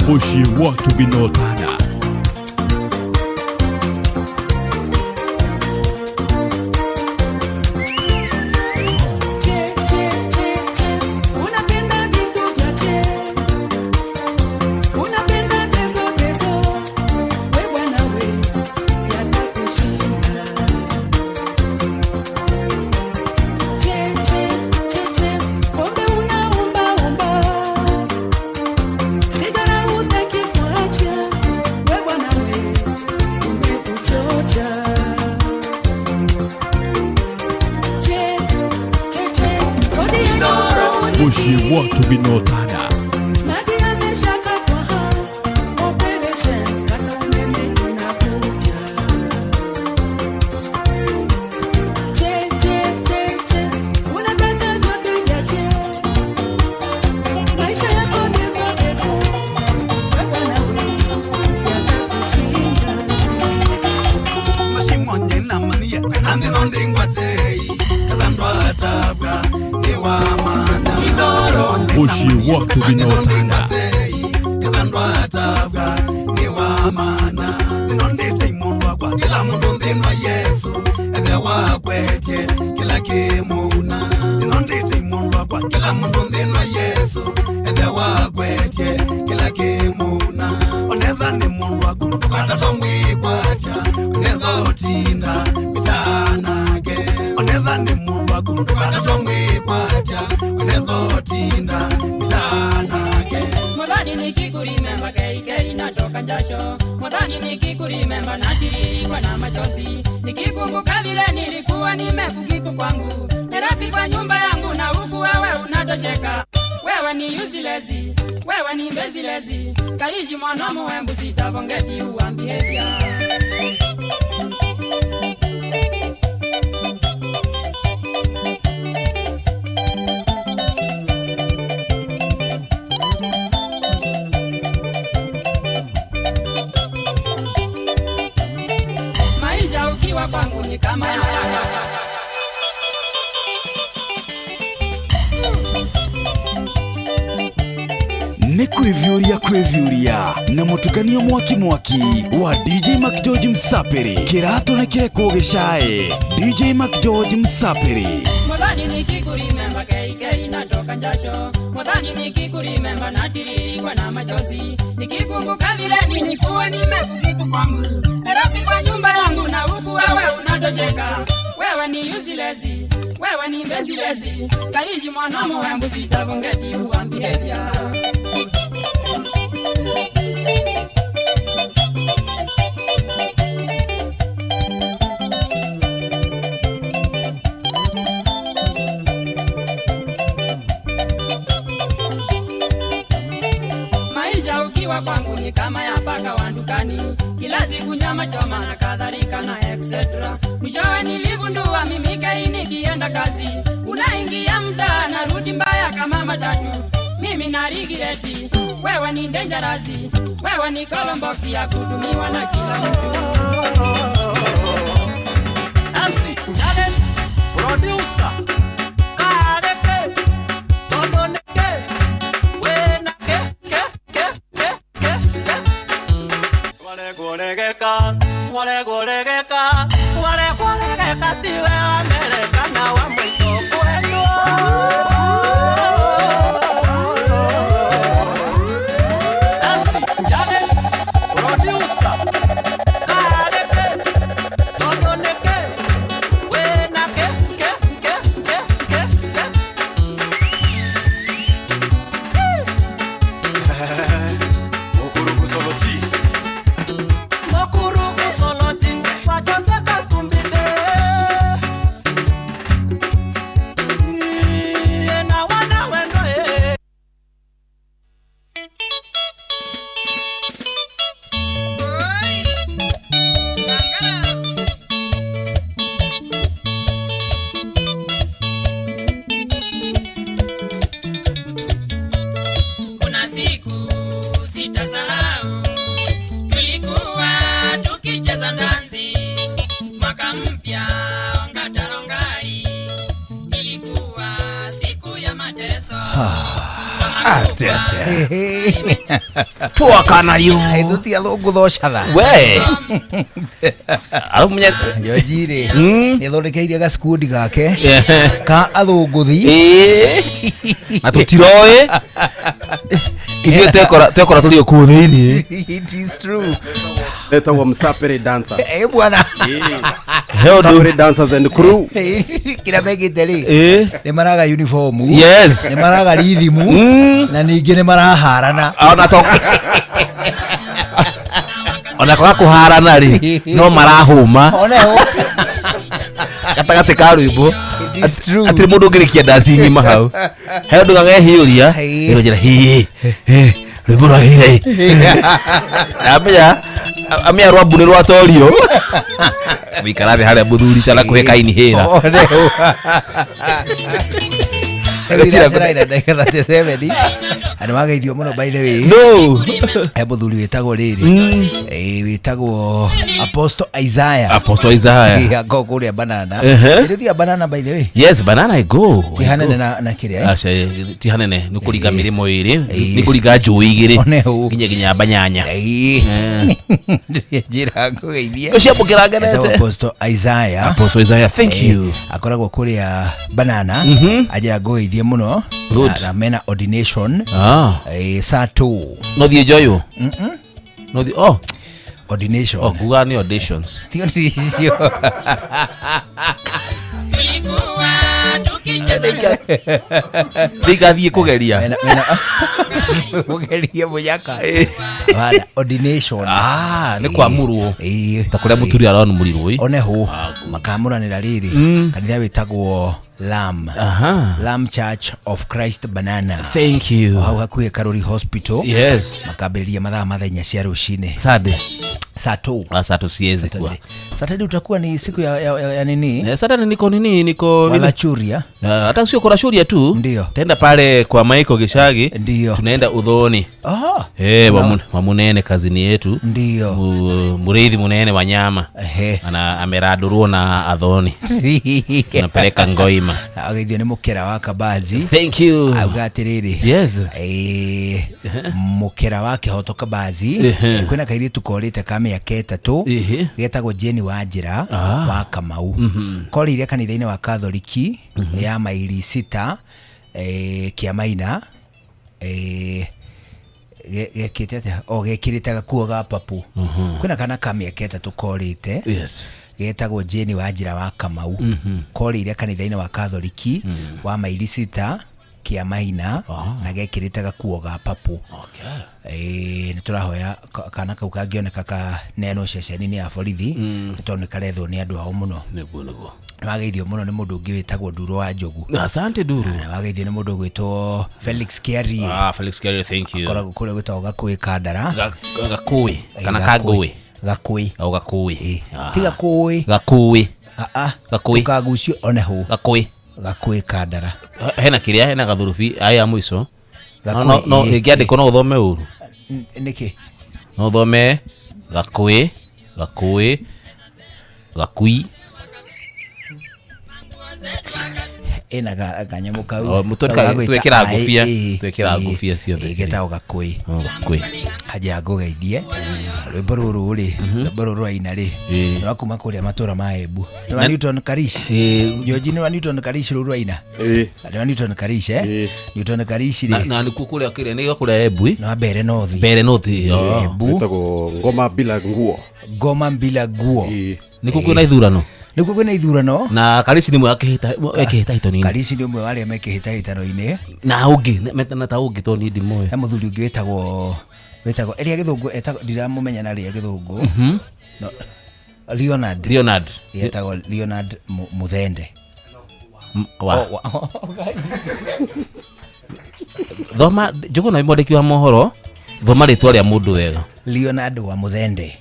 Mushi watu binotana. Mushi watu binotana. Mushi watu binotana. Mwadhani nikikurimemba natiririkwa na machozi, nikikumbuka vile nilikuwa nimekukipu kwangu, nerapi kwa nyumba yangu na huku wewe unatosheka. Wewe ni useless, wewe ni bezilezi, karishi mwana mwembu sitavongeti uambihevya. Kwangu ni kama Ni kwĩvyũria na mũtukanio mwaki wa DJ Makitoji Msapiri. Kĩratũ nĩ kĩreko gĩcaĩ DJ Makitoji Msapiri. Mwadhani nikikurimemba keikei natoka jasho, mwadhani nikikurimemba natiririkwa na machozi, nikikumbuka vile nilikuwa nimekukipu kwangu, nerapi kwa wewe ni mbezilezi kalishi mwana mwembu sitavongeti uambirevya maisha ukiwa kwangu ni kama ya paka wa dukani kila siku nyama choma na kadhalika na etc. Mwishowe niligundua mimi kaini kienda kazi unaingia mtaa na rudi mbaya kama matatu mimi na rigireti wewe ni dangerous wewe ni columbox ya kutumiwa na kila mtu MC Challenge producer Kareke Ondoneke Wena ke Wale golegeka tiwe Amerika na wa mwiso kwetu MC Challenge producer Kareke Ondoneke Wena ke Mokuru kusoloti wachosa katumbide na wana wendo kuna siku sitasahau tulikuwa tukicheza ndanzi mwaka mpya ongatarongai ilikuwa siku ya mateso ate twakana yo tutia lungu thocatha we arumnya yojire nithondekeirie gaskundi gake ka athunguthi na tutiroe Iyo tekora tulio kuthini. It is true. Etagwo Msapere dancers. Bwana. Msapere dancers and crew. Kila megite ri. Ni maraga uniform. Yes. Ni maraga rhythm. Na ningi ni maraharana. Ona to. Ona kwa kuharana ri. No marahuma. Ona ho. Gatagate ka rwimbo ati mundu ngirikia dance nyima hau he ndu gagehiuria iro njira hi rwimbo rwa gire amia rwabu ni rwatorio wikara the haria muthuri tala kuheka ini hira Ani wageithio muno by the way. No. Muthuri wetagwo riri. Wetagwo Apostle Isaiah. Apostle Isaiah. Go kuria banana. Ndio banana by the way. Yes, banana I go. Tihanene na kiria. Acha tihanene nukuringa mirimo iri. Nikuringa njui igiri. Ginya banyanya. Jira kugeithia. Uciamukira ngenete. Apostle Isaiah. Apostle Isaiah, thank you. Akoragwo kuria banana. Ajira goithie muno. Na mena ordination. Sato. No the joyo. No the ordination. Oh, kuga ni auditions. Sio ndio. Tulikuwa tukicheza Digathie kugeria. Kugeria muyaka. Bana ordination. Ni kwamurwo. Takuria muturi arano murirwo. One ho makamuranira riri. Kanitha witagwo Lamb. Lamb Church of Christ Banana. Thank you. Hau hakuhe Karori Hospital. Yes. Makambĩrĩria mathaa mathenya cia rũcinĩ. Saturday. Sato siwezi kuwa. Saturday utakuwa ni siku ya nini? Saturday niko wala churia. Hata sio kwa shuria tu. Ndio. Tenda pale kwa Michael Gishagi. Ndio. Tunaenda udhoni. Wa munene kazini yetu. Ndio. Murithi munene wa nyama. Ana ameradurwo na adhoni. Tunapeleka Ngoima. Agithio ni mukera wa Kabazi. Thank you. Augatiriri. Yes. Mukera wake hoto Kabazi. Kwena kairi tukorite kama ya keta tu. Getagwo Jeni Wanjira wa Kamau. Korire kanitha-ini wa Katholiki ya maili 6 Kiamaina gekite ate gekirite gakuo ga papu. Kwena kana kama ya keta tukorite. Yes. getagwo Jane wa njira wa Kamau korire kanitha-inĩ wa Katholiki wa maili 6 kia maina na gekirite gakuo ga papu. Nĩ tũrahoya kana kau kangĩoneka ka neno ceceni-inĩ ya borithi nĩ tondũ nĩ karethwo nĩ andũ ao mũno. Nĩguo Wageithio mũno nĩ mũndũ ũngĩ wĩtagwo Nduro wa Njogu. Asante Nduro. Wageithio nĩ mũndũ gwĩtwo Felix Kiari. Felix Kiari, thank you. Koragwo kũrĩa gwĩtagwo Gakũĩ Kandara. Gakũĩ kana Kangũĩ. Gakũĩ. Au Gakũĩ. Ti Gakũĩ. Gakũĩ. Gakũĩ. Kagucio one ho. Gakũĩ. Gakũĩ Kandara. Hena kĩrĩa hena gathurubi aya mwiso. No ingĩandĩkwo no ũthome ũru. Nĩkĩ? No ũthome Gakũĩ. Gakui. Ena kanyamũ kau. Twekĩra ngũbia ciothe. Getagwo Gakũĩ. Gakũĩ. Hajia ngũgeithie. Rwĩmbo rũrũ rĩ, rwĩmbo rũrũ aina rĩ. Nĩ wakuma kũrĩa matũra ma Embu. Nĩ wa Newton Karish. George nĩ wa Newton Karish rũrũ aina. Nĩ wa Newton Karish Newton Karish rĩ. Na nĩ kũrĩa kĩrĩa nĩ kũrĩa Embu. Na Mbere North. Mbere North. Embu. Getagwo Ngoma Bila Nguo. Ngoma Bila Nguo. Nĩ kwĩna ithurano. Nĩkuo kwĩna ithurano. Na Karish nĩ mwe akĩhĩtahĩtano-inĩ. Karish nĩ ũmwe wa arĩa mekĩhĩtahĩtano-inĩ. Na ũngĩ na ta ũngĩ to niĩ ndimoe. He mũthuri ũngĩ wĩtagwo eria gĩthũngũ etagwo ndiramũmenya na rĩa gĩthũngũ. Leonard etagwo Leonard Muthende. Thoma Njogu na mwandĩki wa mohoro thoma rĩtwa rĩa mũndũ wega. Leonard wa Muthende.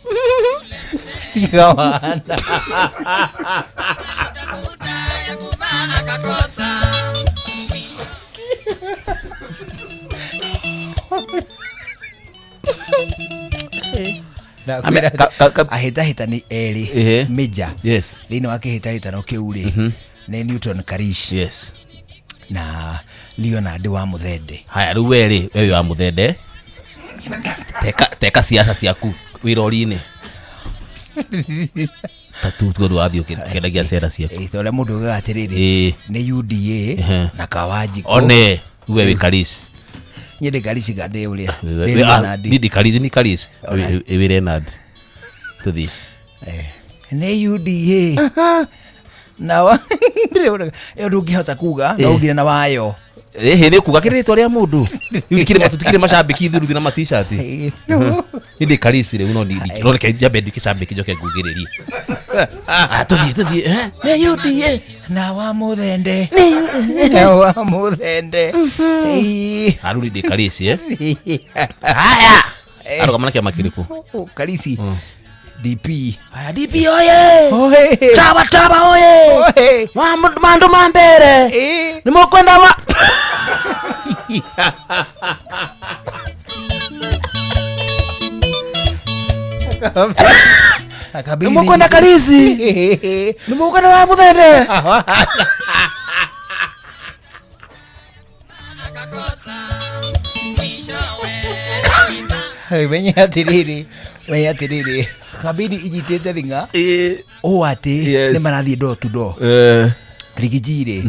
Ahĩtahĩtani erĩ Major thĩinĩ wa kĩhĩtahĩtano kĩu rĩ nĩ Newton Karish na Leonard wa Muthende. Haya rĩu we wa Muthende teka siasa ciaku wĩrori-inĩ. Tatu tũrũ athio kĩendagia cera ciaku. Ũrĩa mũndũ ũgaga atĩrĩrĩ nĩ UDA na Kawanjiko. One we wĩ Karish. Nyende Karish gade ũrĩa. Ni Karish we Leonard. Tuthi. Nĩ UDA. Na wa ndũngĩhota kuga no ugire na wayo. Nĩ kuga kĩrĩtwa rĩa mũndũ. Rĩu tutikire macambĩki thiru na ma-t-shirt. Ni Karish rĩu no ndikirone jambe ndikicambĩki njoke ngugĩrĩrie. Tuthi nĩ UDA na wa Muthende. Na wa Muthende. Aruri ndi Karish haya arũgamana kĩama kĩrĩkũ? Karish DP. Haya DP oye. Taba oye. Mando mambere. Ni mokwenda wa. Ni mokwenda Karish. Ni mokwenda wa Muthende. Wenye atiriri kabidi ijitete thinga o ati nĩ marathiĩ door to door. Rigijire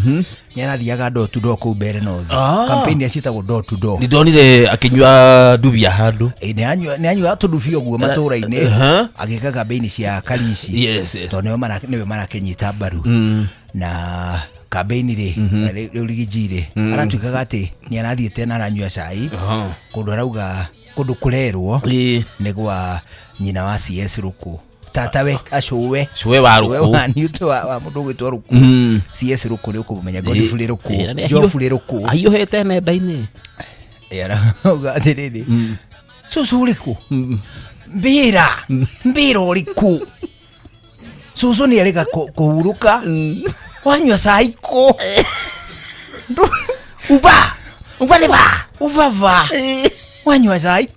nĩarathiaga door to door kũu Mbere North. Campaign ya ciĩtagwo door to door. Nĩndonire akĩnyua ndubia handũ. Nĩanyua tũndubia ũguo matũra-inĩ agĩka campaign cia Karish tondũ nĩwe marakĩnyita mbaru na campaign rĩu Rigijire aratuĩkaga atĩ nĩarathiĩte na aranyua cai kũndũ arauga kũndũ kũrerwo nĩ gwa nyina wa CS Ruku. Tatawe acũwe wa Ruku wa Newton wa mũndũ gwĩtwo Ruku. CS Ruku nĩ ũkũmenya Godfrey Ruku, Geoffrey Ruku aiyũhĩte nenda-inĩ. Arauga atĩrĩrĩ cũcũ ũrĩkũ mbĩra ũrĩkũ cũcũ nĩarega kũhurũka wanyua cai kũ uva wanyua cai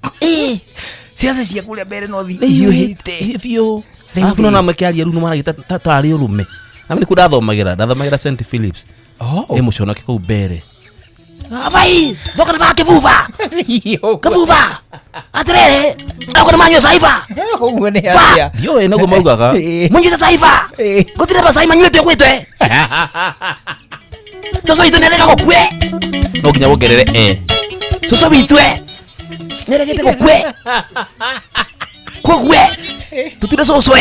siasa cia kũrĩa Mbere North iyũhĩte biũ. Alafu nona makiaria rĩu maragĩta tarĩ ũrũme. Na mimi ndathomagĩra St Philips. Mũconoke kũu Mbere. Vai thoka na kivuva kivuva atrere ndako na manyo saiva ngone ya yo eno gomaugaga munyi saiva gutire ba saima nywe twetwe soso itu nereka kokwe no kinya wogerere soso bitwe nerekete kokwe kokwe tutire soswe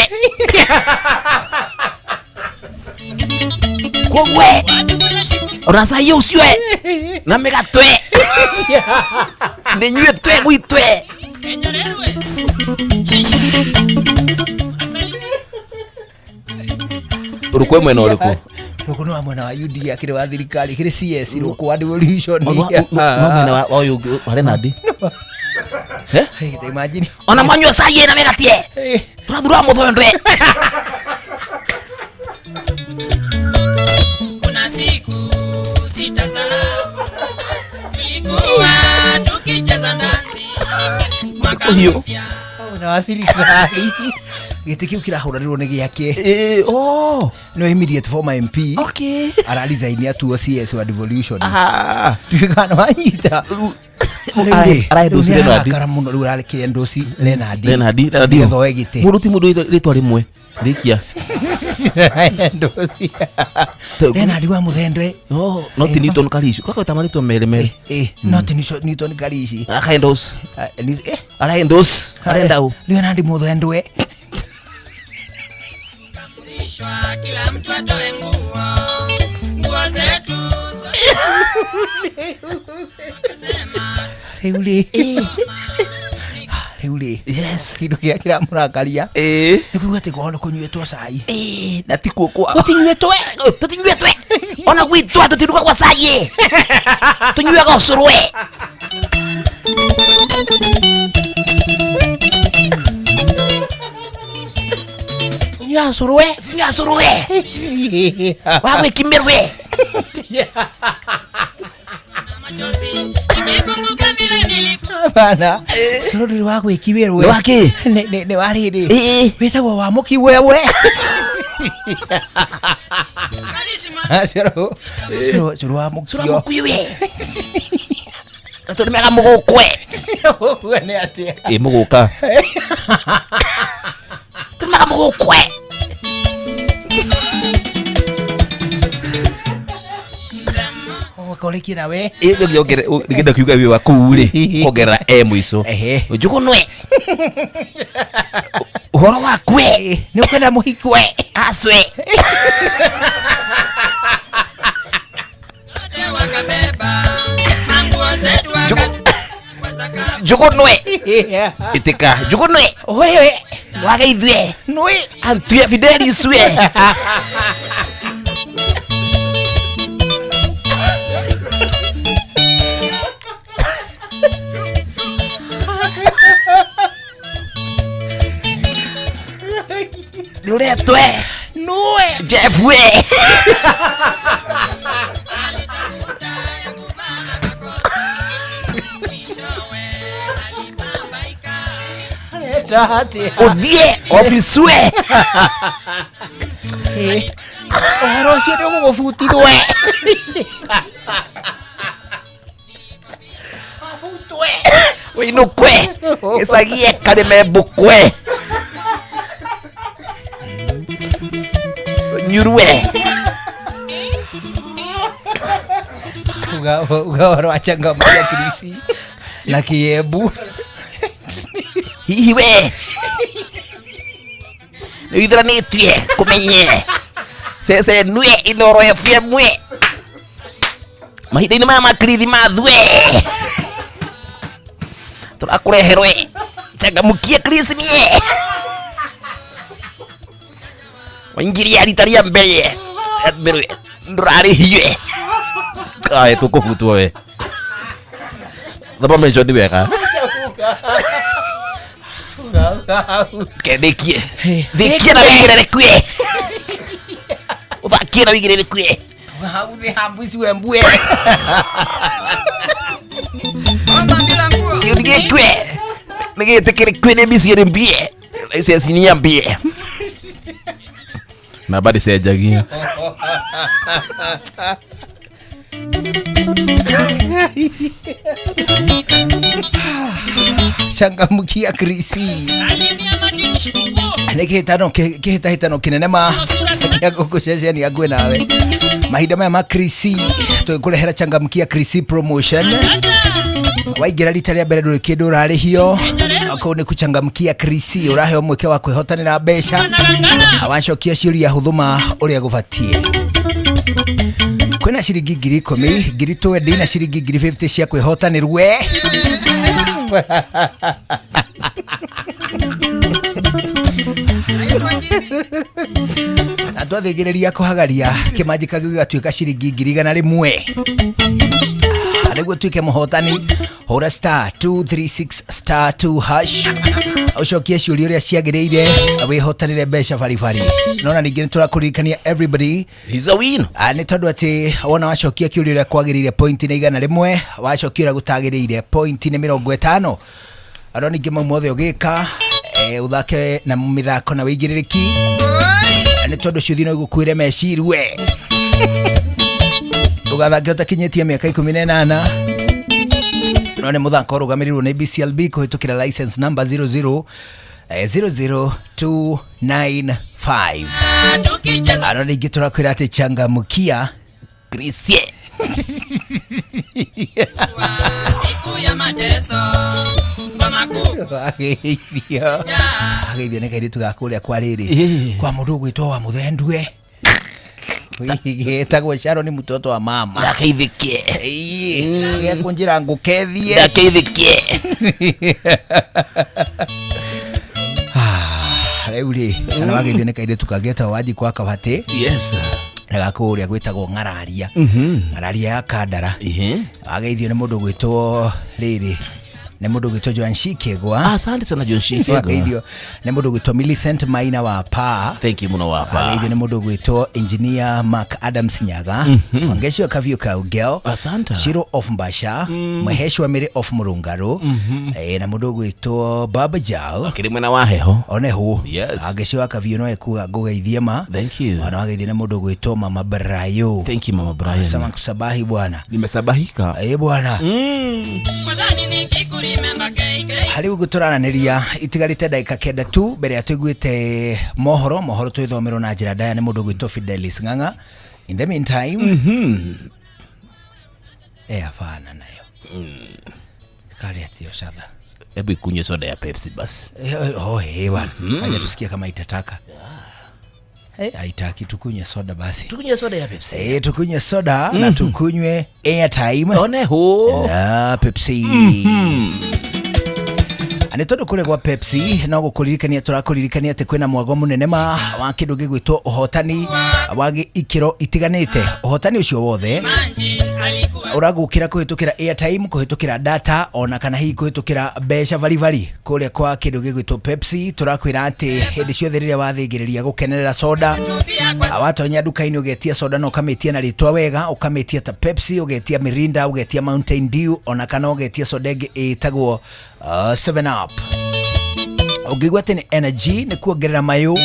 kogwe orasa yo uswe na megatwe nenywe twe gwitwe urukwe mwena uriko rukuno wa mwana wa UD akire wa thirikari kire CS ruko wa devolution no mwena wa uyu wale nadi imagine ona mwanyo saye na megatie turadura muthondo kuna siku sitasahau tulikuwa tukicheza ndanzi mwaka mpya na wa thirikari gitikiu kirahurarirwo ni giake no immediate former MP aralizaini atuo CS wa devolution tukana wanyita araendosi Lenadi karamuno riu arareke endosi Lenadi thoe gite muruti mundu ritwa rimwe rikia endosi Lenadi wa muthendwe not Newton Karishi kaka tamarito mere not Newton Karishi akaendos araendos arendau Lenadi muthendwe kila mtu atoe nguo zetu Heuli yes kidu kia kira murakaria nikuga te kono kunywetua cai na tikuo kwa tutinywetwe ona gwitwa tutiruka kwa cai tunywaga ucurwe Tunyasuruwe Wagwe kimirwe Bana Sururi wagwe kimirwe Wake Ne wariri Wetagwa wa muki wewe Suru wa muki we Tulimega mugukwe Wene atia muguka Tulimega mugukwe Koleki nawe nigenda kiuga wi wa kuuri kongera mwiso njugunwe uhoro wakwe ni ukwenda muhikwe aswe njugunwe itika njugunwe wewe wageithwe nui antue fideli swe Nuretwe Nue Jeffwe Odie ofiswe Rosie ndio mugufutithwe Afutwe Winukwe Isagie karime bukwe Nyurwe Uga wachanga maya krisi na kiebu hihiwe Nithira nitie kumenye Sese nue inoro ya fie mwe Mahida maya makrithi mathwe Turakureherwe Changamukia krisi mie Waingiria ritaria mbere Admirwe Ndurari hiwe Kae tukufutwa we Thapa mention ni wega Kendekie Dekie na wigirere kwe Uthakie na wigirere kwe Haude hambuisi wembue Kiudige kwe Nigete kere kwe nebisi yere mbie Laisi ya sini ya mbie Na badi sejagi Changamukia krisi Kehitano kinene ma Yakukushesheni agwe nawe Mahida maya ma krisi Tukurehera changamukia krisi promotion waingira rita rĩa mbere ndũrĩ kĩndũ ũrarĩhio akorwo nĩ kuchangamkia krisi ũraheo mweke wa kwĩhotanĩra mbeca awacokia ciũria hũthũma ũrĩa gũbatie kwĩna ciringi 10,000 ngiri 20 na ciringi 50 cia kwĩhotanĩrwe na twathĩgĩrĩria kũhagaria kĩmanjĩka gĩgatuĩka ciringi 100,000 nĩguo tuĩke mũhotani hũra *236*2# ũcokie ciũria ũrĩa ciagĩrĩire wĩhotanĩre mbeca baribari nona ningĩ nĩtũrakũririkania everybody is a win nĩ tondũ atĩ wona wacokia kĩũria ũrĩa kwagĩrĩire point nĩ 100 wacokia ũrĩa gũtagĩrĩire point nĩ 50 no ningĩ mau mothe ũgĩka uthake na mithako na wĩigĩrĩrĩki nĩ tondũ ciũthi no igũkuĩre mecirwe ũgathake ũtakinyĩtie mĩaka 18 no nĩ mũthako ũrũgamĩrĩirwo nĩ BCLB kũhĩtũkĩra license number 0000295 no ningĩ tũrakwĩra atĩ changamkia Chrisie siku ya mateso ageithio nĩ kairĩtu gakũrĩa kwa rĩrĩ kwa mũndũ ũgwĩtwo wa mũthendue gĩtagwo Sharon mtoto wa mama ndakeithĩkie gĩakũnjĩra ngũkethie ndakeithĩkie rĩu rĩ kana wageithio nĩ kairĩtu kageta waji kwa kabate yes na gakũrĩa gwĩtagwo ng'araria ng'araria ya kandara wageithio nĩ mũndũ gwĩtwo rĩrĩ nĩ mũndũ gwĩtwo Joan Shikegwa asante sana Joan Shikegwa wageithio nĩ mũndũ gwĩtwo Millicent Maina wa Pa thank you muno wa Pa wageithio nĩ mũndũ gwĩtwo Engineer Mark Adams Nyaga wangecio Kavio Kaugel asante Shiro of Mbasha Maheshwa Mire of Murungaru na mũndũ gwĩtwo Baba Jao akĩrĩ mwena wa heho oneho yes wangecio Kavio no ekuga ngũgeithie ma thank you na wageithio nĩ mũndũ gwĩtwo Mama Brayo thank you Mama Brayo sama kusabahi bwana nimesabahika bwana hari gũtũrananĩria itigarĩte ndagĩka kenda tu mbere ya tũiguĩte mohoro twĩthomerwo na njĩra ndaya nĩ mũndũ gwĩtwo Fidelis Ng'ang'a in the meantime afana nayo kali atio sadha hebu ikunywe soda ya Pepsi basi bwana aje tusikie kama itataka haitaki tukunywe soda basi tukunywe soda ya Pepsi tukunywe soda na tukunywe airtime na Pepsi nĩ tondũ kũrĩa gwa Pepsi no gũkũririkania tũrakũririkania atĩ kwĩna mwago mũnene wa kĩndũ gĩgwĩtwo ũhotani wa ikĩro itiganĩte ũhotani ũcio wothe ũragũkĩra kũhĩtũkĩra airtime kũhĩtũkĩra data ona kana hihi kũhĩtũkĩra mbeca barivari kũrĩa kwa kĩndũ gĩgwĩtwo Pepsi tũrakwĩra atĩ hĩndĩ ciothe rĩrĩa wathĩngĩrĩria gũkenerera soda watonya nduka-inĩ ũgetia soda na ũkamĩtia na rĩtwa wega ũkamĩtia ta Pepsi ũgetia Mirinda ũgetia Mountain Dew ona kana ũgetia soda ĩngĩ ĩtagwo 7 Up ũngĩigua atĩ nĩ energy nĩ kuongerera mayũ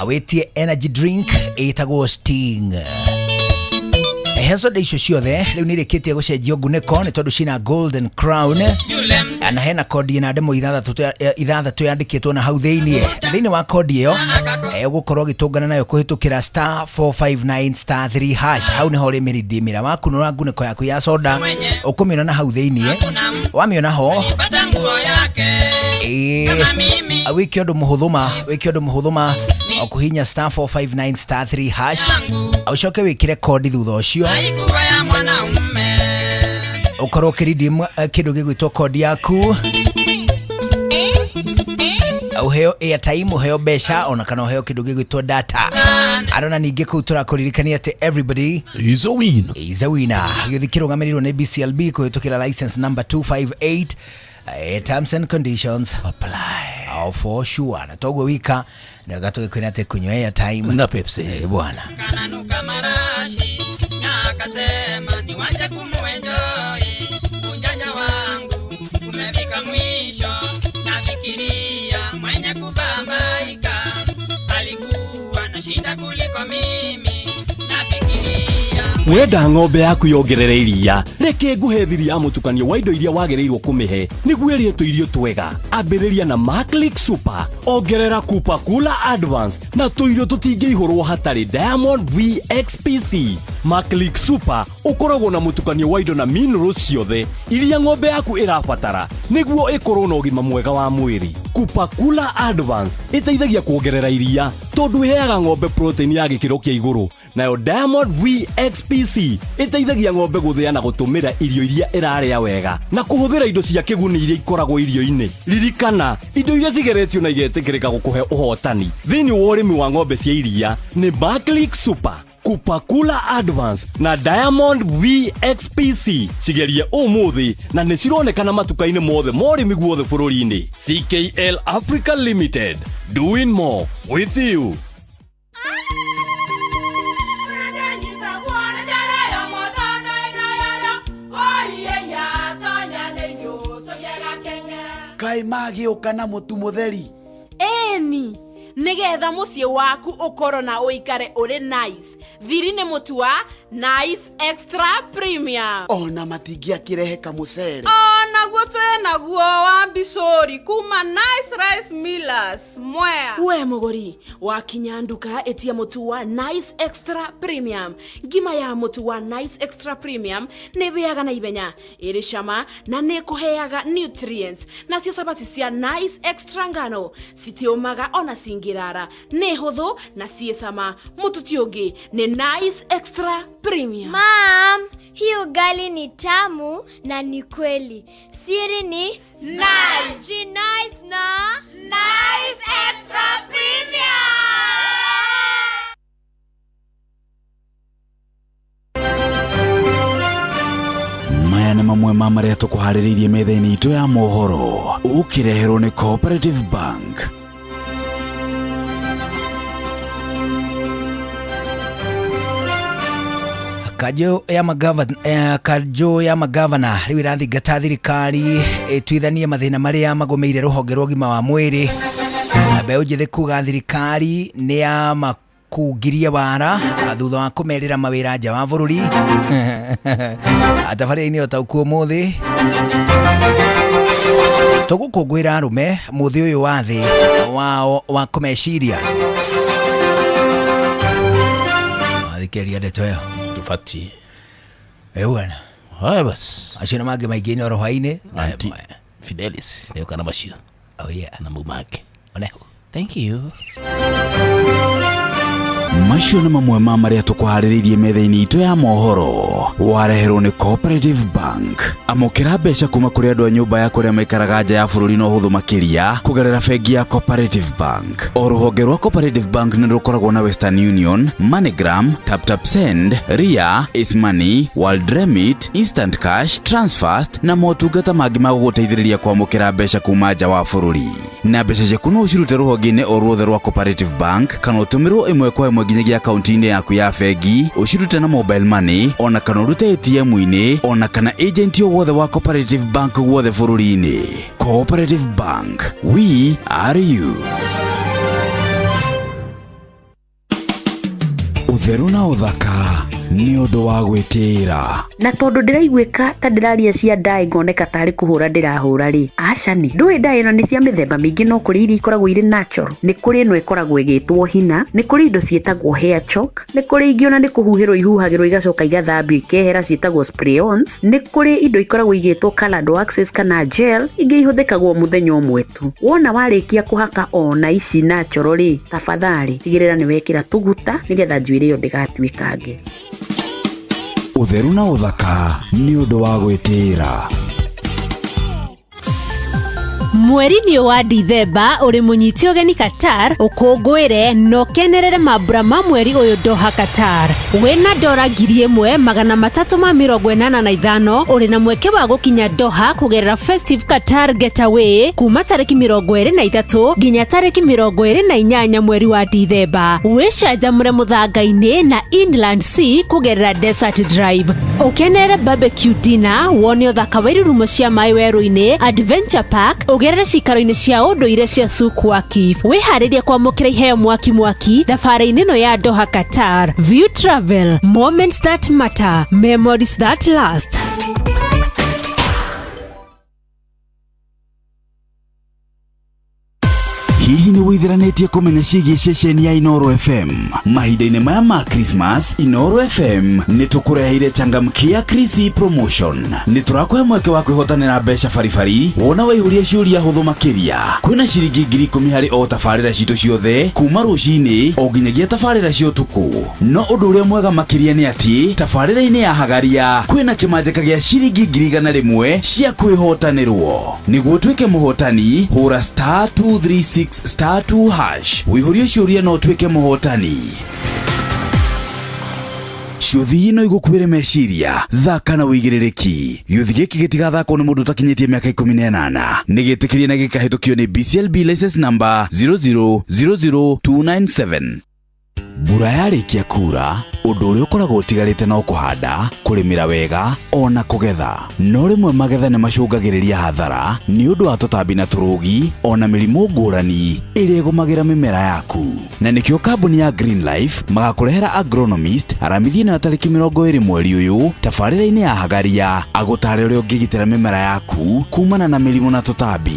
awĩtie energy drink ĩtagwo Sting soda icio ciothe rĩu nĩ rĩkĩtie gũcenjio ngunĩko nĩ tondũ cina Golden Crown na hena kodi na ndemo ithathatũ yandĩkĩtwo na hau thĩinĩ wa kodi ĩyo ũgũkorwo gĩtũngana nayo kũhĩtũkĩra *459*3# hau nĩho ũrĩmĩrindimĩra wakunũra ngunĩko yaku ya soda ũkũmĩona na hau thĩinĩ wamĩona ho wĩke ũndũ mũhũthũma okuhinya *459*3# ucoke wĩkĩre kodi thutha ũcio ũkorwo ũkĩredeem kĩndũ gĩgwĩtwo kodi yaku uheo airtime uheo mbeca ona kana uheo kĩndũ gĩgwĩtwo data arona ningĩ kũu tũrakũririkania atĩ everybody is a winner gĩũthi kĩrũgamĩrĩirwo nĩ BCLB kũhĩtũkĩra license number 258 terms and conditions apply for sure na togo wika na gato kwenda ate kunywa airtime na Pepsi bwana kananuka marashi na akasema niwache kumuenjoy unjanja wangu umefika mwisho nafikiria mwenye kufambaika alikuwa na shinda kuliko mimi nafikiria wenda ng'ombe yaku yongerere iria reke nguhethiria mutukanio wa indo iria wagĩrĩirwo kũmĩhe nĩguo ĩrĩe tũirio twega ambĩrĩria na Maclick Super ongerera Kupa Kula Advance na tũirio tũtingĩihũrwo hatarĩ Diamond VXPC Maclick Super ukoragwo na mutukanio wa indo na minerals ciothe iria ng'ombe yaku irabatara niguo ikorwo na ũgima mwega wa mwĩrĩ. Kupakula Advance iteithagia kuongerera iria tondu iheaga ng'ombe protein ya gĩkĩro kĩa igũrũ, nayo Diamond VXPC iteithagia ng'ombe gũthĩa na gũtũmĩra irio iria ĩrarĩa wega na kũhũthĩra indo cia kĩguni iria ikoragwo irio-inĩ. Ririkana, indo iria cigeretio na igetĩkĩrĩka gũkũhe ũhotani thĩinĩ wa ũrĩmi wa ng'ombe cia iria nĩ Maclick Super, Kupakula Advance na Diamond VXPC. Cigerie ũmũthĩ na nĩ cironekana matuka-inĩ mothe ma ũrĩmi guothe bũrũri-inĩ. CKL Africa Limited, doing more with you. Kai magĩũka na mũtu mũtheri. Eni, nigetha muciĩ waku ũkorwo na ũikare ũrĩ nice. Thiri nĩ mũtu wa Nice Extra Premium. Ona matingĩakĩrehe kamũcere. Naguo naguo wa Mbicori kuma Nice Rice Millers Mwea. We mũgũri wakinya nduka etia mũtu wa Nice Extra Premium. Ngima ya mũtu wa Nice Extra Premium nĩ bĩaga na ibenya, ĩrĩ cama na nĩ kũheaga nutrients. Nacio sabati cia Nice Extra ngano citiũmaga ona cingĩrara, nĩ hũthũ na ciĩ cama. Mũtu ti ũngĩ nĩ Nice Extra Premium. Mom, hii ugali ni tamu na ni kweli. Siri ni Nice. Ji nice na Nice Extra Premium. Maya nĩ mamwe ma marĩa tũkũharĩrĩirie metha-inĩ itũ ya mohoro ũkĩreherwo nĩ Cooperative Bank. Kanjo ya magavana rĩu ĩrathingata thirikari ĩtuithanie mathĩna marĩa magomeire rũhonge rwa ũgima wa mwĩrĩ. Mbeũ njĩthĩ kuga thirikari nĩ ya makungirie bara thutha wa kũmerĩra mawĩra nja wa bũrũri. Tabarĩra-inĩ ũtaũku ũmũthĩ tũgũkũngũĩra arũme mũthĩ ũyũ wa thĩ wa kũmeciria. Thikĩria ndeto ĩyo tufati bwana. Haya basi, acio na mangĩ maingĩ nĩ oroho-inĩ Fidelis leo kana macio. Oh yeah, na mumake oneho. Thank you. Macio nĩ mamwe ma marĩa tũkũharĩrĩirie metha-inĩ itũ ya mohoro wareherwo nĩ Cooperative Bank. Amũkĩra mbeca kuma kũrĩ andũ a nyũmba ya kũrĩa maikaraga nja ya bũrũri na ũhũthũ makĩria kũgerera bengi ya Cooperative Bank. O rũhonge rwa Cooperative Bank nĩ rũkoragwo na Western Union, MoneyGram, TapTap Send, Ria, Ace Money, World Remit, Instant Cash, Transfast na motungata mangĩ ma gũgũteithĩrĩria kwamũkĩra mbeca kuma nja wa bũrũri. Na mbeca ciaku no ũcirute rũhonge-inĩ o ruothe rwa Cooperative Bank kana ũtũmĩrwo ĩmwe kwa ĩmwe nginyagia akaunti-inĩ yaku ya bengi, ũcirute na mobile money ona kana ũrute ATM-inĩ ona kana agent o wothe wa Cooperative Bank wothe bũrũri-inĩ. Cooperative Bank, we are you. Ũtheru na ũthaka nĩ ũndũ wa gwĩtĩĩra. Na tondu ndiraiguĩka ta ndĩraria cia ndaĩ ngoneka tarĩ kũhũra ndĩrahũra rĩ, aca nĩ ndũĩ ndaĩ ĩno nĩ cia mĩthemba mĩingĩ, no kũrĩ iria ikoragwo irĩ natural, nĩ kũrĩ ĩno ĩkoragwo ĩgĩtwo hina, nĩ kũrĩ indo ciĩtagwo hair chalk, nĩ kũrĩ ingĩ ona nĩ kũhuhĩrwo ihuhagĩrwo igacoka igathambio ikehera ciĩtagwo spray-ons, nĩ kũrĩ indo ikoragwo igĩtwo colored waxes kana gel, ingĩ ihũthĩkagwo mũthenya ũmwe tu. Wona warĩkia kũhaka ona ici natural rĩ, tafadhali tigĩrĩra nĩ wekĩra tũguta nĩgetha njuĩrĩ ĩyo ndĩgatuĩkange. Ũtheru na ũthaka nĩ ũndũ wa gwĩtĩĩra. Mweri nĩ wa Dithemba ũrĩ mũnyiti ũgeni Qatar ũkũngũĩre no kenerere mambura ma mweri ũyũ Doha Qatar. Wĩna ndora 1345 ũrĩ na mweke wa gũkinya Doha kũgerera Festive Qatar Getaway kuma tarĩki 23 nginya tarĩki 28 mweri wa Dithemba. Wĩcanjamũre mũthanga-inĩ na Inland Sea kũgerera Desert Drive. Ũkenere barbecue dinner, wone ũthaka wa irurumo cia maĩ werũ-inĩ, Adventure Park, ũgerere cikaro-inĩ cia ũndũire cia Souq Waqif. Wĩharĩrie kwamũkĩra iheo mwaki thabarĩ-inĩ ĩno ya Doha Qatar. View Travel, moments that matter, memories that last. hihi ni withiranetie kumenya ciĩgiĩ ceceni ya Inoro FM? Mahinda-inĩ maya ma Christmas, Inoro FM nĩ tũkũreheire changamkia Chrissy promotion. Nĩ tũrakũhe mweke wa kwĩhotanĩra mbeca baribari wona waihũria ciũria hũthũ makĩria. Kwĩna ciringi 10,000 harĩ o tabarĩra citũ ciothe kuma rũcinĩ o nginyagia tabarĩra cia ũtukũ. No ũndũ ũrĩa mwega makĩria nĩ atĩ tabarĩra-inĩ ya Hagaria kwĩna kĩmanjĩka gĩa ciringi 100,000 cia kwĩhotanĩrwo. Nĩguo tuĩke mũhotani, hũra *236*2# wĩihũrie ciũria no tuĩke mũhotani. Ciũthi ino igũkuĩre meciria, thaka na wĩigĩrĩrĩki. Gĩũthi gĩkĩ gĩtigathakwo nĩ mũndũ ũtakinyĩtie mĩaka 18. Nĩ gĩtĩkĩrie na gĩkahĩtũkio nĩ BCLB license number 0000297. Mbura yarĩkia kura, ũndũ ũrĩa ũkoragwo ũtigarĩte no kũhanda, kũrĩmĩra wega, ona kũgetha. No rĩmwe magetha nĩ macũngagĩrĩria hathara nĩ ũndũ wa tũtambi na tũrũgi, ona mĩrimũ ngũrani ĩrĩa ĩgũmagĩra mĩmera yaku. Na nĩkĩo kambuni ya Green Life magakũrehera agronomist aramithie na tarĩki 20 mweri ũyũ tabarĩra-inĩ ya Hagaria agũtare ũrĩa ũngĩgitĩra mĩmera yaku kumana na mĩrimũ na tũtambi.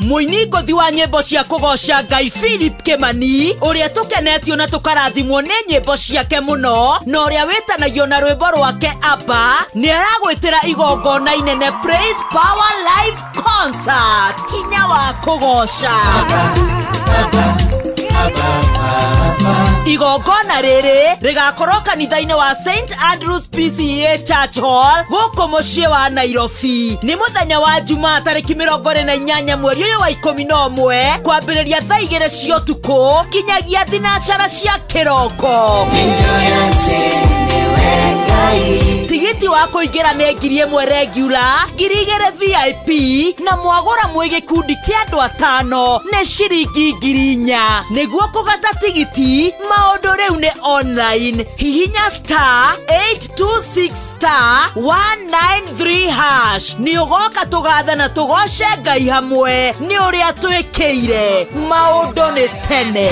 Muini ngothi wa nyĩmbo cia kũgoca Ngai Philip Kimani ũrĩa tũkenetio na tũkarathimwo nĩ nyĩmbo ciake mũno na ũrĩa wĩtanagio na rwĩmbo rwake Abba nĩ aragwĩtĩra igongona inene Praise Power Live Concert. Hinya wa kũgoca igongona rĩrĩ rĩgakorwo kanitha-inĩ wa St Andrews PCEA Church Hall gũkũ mũciĩ wa Nairobi. Nĩ mũthenya wa Jumaa tarĩki 28 mweri ũyũ wa 11 kwambĩrĩria thaa 2 cia ũtukũ kinyagia thinacara cia kĩroko. Tigiti wa kũingĩra nĩ 1,000 regular, 2,000 VIP na mwagũra mwĩ gĩkundi kĩa andũ 5 nĩ ciringi 4,000. Nĩguo kũgata tigiti maũndũ rĩu nĩ online. Hihinya *826*193# nĩ ũgoka tũgathe na tũgoce Ngai hamwe nĩ ũrĩa twĩkĩire. Maũndũ nĩ tene.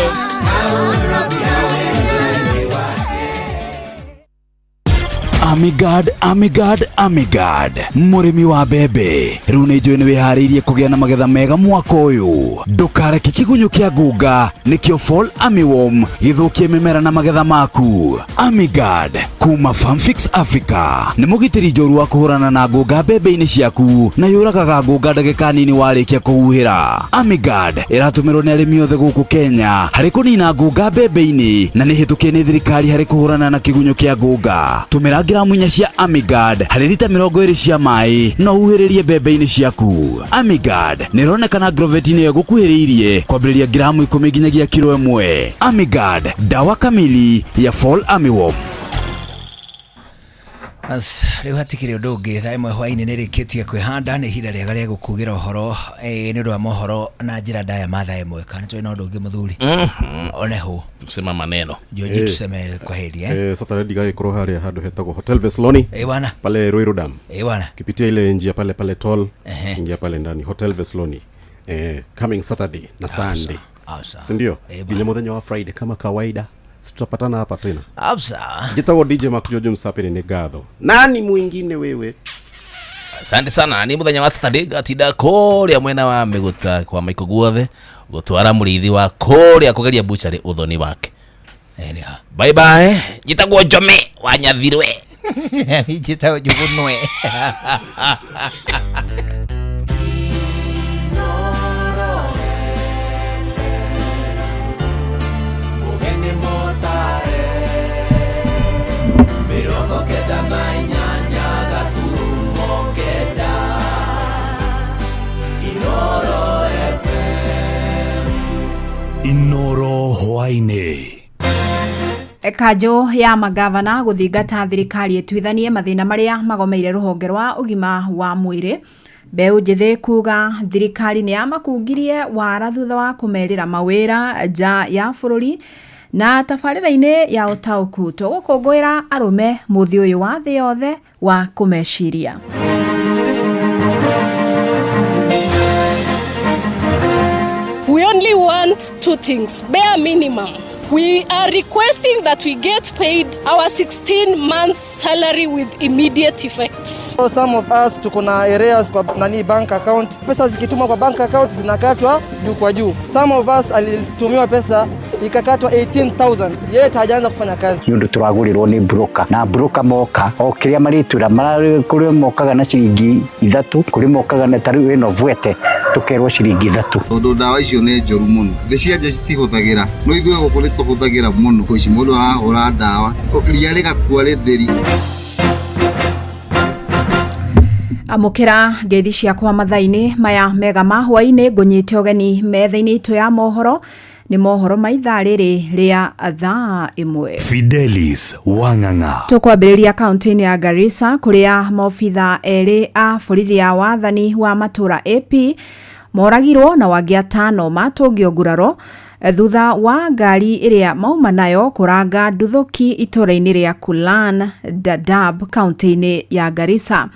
Amigad mũrĩmi wa mbembe rĩu nĩ njũĩ nĩ wĩharĩirie kũgĩa na magetha mega mwaka ũyũ. Ndũkareke kĩgunyũ kĩa ngũnga nĩkĩo Fall Armyworm gĩthũkie mĩmera na magetha maku. Amigad kuma Farmfix Africa nĩ mũgitĩri njũru wa kũhũrana na ngũnga mbembe-inĩ ciaku na yũragaga ngũnga ndagĩka nini warĩkia kũhuhĩra. Amigad ĩratũmĩrwo nĩ arĩmi othe gũkũ Kenya harĩ kũnina ngũnga mbembe-inĩ na nĩ hĩtũkie nĩ thirikari harĩ kũhũrana na kĩgunyũ kĩa ngũnga. Tũmĩra gramu 4 cia Amigad harĩ lita 20 cia maĩ no huhĩrĩrie mbembe-inĩ ciaku. Amigad nĩ ĩronekana Agrovet-inĩ ĩyo gũkuhĩrĩirie kwambĩrĩria gramu 10 nginyagia kilo 1. Amigad, dawa kamili ya Fall Armyworm. Rĩu hatikĩrĩ ũndũ ũngĩ, thaa ĩmwe hwaĩ-inĩ nĩ rĩkĩtie kwĩhanda, nĩ ihinda rĩega rĩa gũkugĩra ũhoro nĩ ũndũ wa mohoro na njĩra ndaya ma thaa ĩmwe. Kana nĩtũrĩ na ũndũ ũngĩ mũthuri? One hũ tusema maneno Joji, tuseme kwaheri Saturday digagĩkorwo harĩa handũ hetagwo Hotel Vesloni bwana pale Ruiru Dam bwana kipitia ile njia pale toll ingia pale ndani Hotel Vesloni coming Saturday na Sunday, si ndio? Bila muthenya wa Friday kama kawaida tutapatana hapa tena. Jitagwo DJ Mark George Msapeni ni gatho. Nani mwingine wewe? Asante sana. Ni muthenya wa Saturday gatinda kũrĩa mwena wa Mĩgũta kwa Michael Guothe gũtwara mũrĩithi wa kũrĩa kũgeria buchari ũthoni wake. Bye bye. Jitagwo Jome wa Nyathirwe. Jitagwo Jubunwe. Inoro hwainĩ. Kanjũ ya magavana gũthingata thirikari ĩtuithanie mathĩna marĩa magomeire rũhonge rwa ũgima wa mwĩrĩ. Mbeũ njĩthĩ kuga thirikari nĩ yamakungirie wara thutha wa kũmerĩra mawĩra nja ya bũrũri na tabarĩra-inĩ ya ũtaũku tũgũkũngũĩra arũme mũthĩ ũyũ wa thĩ yothe wa kũmeciria. We only want two things, bare minimum. We are requesting that we get paid our 16 months salary with immediate effects. So some of us tuko na areas kwa bank account. Pesa zikitumwa kwa bank account zinakatwa juu kwa juu. Some of us alitumiwa pesa ikakatwa 18,000. Yeye hajaanza kufanya kazi. Ndio turagurirwo ni broker. Na broker moka okiria maritura mara kuri mokaga na ciringi 3 kuri mokaga na tari eno vwete tukerwo ciringi 3. Tondu dawa icio ni njoru muno. Thiciaje citihuthagira. No ithuĩ gũkũ nĩ tũhũthagĩra mũno. Kũici mũndũ arahũra dawa. Ũkiria rĩgakua rĩtheri. Amukira ngeithi ciakwa mathaini maya mega ma hwaini ngunyite ogeni methaini itu ya mohoro ni mohoro maitha riri ria thaa imwe. Fidelis Wanganga tukwambiriria kaunti ya Garissa kuria maofitha eri a borithi ya wathani wa matura AP moragirwo na wangĩ 5 matũngio nguraro thutha wa ngari iria mauma nayo kuranga nduthuki itũra-inĩ ria Kulan Dadaab kaunti-inĩ ya Garissa.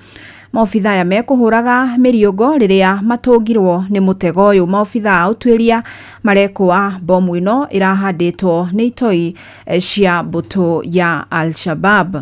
Maofitha ya mekuhuraga mĩriũngo rĩrĩa matũngirwo nĩ mũtego ũyũ. Maofitha a ũtuĩria marekwa bomu ĩno ĩrahandĩtwo nĩ itoi cia mbũtũ ya Al-Shabab.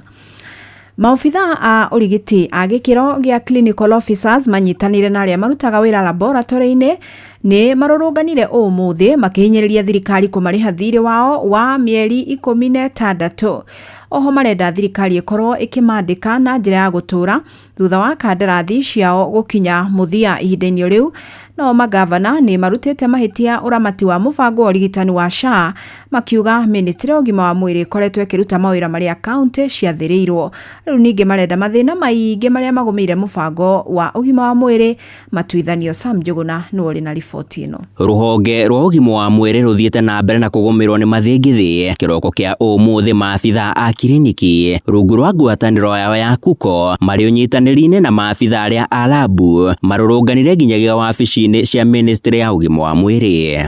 Maofitha a ũrigiti a gĩkĩro gĩa clinical officers manyitanire na arĩa marutaga wĩra laboratory-inĩ nĩ marũrũnganire ũmũthĩ makĩhinyĩrĩria thirikari kũmarĩha thirĩ wao wa mĩeri 16. Oho marenda thirikari ĩkorwo ĩkĩmandĩka na njĩra ya gũtũra thutha wa kandarathi ciao gũkinya mũthia ihinda-inĩ rĩu. No magavana nĩ marutĩte mahĩtia ũramati wa mũbango wa ũrigitani wa SHA makiuga ministry ya ũgima wa mwĩrĩ ĩkoretwo ĩkĩruta mawĩra marĩa kaunti ciathĩrĩirwo. Rĩu ningĩ marenda mathĩna maingĩ marĩa magũmĩire mũbango wa ũgima wa mwĩrĩ matuithanio. Sam Njuguna nĩ ũrĩ na riboti ĩno. Rũhonge rwa ũgima wa mwĩrĩ rũthiĩte na mbere na kũgũmĩrwo nĩ mathĩngĩthĩ kĩroko kĩa ũmũthĩ maabitha a kiriniki rungu rwa ngwatanĩro yao ya KUKO marĩ ũnyitanĩri-inĩ na maabitha arĩa a labu marũrũnganire nginyagia wabici cia ministry ya ũgima wa mwĩrĩ.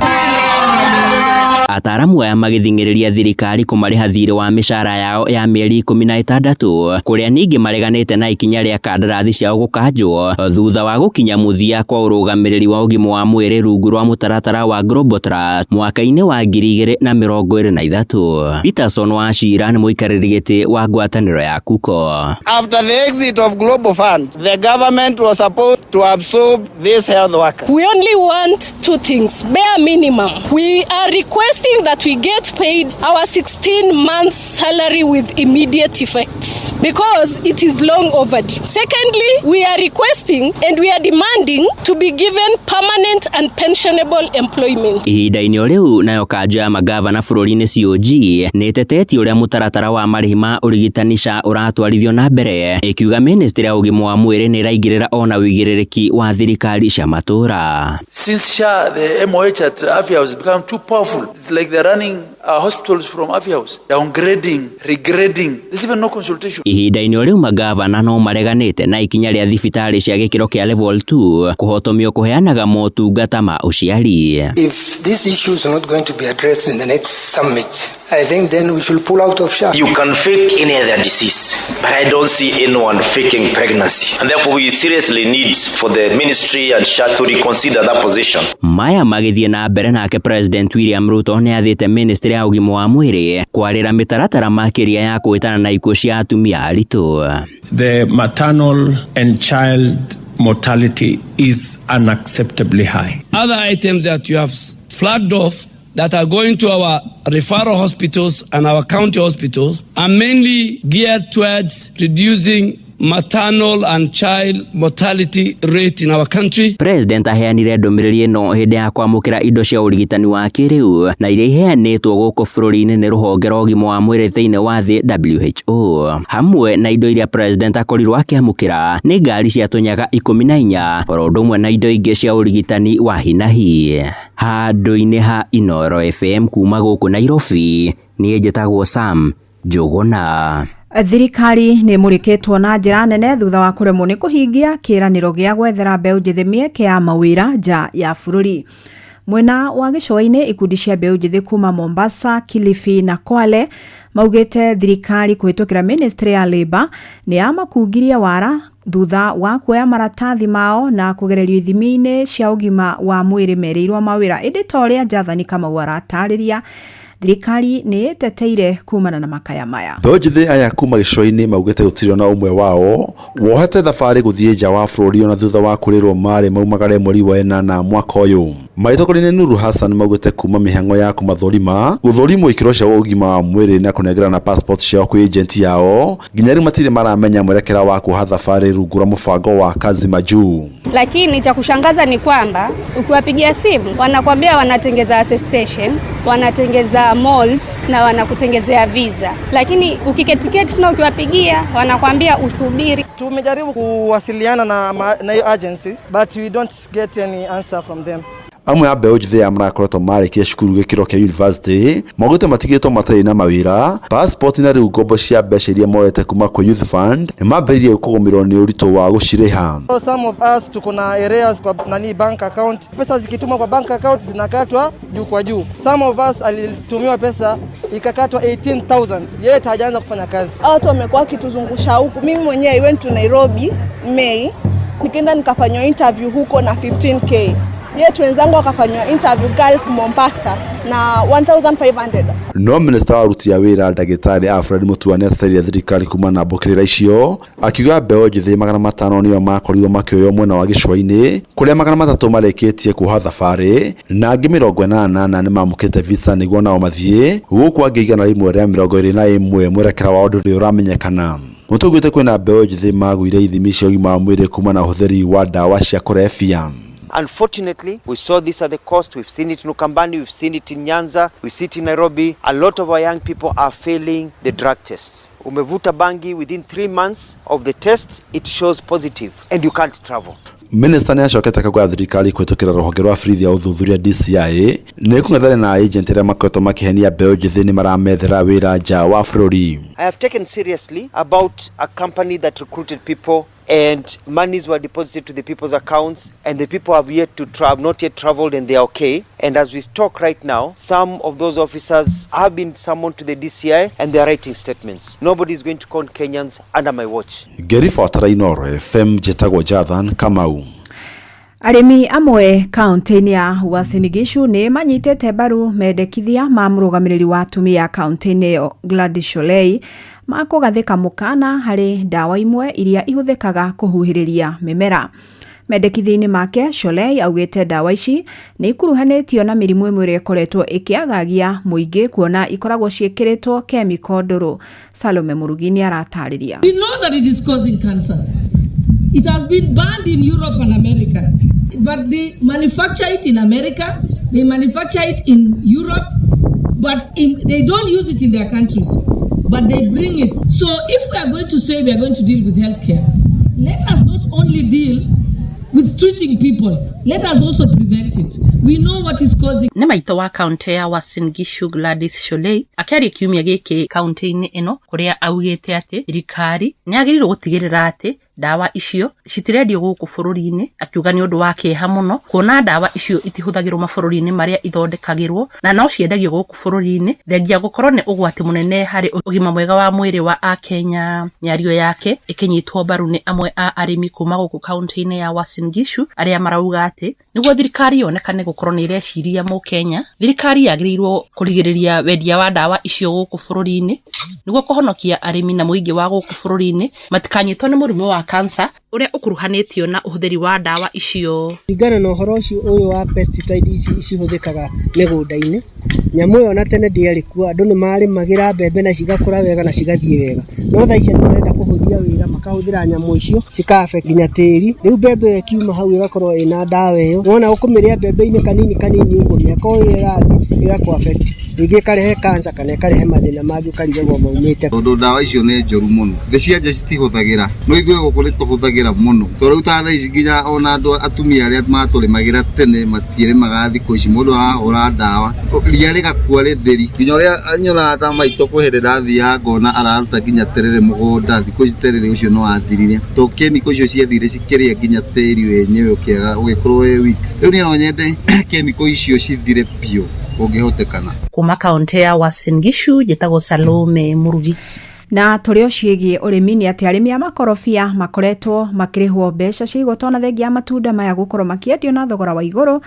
Ataramu aya magĩthingĩrĩria thirikari kũmarĩha thirĩ wa mĩcara yao ya mĩeri 16 kũrĩa ningĩ mareganĩte na ikinya rĩa kandarathi ciao gũkanjwo thutha wa gũkinya mũthia kwa ũrũgamĩrĩri wa ũgima wa mwĩrĩ rungu rwa mũtaratara wa Global Trust mwaka-inĩ wa 2023. Peterson Wachira nĩ mũikarĩri gĩtĩ wa ngwatanĩro ya KUKO. After the exit of Global Fund, the government was supposed to absorb these health workers. We only want 2 things, bare minimum. We are requesting that we get paid our 16 months salary with immediate effects because it is long overdue. Secondly, we are requesting and we are demanding to be given permanent and pensionable employment. Ihinda-inĩ rĩu nayo kanjo ya magavana bũrũri-inĩ COG nĩ ĩtetetie ũrĩa mũtaratara wa marĩhi ma ũrigitani SHA ũratwarithio na mbere ĩkiuga ministry ya ũgima wa mwĩrĩ nĩ ĩraigĩrĩra ona wĩigĩrĩrĩki wa thirikari cia matũra. Since SHA, the MOH at Afya has become too powerful. It's like they're running hospitals from Afya House, downgrading, regrading. There's even no consultation. Ihinda-inĩ rĩu magavana no mareganĩte na ikinya rĩa thibitarĩ cia gĩkĩro kĩa level 2 kũhotomio kũheanaga motungata ma ũciari. If these issues are not going to be addressed in the next summit, I think then we should pull out of SHA. You can fake any other disease, but I don't see anyone faking pregnancy. And therefore we seriously need for the ministry and SHA to reconsider that position. Maya magĩthiĩ na mbere nake President William Ruto nĩ athĩte ministry ya ũgima wa mwĩrĩ kwarĩra mĩtaratara makĩria ya kũĩtana na ikuũ cia atumia aritũ. The maternal and child mortality is unacceptably high. Other items that you have flagged off that are going to our referral hospitals and our county hospitals are mainly geared towards reducing maternal and child mortality rate in our country. President aheanire ndũmĩrĩri ĩno hĩndĩ ya kwamũkĩra indo cia ũrigitani wa kĩrĩu na iria iheanĩtwo gũkũ bũrũri-inĩ nĩ rũhonge rwa ũgima wa mwĩrĩ thĩinĩ wa thĩ WHO. Hamwe na indo iria president akorirwo akĩamũkĩra nĩ ngari cia tũnyaga 14 oro ũndũ ũmwe na indo ingĩ cia ũrigitani wa hi na hi. Handũ-inĩ ha Inooro FM kuma gũkũ Nairobi niĩ njĩtagwo Sam Njuguna. Thirikari nĩ mũrĩkĩtwo na njĩra nene thutha wa kũremwo nĩ kũhingia kĩĩranĩro gĩa gwethera mbeũ njĩthĩ mĩeke ya mawĩra nja ya bũrũri. Mwena wa gĩcũa-inĩ ikundi cia mbeũ njĩthĩ kuma Mombasa, Kilifi na Kwale maugĩte thirikari kũhĩtũkĩra ministry ya Labour nĩ yamakungirie wara thutha wa kuoya maratathi mao na kũgererio ithimi-inĩ cia ũgima wa mwĩrĩ merĩirwo mawĩra. Ĩndĩ ta ũrĩa Njathani Kamau aratarĩria thirikari nĩ teteire kumana na makaya maya. Mbeũ njĩthĩ aya kuma gĩcũa-inĩ maugĩte gũtirĩ na ũmwe wao wohete thabarĩ gũthiĩ nja wa bũrũri ona thutha wa kũrĩrwo marĩ maumagare mweri wa ĩnana mwaka ũyũ. Maitũkũrĩ-inĩ Nuru Hassan maugĩte kuma mĩhang'o ya kũmathũrima gũthũrimwo ikĩro cia ũgima wa mwĩrĩ na kũnengerana passport ciao kwĩ agent yao nginya rĩu matirĩ maramenya mwerekera wa kuoha thabarĩ rungu rwa mũbango wa kazi majuu. Lakini cha kushangaza ni kwamba ukiwapigia simu wanakuambia wanatengeza attestation, wanatengeza malls na wanakutengezea visa, lakini ukiketiketi na ukiwapigia wanakuambia usubiri. Tumejaribu kuwasiliana na hiyo agency but we don't get any answer from them. Amwe a mbeũ njĩthĩ ya marakoretwo marĩkia cukuru gĩkĩro kĩa university maugĩte matigĩtwo matarĩ na mawĩra, passport na rĩu ngombo cia mbeca iria moete kuma kwa youth fund nĩ mambĩrĩirie kũgũmĩrwo nĩ ũritũ wa gũcirĩha. Some of us tuko na areas kwa bank account, pesa zikitumwa kwa bank account zinakatwa juu kwa juu. Some of us alitumiwa pesa ikakatwa 18,000, yeye hajaanza kufanya kazi. Watu wamekuwa kituzungusha huku. Mimi mwenyewe I went to Nairobi May, nikaenda nikafanywa interview huko na 15k. Yetu wenzangu wakafanywa interview Gulf Mombasa na 1,500. No minister wa ruti ya wĩra Ndagĩtarĩ Alfred Mutua nĩateithĩrĩirie thirikari kuma na mbũkĩrĩra icio, akiuga mbeũ njĩthĩ 500 nĩo makorirwo makĩoywo mwena wa gĩcũa-inĩ kũrĩa 300 marĩkĩtie kuoha thabarĩ na angĩ 80 nĩ mamũkĩte visa nĩguo nao mathiĩ gũkũ angĩ 121 mwerekera wa ũndũ ũrĩa ũramenyekana. Mũtũgĩte kwĩna mbeũ njĩthĩ magũire ithimi cia ũgima wa mwĩrĩ kuma na ũhũthĩri wa ndawa cia kũrebia. Unfortunately, we saw this at the coast. We've seen it in Ukambani, we've seen it in Nyanza, we see it in Nairobi. A lot of our young people are failing the drug tests. Umevuta bangi, within 3 months of the test, it shows positive and you can't travel. Minister nĩacokete kagwa thirikari kwĩtũkĩra rũhonge rwa borithi ya ũthuthuria DCI nĩ kũng'ethana na agent arĩa makoretwo makĩhenia mbeũ njĩthĩ nĩ maramethera wĩra nja wa bũrũri. I have taken seriously about a company that recruited people and monies were deposited to the people's accounts and the people have not yet traveled and they are okay. And as we talk right now, some of those officers have been summoned to the DCI and they are writing statements. Nobody is going to count Kenyans under my watch. Geri Fatara Inoro, FM Jetagwo Jathan, Kamau. Arĩmi amwe kaunti-inĩ ya Uasin Gishu nĩ manyitĩte mbaru mendekithia ma mũrũgamĩrĩri wa atumia kaunti-inĩ ĩyo Gladys Sholei makũgathĩka mũkana harĩ ndawa imwe iria ihũthĩkaga kũhuhĩrĩria mĩmera. Mendekithia-inĩ make, Sholei augĩte ndawa ici nĩ ikuruhanĩtio na mĩrimũ ĩmwe ĩrĩa ĩkoretwo ĩkĩagagia mũingĩ kuona ikoragwo ciĩkĩrĩtwo kemiko ndũrũ. Salome Murugi nĩ aratarĩria. We know that it is causing cancer. It has been banned in Europe and America, but they manufacture it in America, they manufacture it in Europe, but they don't use it in their countries, but they bring it. So if we are going to say we are going to deal with healthcare, let us not only deal with treating people, let us also prevent it. We know what is causing. Nĩ maitũ wa kaunti ya Uasin Gishu Gladys Sholei akĩaria kiumia gĩkĩ kaunti-inĩ ĩno kũrĩa augĩte atĩ thirikari nĩ agĩrĩirwo gũtigĩrĩra atĩ ndawa icio citirendio gũkũ bũrũri-inĩ, akiuga nĩ ũndũ wa kĩeha mũno kuona ndawa icio itihũthagĩrwo mabũrũri-inĩ marĩa ithondekagĩrwo na no ciendagio gũkũ bũrũri-inĩ thengia gũkorwo nĩ ũgwati mũnene harĩ ũgima mwega wa mwĩrĩ wa Akenya. Mĩario yake ĩkĩnyitwo mbaru nĩ amwe a arĩmi kuma gũkũ kaunti-inĩ ya Uasin Gishu arĩa marauga atĩ nĩguo thirikari yonekane gũkorwo nĩ ireciria Mũkenya, thirikari yagĩrĩirwo kũrigĩrĩria wendia wa ndawa icio gũkũ bũrũri-inĩ nĩguo kũhonokia arĩmi na mũingĩ wa gũkũ bũrũri-inĩ matikanyitwo nĩ mũrimũ wa cancer ũrĩa ũkuruhanĩtio na ũhũthĩri wa ndawa icio. Ringana na ũhoro ũcio ũyũ wa pesticides cihũthĩkaga mĩgũnda-inĩ, nyamũ ĩyo na tene ndĩarĩ kuo, andũ nĩ marĩmagĩra mbembe na cigakũra wega na cigathiĩ wega, no thaa ici marenda kũhũthia wĩra makahũthĩra nyamũ icio cikabe nginya tĩri. Rĩu mbembe ĩkiuma hau ĩgakorwo ĩna ndawa ĩyo, wona ũkũmĩrĩa mbembe-inĩ kanini ũguo mĩaka ũrĩa ĩrathiĩ ĩgakũ affect, rĩngĩ ĩkarehe cancer kana ĩkarehe mathĩna mangĩ ũkarigagwo maumĩte. Tondũ ndawa icio nĩ njũru mũno, thĩ cia nja citihũthagĩra, no ithuĩ gũkũ nĩ tũhũthagĩra mũno. Tondũ rĩu ta thaa ici nginya ona andũ atumia arĩa matũrĩmagĩra tene matiĩrĩmaga thikũ ici, mũndũ arahũra ndawa ria rĩgakua rĩtheri. Nginya ũrĩa nyonaga ta maitũ kwĩhĩrĩra thiaga ngona araruta nginya terere mũgũnda, thikũ ici terere ũcio no athirire tondũ kemiko icio ciathire cikĩrĩa nginya tĩri wenyewe ũkĩaga ũgĩkorwo wĩ weak. Rĩu niĩ no nyende kemiko icio cithire biũ ũngĩhotekana. Kuma kaunti ya Uasin Gishu njĩtagwo Salome Murugi. Na tũrĩ o ciĩgiĩ ũrĩmi nĩ atĩ arĩmi a makorobia makoretwo makĩrĩhwo mbeca cia igũtona thengia matunda maya gũkorwo makĩendio na thogora wa igũrũ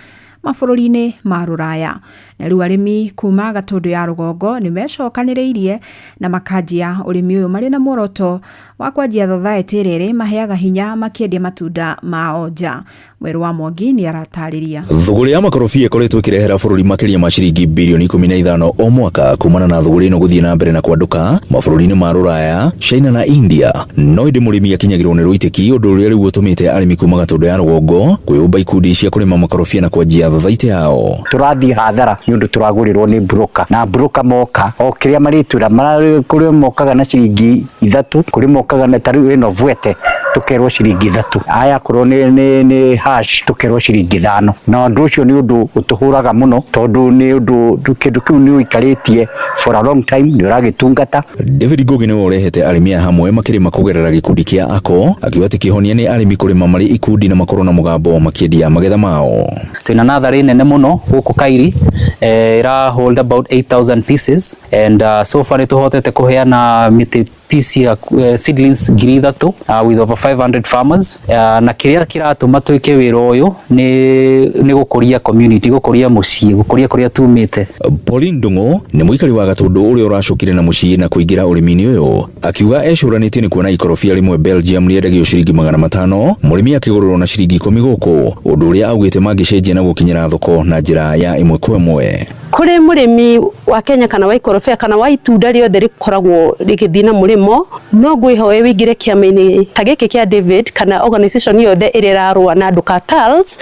mabũrũri-inĩ ma Rũraya. Na rĩu arĩmi kuma Gatũndũ ya rũgongo nĩ mecokanĩrĩirie na makanjia ũrĩmi ũyũ marĩ na muoroto wa kwanjia society rĩrĩ maheaga hinya makĩendia matunda mao nja. Weru wa Mwangi nĩ aratarĩria. Thũgũrĩ ya makorobia ĩkoretwo ĩkĩrehera bũrũri makĩria ma ciringi bilioni 15 o mwaka kumana na thũgũrĩ ĩno gũthiĩ na mbere na kwanduka mabũrũri-inĩ ma Rũraya, China na India. No ĩndĩ mũrĩmi akinyagĩrwo nĩ rũitĩki, ũndũ ũrĩa rĩu ũtũmĩte arĩmi kuma Gatũndũ ya rũgongo kwĩyũmba ikundi cia kũrĩma makorobia na kwanjia society yao. Tũrathiĩ hathara nĩ ũndũ tũragũrĩrwo nĩ broker, na broker moka o kĩrĩa marĩtwĩra kũrĩ mokaga na ciringi 3, kũrĩ mokaga na tarĩu ĩno vwete tukerwo ciringi 3, aya korwo nĩ hash tukerwo ciringi 5. na ũndũ ũcio nĩ ũndũ ũtũhũraga mũno tondũ nĩ ũndũ kĩndũ kĩu nĩ ũikarĩtie for a long time, nĩ ũragĩtungata. David Ngugi nĩ worehete arĩmi hamwe makĩrĩma kũgerera gĩkundi kĩa ACO, akiuga atĩ kĩhonia nĩ arĩmi kũrĩma marĩ ikundi na makorwo na mũgambo makĩendia magetha mao. Twĩna natharĩ nene mũno gũkũ Kairi, ira hold about 8,000 pieces, and so far nĩtũhotete kũheana mĩtĩ piece ya seedlings 3,000 with over 500 farmers, na kĩrĩa kĩratũma twĩke wĩra ũyũ nĩ gũkũria community, gũkũria mũciĩ, gũkũria kũrĩa tumĩte. Pauline Ndung'u nĩ mũikari wa Gatũndũ ũrĩa ũracokire na mũciĩ na kũingĩra ũrĩmi-inĩ ũyũ, akiuga ecũranĩtie nĩ kuona ikorobia rĩmwe Belgium rĩendagio ciringi 500, mũrĩmi akĩgũrĩrwo na ciringi 10 gũkũ, ũndũ ũrĩa augĩte mangĩcenjia na gũkinyĩra thoko na njĩra ya ĩmwe kwa ĩmwe. Kuri mũrĩmi wa Kenya kana wa ikorobia kana wa itunda rĩothe rĩkoragwo rĩgĩthiĩ na mũrĩmo, no ngwĩhoe wĩingĩre kĩama-inĩ ta gĩkĩ kĩa David kana organization yothe ĩrĩa ĩrarũa na nduka Tals,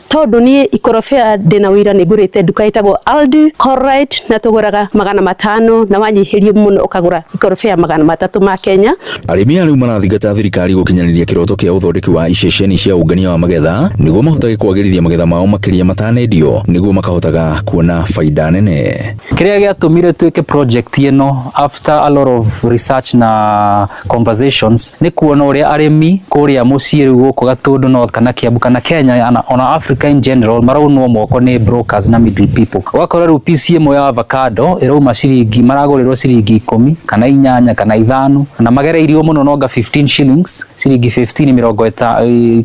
tondũ niĩ ikorobia ndĩna wĩra nĩ ngũrĩte nduka ĩtagwo Aldi Corrite na tũgũraga 500, na wanyihĩrio mũno ũkagũra ikorobia 300 ma Kenya. Arĩmi arĩu marathingata thirikari gũkinyanĩria kĩroto kĩa ũthondeki wa iceceni cia ũngania wa magetha nĩguo mahotage kwagĩrithia magetha mao makĩria matanendio, nĩguo makahotaga kuona faida nene. Kĩrĩa gĩatũmire twĩke project ĩno after a lot of research na conversations nĩ kuona ũrĩa arĩmi kũrĩa mũciĩ rĩu gũkũ Gatũndũ North kana Kiambu kana Kenya on Africa in general maraunwo moko nĩ brokers na middle people. Wakora rĩu piece ĩmwe ya avocado ĩrauma ciringi, maragũrĩrwo ciringi 10 kana 8 kana 5, na magereirio mũno nonga 15 shillings, ciringi 15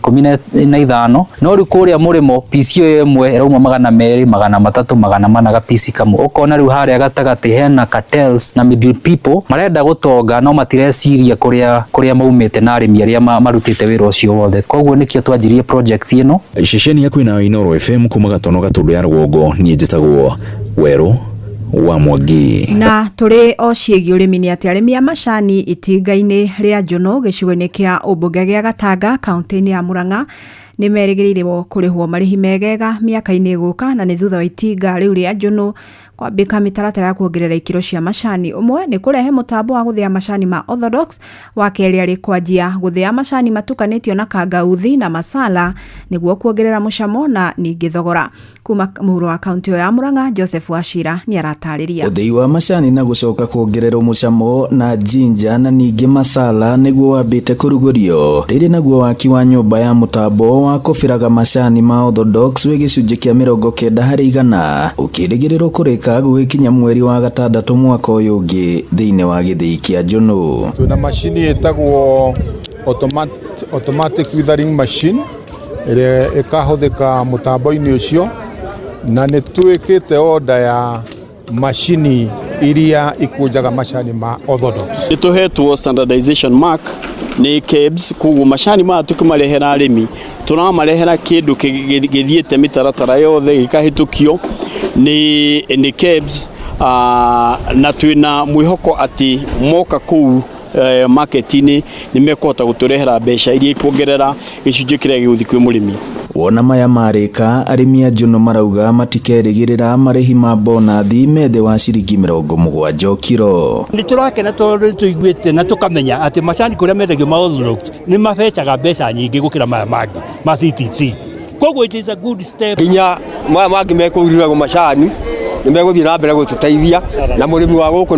15, no rĩu kũrĩa mũrĩmo piece ĩyo ĩmwe ĩrauma 200, 300, 400 piece kamwe. Ũkona rĩu harĩa gatagatĩ hena cartels na middle people marenda gũtonga, no matireciria kũrĩa maumĩte na arĩmi arĩa marutĩte wĩra ũcio wothe. Koguo nĩkĩo twanjirie project ĩno. Iceceni ya kwĩna Inooro FM kuma Gatono Gatũndũ ya rũgongo, niĩ njĩtagwo Weru wa Mwangi. Na tũrĩ o ciĩgiĩ ũrĩmi nĩ atĩ arĩmi a macani itinga-inĩ rĩa Njono gĩcigo-inĩ kĩa ũmbunge gĩa Gatanga kaunti-inĩ ya Murang'a nĩ merĩgĩrĩirwo kũrĩhwo marĩhi megega mĩaka-inĩ ĩgũka, na nĩ thutha wa itinga rĩu rĩa Njono kwambĩka mĩtaratara ya kuongerera ikĩro cia macani. Ũmwe nĩ kũrehe mũtambo wa gũthĩa macani ma orthodox, wa kerĩ arĩ kwanjia gũthĩa macani matukanĩtio na kangauthi na masala nĩguo kuongerera mũcamo na ningĩ thogora. Kuma mũhuro wa kaunti ya Murang'a, Joseph Wachira nĩ aratarĩria. Ũthĩi wa macani na gũcoka kuongererwo mũcamo na ginger na ningĩ masala nĩguo wambĩte kũrugũrio. Rĩrĩ naguo waki wa nyũmba ya mũtambo wa kũbĩraga macani ma orthodox wĩ gĩcunjĩ kĩa 90% ũkĩrĩgĩrĩrwo kũrĩka gũgĩkinya mweri wa gatandatũ mwaka ũyũ ũngĩ thĩinĩ wa gĩthĩi kĩa Njono. Tuna machine ĩtagwo automatic withering machine ĩrĩa ĩkahũthĩka mũtambo-inĩ ũcio, na nĩ twĩkĩte order ya machine iria ikũnjaga macani ma orthodox. Nĩtũhetwo standardization mark nĩ KEBS, koguo macani maya tũkĩmarehera arĩmi tũramarehera kĩndũ gĩthiĩte mĩtaratara yothe gĩkahĩtũkio nĩ KEBS, na twĩna mwĩhoko atĩ moka kũu market-inĩ nĩ mekũhota gũtũrehera mbeca iria ikuongerera gĩcunjĩ kĩrĩa gĩgũthiĩ kwĩ mũrĩmi. Wona maya marĩka, arĩmi a Njono marauga matikerĩgĩrĩra marĩhi ma bonathi methe wa ciringi 70 kiro. Nĩ tũrakena tondũ tũiguĩte na tũkamenya atĩ macani kũrĩa mendagio ma orthodox nĩ mabecaga mbeca nyingĩ gũkĩra maya mangĩ ma CTC. Koguo it is a good step. Inya maya mangĩ mekũgirĩragwo macani nĩ megũthiĩ na mbere gũtũteithia na mũrĩmi wa gũkũ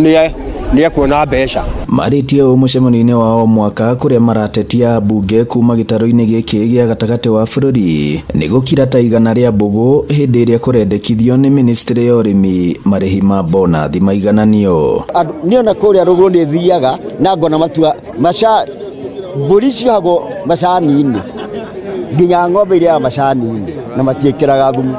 nĩ ekuona mbeca. Marĩtie mũcemanio-inĩ wa o mwaka kũrĩa maratetia bunge kuma gĩtarũ-inĩ gĩkĩ gĩa gatagatĩ wa bũrũri nĩ gũkira ta igana rĩa mbũgũ hĩndĩ ĩrĩa kũrendekithio nĩ ministry ya ũrĩmi marĩhi ma bonathi maigananio. Niona kũrĩa rũgũrũ nĩ thiaga na ngona matua mbũri ciohagwo macani-inĩ nginya ng'ombe iria macani-inĩ na matiĩkĩraga thumu.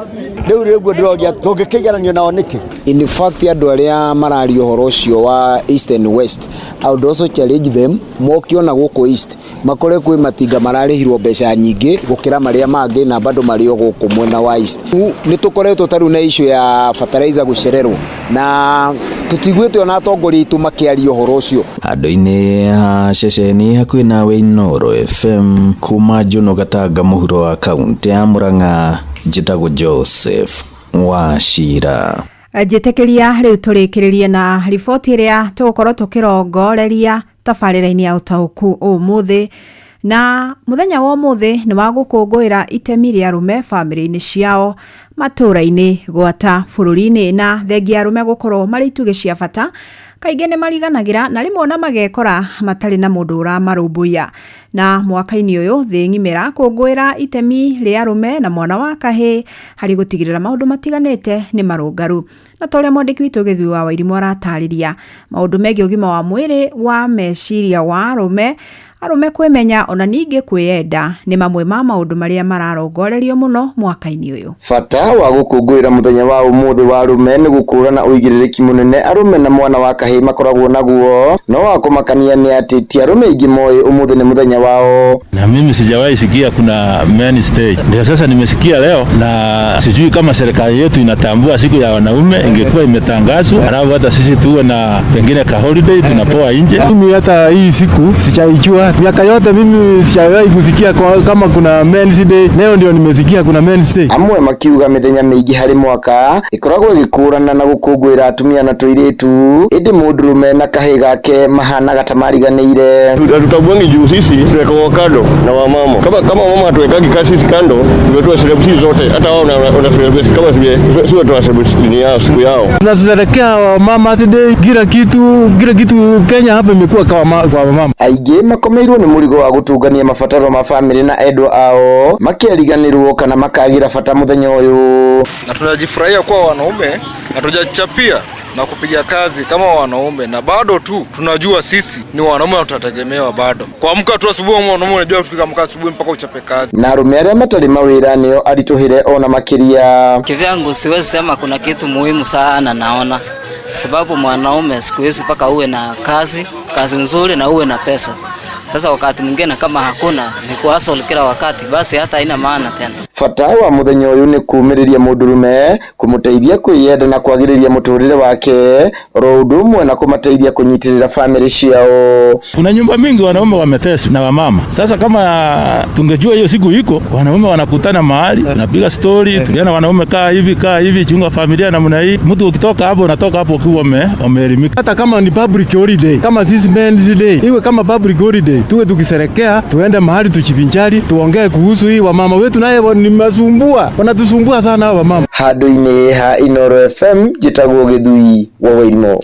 riu riguo ndiroria tungikeigananio nao niki. In fact andu aria marario horo ucio wa east and west, I would also challenge them mokiona guku east makore kwi matinga mararihirwo mbeca nyingi gukira maria mangi na bado mario guku mwena wa east. Ni tukoretwo taru na issue ya fertilizer gucererwo na tutigwete ona atongori itu makiario horo ucio. Andu-ini ha ceceni hakuhi nawe Inooro FM kuma Juno Gatanga muhuro wa kaunti ya Murang'a, njitagwo Joseph Wachira. Njĩtĩkĩria rĩu tũrĩkĩrĩrie na riboti ĩrĩa tũgũkorwo tũkĩrongoreria tabarĩra-inĩ ya ũtaũku ũmũthĩ. Na mũthenya wa ũmũthĩ nĩ wa gũkũngũĩra itemi rĩa arũme bamĩrĩ-inĩ ciao matũũra-inĩ gwata bũrũri-inĩ, na thengia ya arũme gũkorwo marĩ itugĩ cia bata kaingĩ nĩ mariganagĩra na rĩmwe ona magekora matarĩ na mũndũ ũramarũmbũiya. Na mwaka-inĩ ũyũ thĩ ng'ima ĩrakũngũĩra itemi rĩa arũme na mwana wa kahĩĩ harĩ gũtigĩrĩra maũndũ matiganĩte nĩ marũngaru. Na ta ũrĩa mwandĩki witũ Gĩthui wa Wairimũ aratarĩria maũndũ megiĩ ũgima wa mwĩrĩ wa meciria wa arũme kwĩmenya ona ningĩ kwĩenda nĩ mamwe ma maũndũ marĩa mararongorerio mũno mwaka-inĩ ũyũ. Bata wa gũkũngũĩra mũthenya wa ũmũthĩ wa arũme nĩ gũkũrana ũigĩrĩrĩki mũnene arũme na mwana wa kahĩĩ makoragwo naguo, no wa kũmakania nĩ atĩ ti arũme aingĩ moĩ ũmũthĩ nĩ mũthenya wao. Na mimi sijawahi sikia kuna men stage, ndio sasa nimesikia leo, na sijui kama serikali yetu inatambua siku ya wanaume. Ingekuwa imetangazwa halafu hata sisi tuwe na pengine ka holiday tunapoa nje. Mimi hata hii siku sijaijua, miaka yote mimi sijawahi kusikia kama kuna men's day. Leo ndio nimesikia kuna men's day. Amwe makiuga mĩthenya mĩingĩ harĩ mwaka ikoragwo ĩgĩkũrana na gũkũngũĩra atumia na tũirĩtu, ĩndĩ mũndũrũme na kahĩĩ gake mahanaga ta mariganĩire. Tutabuangi juu sisi tuweka kando na wamama. Kama wamama hatuwekagi kazi sisi kando, ndio tu celebrity zote. Hata wao wana celebrate kama sio tu celebrity ni yao siku yao. Tunasherehekea mama day, kila kitu Kenya hapa imekuwa kwa mama. Aingĩ makomeirwo nĩ mũrigo wa gũtungania mabataro ma family na endwa ao makĩariganĩrwo kana makagira bata mũthenya ũyũ. Na tunajifurahia kwa wanaume na tujachapia na kupiga kazi kama wanaume, na bado tu tunajua sisi ni wanaume na tutategemewa bado. Kuamka tu asubuhi wanaume unajua tukiamka asubuhi mpaka uchape kazi. Na arũme arĩa matarĩ mawĩra nĩo aritũhĩre ona makĩria. Kivyangu siwezi sema kuna kitu muhimu sana naona, sababu mwanaume siku hizi mpaka uwe na kazi nzuri na uwe na pesa. Sasa wakati mwingine kama hakuna ni kuhustle kila wakati, basi hata haina maana tena. Bata wa mũthenya ũyũ nĩ kumĩrĩria mũndũrũme, kũmũteithia kwĩyenda na kwagĩrĩria mũtũrĩre wake, ro ũndũ ũmwe na kũmateithia kũnyitĩrĩra family ciao. Kuna nyumba mingi wanaume wameteswa na wamama. Sasa kama tungejua hiyo siku iko, wanaume wanakutana mahali, tunapiga story, tuliana wanaume kaa hivi, chunga familia namna hii. Mtu ukitoka hapo unatoka hapo ukiwa umeelimika. Hata kama ni public holiday, kama sisi men's day, iwe kama public holiday, tuwe tukiserekea, tuende mahali tuchivinjari, tuongee kuhusu hii wamama wetu naye wanatusumbua sana hawa mama. Handũ-inĩ ha Inooro FM njĩtagwo Gĩthui wa Wairimũ.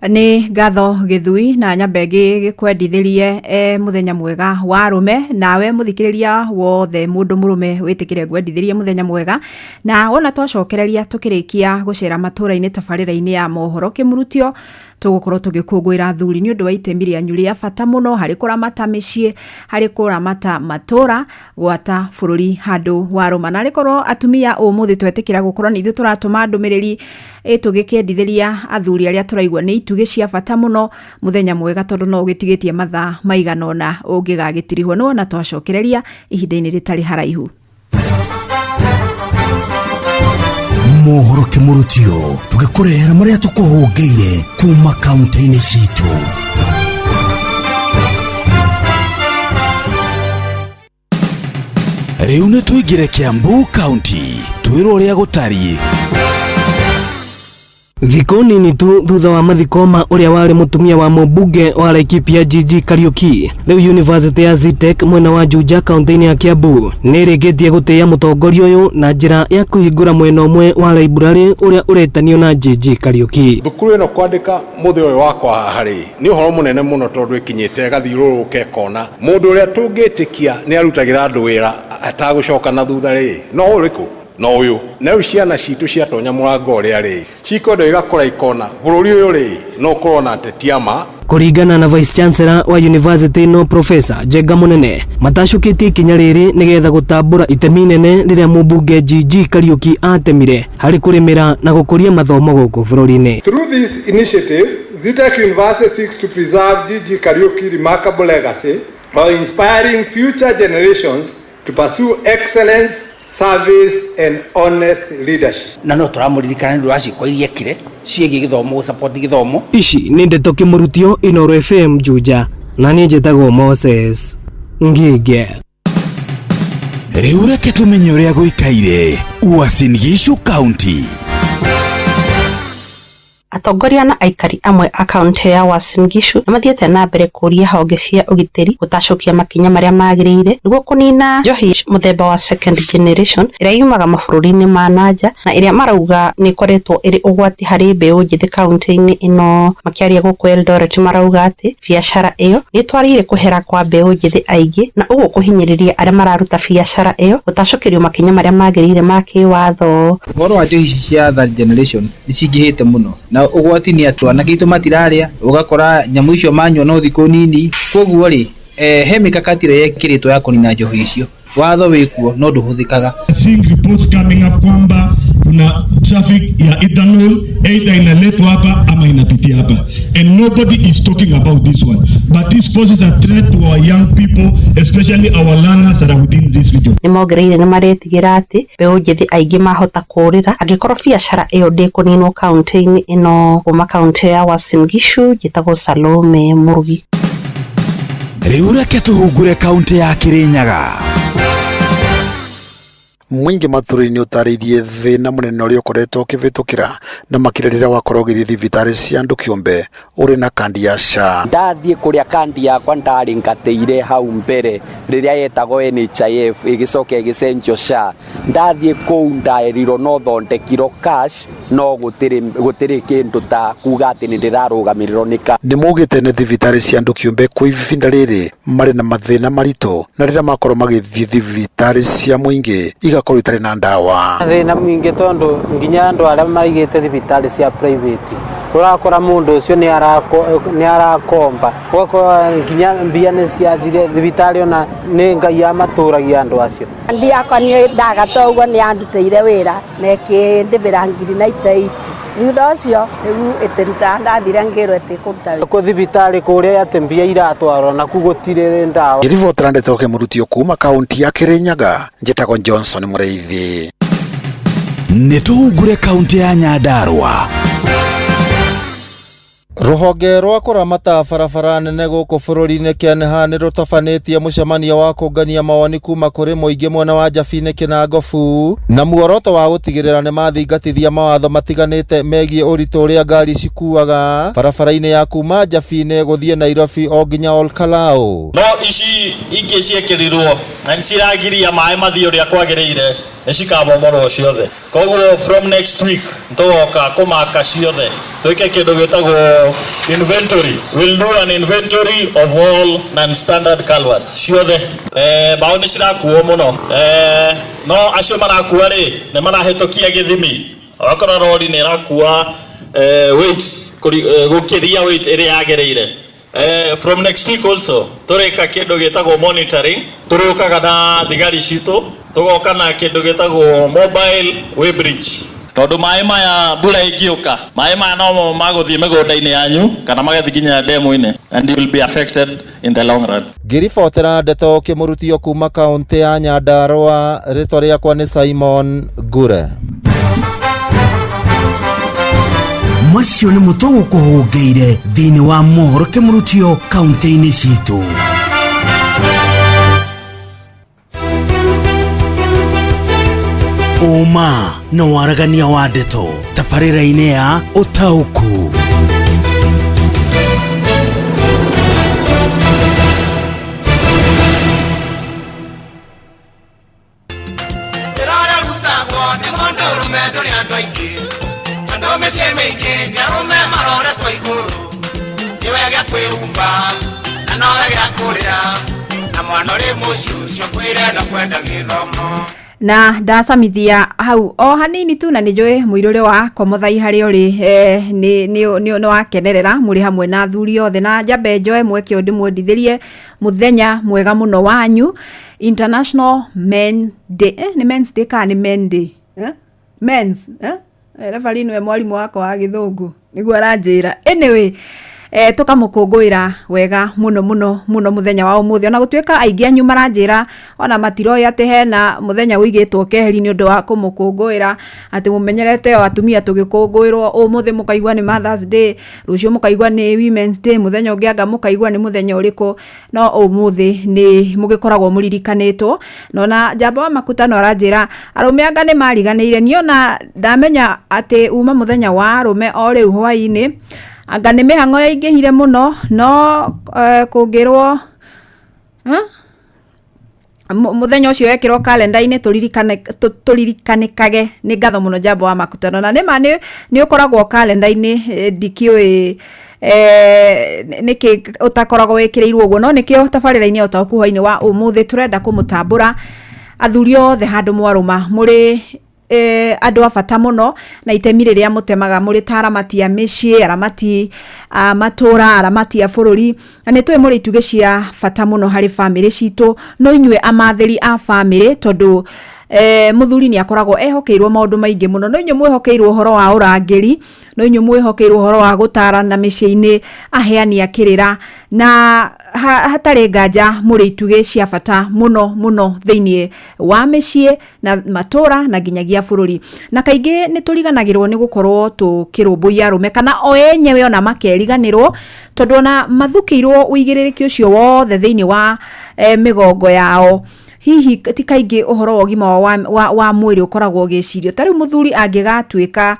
Nĩ ngatho Gĩthui na nyambe gĩkwendithĩrie mũthenya mwega wa arũme. Nawe mũthikĩrĩria wothe mũndũ mũrũme wĩtĩkĩre ngwendithĩrie mũthenya mwega, na wona twacokereria tũkĩrĩkia gũcera matũũra-inĩ tabarĩra-inĩ ya mohoro kĩmurutio tũgũkorwo tũgĩkũngũĩra athuri nĩ ũndũ wa itemi rĩanyu rĩa bata mũno harĩ kũramata mĩciĩ, harĩ kũramata matũũra gwata bũrũri handũ warũma. Na rĩkorwo atumia ũmũthĩ twetĩkĩra gũkorwo nĩ ithuĩ tũratũma ndũmĩrĩri tũgĩkĩendithĩria athuri arĩa tũraigua nĩ itugĩ cia bata mũno. Mũthenya mwega tondũ no ũgĩtigĩtie mathaa maigana ũna ũngĩgagĩtirihwo nĩ wona twacokereria ihinda-inĩ rĩtarĩ haraihu. Mohoro kĩmurutio tũgĩkũrehera marĩa tũkũhũngĩire kuma kaunti-inĩ citũ. Rĩu nĩ tũingĩre Kiambu County twĩrwo ũrĩa gũtariĩ. Thikũ nini tu thutha wa mathiko ma ũrĩa warĩ mũtumia wa mũmbunge wa Laikipia Gigi Kariuki, rĩu University ya Zetech mwena wa Juja kaunti-inĩ ya Kiambu nĩ ĩrĩkĩtie gũtĩĩa mũtongoria ũyũ na njĩra ya kũhingũra mwena ũmwe wa library ũrĩa ũretanio na Gigi Kariuki. Thukuru ĩno kwandĩka mũthĩ ũyũ wakwa harĩ nĩ ũhoro mũnene mũno tondũ ĩkinyĩte gathiũrũrũke kona mũndũ ũrĩa tũngĩtĩkia nĩ arutagĩra andũ wĩra atagũcoka na thutha rĩ no ũrĩkũ no uyu na ciana citu ciatonya mũrango ũrĩa rĩ cikondo igakora ikona bũrũri ũyũ rĩ no korona atetiama Kuringana na Vice Chancellor wa University no Professor Njenga Munene, matacukitie ikinya riri nigetha gutambura itemi nene riria mubunge Gigi Kariuki atemire hari kurimira na gukuria mathomo guku bururi-ini. Through this initiative, Zitec University seeks to preserve Gigi Kariuki's remarkable legacy while inspiring future generations to pursue excellence, service and honest leadership. Na no turamuririkana ndu acikwa iria kire ciegi githomo support githomo. Ici ni ndeto kimurutio Inooro FM Juja na ni njitagwo Moses Ngige. Riu reke tumenye uria guikaire Uasin Gishu County. Atongoria na aikari amwe a kaunti ya Uasin Gishu nimathiete na mbere kuria honge cia ugitiri gutacukia makinya maria magirire niguo kunina njohi muthemba wa second generation iria yumaga mabururi-ini ma nanja na iria marauga ni koretwo iri ugwati hari mbeu njithi kaunti-ini ino. Makiaria guku Eldoret marauga ati biashara iyo ni twarire kuhera kwa mbeu njithi aingi na uguo kuhinyiriria aria mararuta biashara iyo gutacukirio makinya maria magirire ma kiwatho. Horo wa njohi cia third generation ni cingihite muno na ugwati ni atwana gitu matiraria ugakora nyamu icio manywa no thiko nini koguo ri he mikakatire yekiritwo ya kunina njohi icio watho wikuo no nduhuthikaga. Seeing reports coming up kwamba kuna traffic ya ethanol either inaletwa hapa ama inapitia hapa, and nobody is talking about this one, but this poses a threat to our young people, especially our learners that are within this region. Ni mongereire ni maretigira ati mbeu njithi aingi mahota kurira angikorwo biashara iyo ndikuninwo kaunti-ini ino. Kuma kaunti ya Uasin Gishu njitagwo Salome Murugi. Riu reke tuhungure kaunti ya Kirinyaga. Mwingi maturi-ini utaririe thina munene uria ukoretwo ukivitukira na makirĩrĩra wakorwo ũgĩthiĩ thibitarĩ cia andũ kĩũmbe uri na kandi ya SHA. Ndathie kuria kandi yakwa ndari ngateire hau mbere riria yetagwo NHIF igicoka igicenjio SHA. Ndathie kuu ndaerirwo no thondekirwo cash no gutiri kindu ta kuga ati ni ndirarugamiriro nika. Ni mugite ne thibitarĩ cia andũ kĩũmbe kwa ivinda rĩrĩ marĩ na mathĩna maritũ na rĩrĩa makorwo magĩthiĩ thibitarĩ cia mũingĩ igakorwo itarĩ na ndawa. Thĩna mwingĩ tondu nginya andu aria maigite thibitarĩ cia private urakora mundu ucio ni arakomba ugakora nginya mbia ni ciathire thibitarĩ ona ni ngai amaturagia andu acio. Ndiakwa ni ndagatoguo ni andutĩire wĩra na ikĩndĩhĩra 98. Thutha ũcio rĩu ĩtĩruta ndathire ngĩrwo ĩtĩ kũruta wĩra kũ thibitarĩ kũrĩa atĩ mbia iratwarwo na kugũtirĩ ndawa. Riboti randetoke murutio kuma kaunti ya Kirinyaga njĩtagwo Johnson Mũrĩithi. Nĩ tuhungure kaunti ya Nyandarua. Ruhonge rwa kuramata barabara nene gũkũ bũrũri-inĩ Kenya nĩ rũtabanĩtie mũcemanio wa kũngania mawoni kuma kũrĩ mũingĩ mwena wa Njabine Kinangofu na muoroto wa gũtigĩrĩra nĩ mathingatithia mawatho matiganĩte megiĩ ũritũ ũrĩa ngari cikuaga barabara-inĩ ya kuma Njabine gũthiĩ Nairobi o nginya Olkalau. No ici ingĩ ciĩkĩrirwo na nĩ ciragiria maĩ mathiĩ ũrĩa kwagĩrĩire nĩ cikamomorwo ciothe. Koguo from next week ntoka kumaka ciothe twĩke kĩndũ gĩtagwo inventory. We'll do an inventory of all non-standard culverts ciothe. Bao nĩ cirakuo mũno. No acio marakua rĩ nĩ marahĩtũkia gĩthimi. Okorwo rori nĩ ĩrakua weight gũkĩria weight ĩrĩa yagĩrĩire. From next week also tũrĩka kĩndũ gĩtagwo monitoring. Tũrĩũkaga na thigari citũ tugoka na kindu gitagwo mobile weighbridge tondu mai maya mbura ingĩũka mai maya no maguthie mĩgũnda-inĩ yanyu kana magathi nginya demo-inĩ and you will be affected in the long run. Ngiribotera ndeto kimurutio kuma kaunti ya Nyandarua, rĩtwa rĩakwa nĩ Simon Ngure. Macio nĩ mũtongo kũhũngeire thĩinĩ wa mohoro kimurutio kaunti-inĩ citũ. Uma na waragania wa ndeto tabarĩra-inĩ ya ũtaũku. na ndasamithia hau o hanini tu na nijue muirure wa Komuthai hari uri ni wakenerera muri hamwe na athuri othe na Njambe Njoe mweke undu mwendithirie muthenya mwega muno wanyu International Men Day ni Men's Day ka ni Men Day Men's referee we mwalimu wako wa Githungu niguo aranjira anyway tukamukungwira wega muno muthenya wa umuthi ona gutweka aingi anyu maranjira ona matiro yate hena muthenya wigitwo keheri ni undu wa kumukungwira ati mumenyerete o atumia tugikungwirwo umuthi mukaigwa ni Mother's Day rucio mukaigwa ni Women's Day muthenya ungianga mukaigwa ni muthenya uriko no umuthi ni mugikoragwo muririkanitwo nona Njamba wa Makutano aranjira arume anga ni mariganire niona ndamenya ati uma muthenya wa arume o riu hwaini anga nĩ mĩhango yaingĩhire mũno no kũngĩrwo muthenya ũcio wekĩrwo kalenda-inĩ tũririkanĩkage nĩ ngatho mũno Njamba wa Makutano na nĩma nĩ ũkoragwo kalenda-inĩ ndikiũĩ nĩkĩ ũtakoragwo wĩkĩrĩirwo ũguo no nĩkĩo tabarĩra-inĩ o ta ũkuhwa-inĩ wa ũmũthĩ tũrenda kũmũtambũra athuri othe handũ mwarũma mũrĩ andu abata muno na itemi riria mutemaga muri taramati ya mĩciĩ aramati matura aramati ya bururi na nĩ twĩ muri ituge cia bata muno hari family citũ no inyue amatheri a family tondu muthuri ni akoragwo ehokeirwo maundu maingi muno no inyue mwehokeirwo horo wa urangiri no inyue mwehokeirwo horo wa gutara na mĩciĩ-inĩ aheani akirira na hatari nganja muri ituge cia bata muno thĩinĩ wa mĩciĩ na matura na nginyagia bururi na kaingĩ nĩ tũriganagĩrwo nĩ gukorwo tukĩrũmbũiya arume kana o enyewe ona makeriganĩrwo tondu ona mathukĩirwo uigĩrĩrĩki ũcio wothe thĩinĩ wa mĩgongo yao hihi ti kaingĩ ũhoro wa ũgima wa mwĩrĩ ũkoragwo ũgĩcirio tarĩu muthuri angĩgatuĩka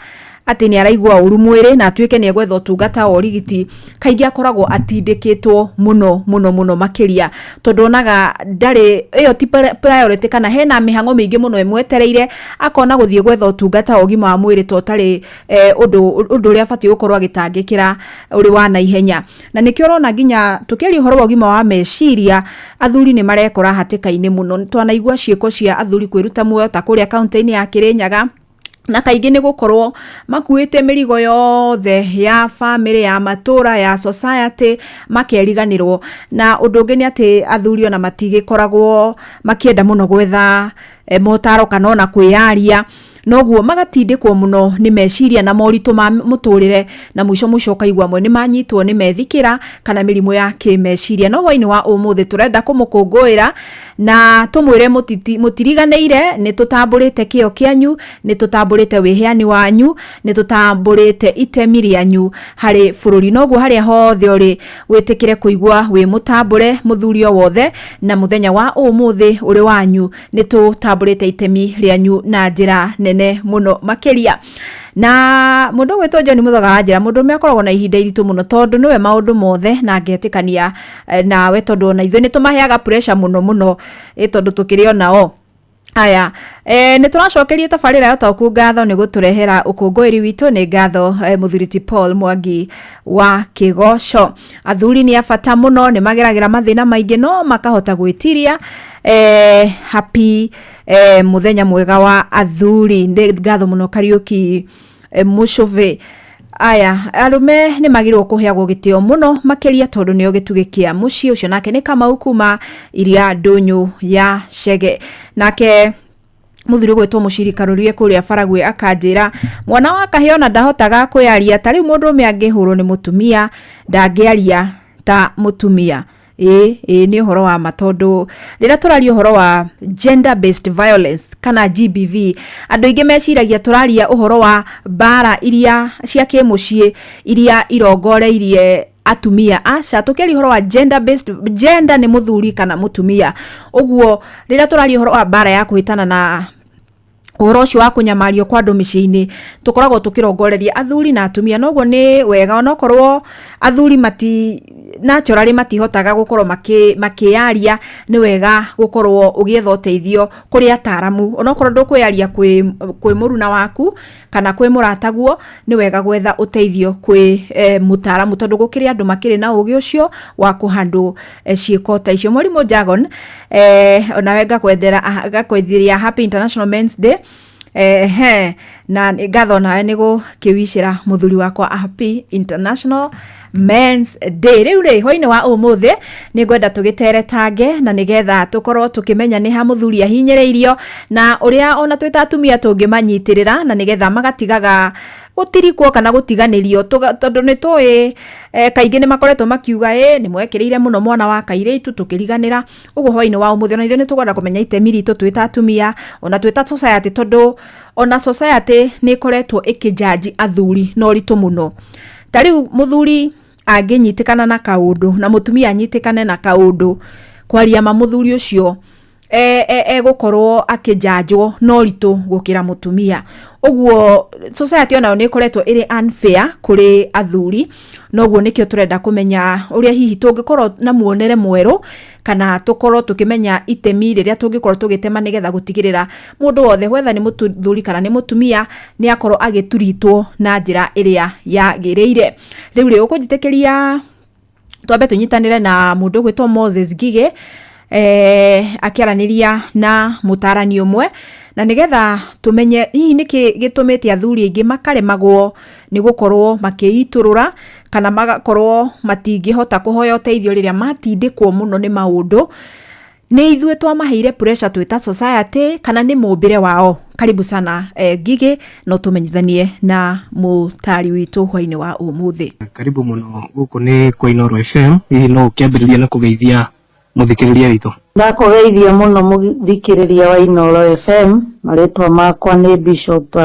ati ni araigua uru mwĩrĩ na atuĩke ni egwetha ũtungata wa ũrigiti kaingĩ akoragwo atindĩkĩtwo muno makiria tondu onaga ndarĩ ĩyo ti priority kana hena mĩhang'o mĩingĩ muno emwetereire akona gũthiĩ gwetha ũtungata wa ũgima wa mwĩrĩ totarĩ ũndũ ũrĩa abatie gũkorwo agĩtangĩkĩra ũrĩ wa naihenya na nĩkĩo ũrona nginya tukĩaria ũhoro wa ũgima wa meciria athuri nĩ marekora hatĩka-inĩ muno twanaigua ciĩko cia athuri kwĩruta muoyo ta kũrĩa kaunti-inĩ ya Kĩrĩnyaga na kaingĩ nĩ gũkorwo makuĩte mĩrigo yothe ya family ya matura ya society makeriganĩrwo na ũndũ ũngĩ nĩ atĩ athuri ona matigĩkoragwo makĩenda mũno gwetha motaro kana ona kwĩyaria noguo magatindĩkwo muno nĩ meciria na moritũ ma mũtũrĩre na mũico kaigwa amwe nĩ manyitwo nĩ methikĩra kana mĩrimũ ya kĩmeciria no hwainĩ wa ũmũthĩ tũrenda kũmũkũngũĩra na tũmwĩre mũtiriganĩire nĩ tũtambũrĩte kĩo kĩanyu nĩ tũtambũrĩte wĩheani wanyu nĩ tũtambũrĩte itemi rĩanyu harĩ bũrũri noguo harĩa hothe ũrĩ wĩtĩkĩre kũigua wĩ mũtambũre mũthuri o wothe na mũthenya wa ũmũthĩ ũrĩ wanyu nĩ tũtambũrĩte itemi rĩanyu na njĩra nene muno makiria na mundu gwetwo John Muthoga aranjira mundu mekoragwo na ihinda iritũ muno tondu niwe maundu mothe na ngetikania nawe tondu ona ithuĩ nĩ tũmaheaga pressure muno tondu tukĩrĩ onao aya nĩ tũracokerie tabarĩra yo taku ngatho nĩ gũtũrehera ũkũngũĩri witũ nĩ ngatho mũthuri Paul Mwangi wa Kĩgoco athuri nĩ abata muno nĩ mageragĩra mathĩna maingĩ no makahota gwĩtiria happy muthenya mwega wa athuri nĩ ngatho muno Kariuki Mucove aya arume nĩ magirwo kũheagwo gĩtĩo muno makiria tondu nĩo gĩtugĩ kĩa mũciĩ ũcio nake nĩ Kamau kuma iria ndũnyũ ya Chege nake muthuri gwetwo Mũcirika Rũrie kũrĩa Baragwe akanjĩra mwana wa kahĩĩ ona ndahotaga kwĩyaria tarĩu mũndũ ũmwe angĩhũrwo nĩ mũtumia ndangĩaria ta mũtumia ni uhoro wa matondu rĩrĩa tũraria uhoro wa gender based violence kana GBV andũ aingĩ meciragia tũraria uhoro wa bara iria cia kĩmũciĩ iria irongoreirie atumia aca tukĩaria uhoro wa gender based gender nĩ mũthuri kana mũtumia ũguo rĩrĩa tũraria uhoro wa bara ya kũhĩtana na uhoro ucio wa kunyamario kwa andu micii-ini tukoragwo tukirongoreria athuri na atumia, noguo ni wega onokorwo athuri naturally matihotaga gukorwo makiaria, ni wega gukorwo ugietha uteithio kuri ataramu. Onokorwo ndukwiaria kwi muruna waku kana kwi murataguo, ni wega gwetha uteithio kwi mutaramu, tondu gukiri andu makiri na ugi ucio wa kuhandu ciiko ta icio. Mwalimu Jagon ona wenga gakwethiria Happy International Men's Day. Na ngatho nawe ni gukiwicira muthuri wakwa Happy International Men's Day. Riu ri hoine wa umuthi ni ngwenda tugitere tange na nigetha tukorwo tukimenya ni ha muthuri ahinyereirio na uria ona twita atumia tungimanyitirira na nigetha magatigaga gutirikwo kana gutiganirio, tondu ni tui kaingi ni makoretwo makiuga ni mwekirire muno mwana wa kairitu tukiriganira. Uguo hoine wa umuthi ona ithu ni tugwenda kumenya itemi ritu twita atumia ona twita society, tondu ona society ni koretwo ikijaji athuri no ritu muno. Tariu muthuri anginyitikana na kaundu na mutumia anyitikane na kaundu, kwaria muthuri ucio gukorwo akijajwo no ritu gukira mutumia. Uguo society ona ni koretwo iri unfair kuri athuri, noguo nikio turenda kumenya uria hihi tungikorwo na muonere mweru kana tukorwo tukimenya itemi riria tungikorwo tugitema nigetha gutigirira mundu wothe wetha ni muthuri kana ni mutumia ni akorwo agituritwo na njira iria yagiriire. Riu ri ukujitekeria twambe tunyitanire na mundu gwitwo Moses Gige akiaraniria na mutarani umwe na nigetha tumenye hihi niki gitumite athuri ingi makaremagwo ni gukorwo makiiturura kana magakorwo matingihota kuhoya uteithio riria matindikwo muno ni maundu. Ni ithue twamaheire pressure twita society kana ni mumbire wao? Karibu sana Gige, no tumenyithanie na mutari witu hwaini wa umuthi. Karibu muno guku ni Koinoro FM. Hihi no ukiambiriria na kugeithia muthikiriria witu? Ndakugeithia muno muthikiriria wa Inoro FM. Maritwa makwa ni Bishop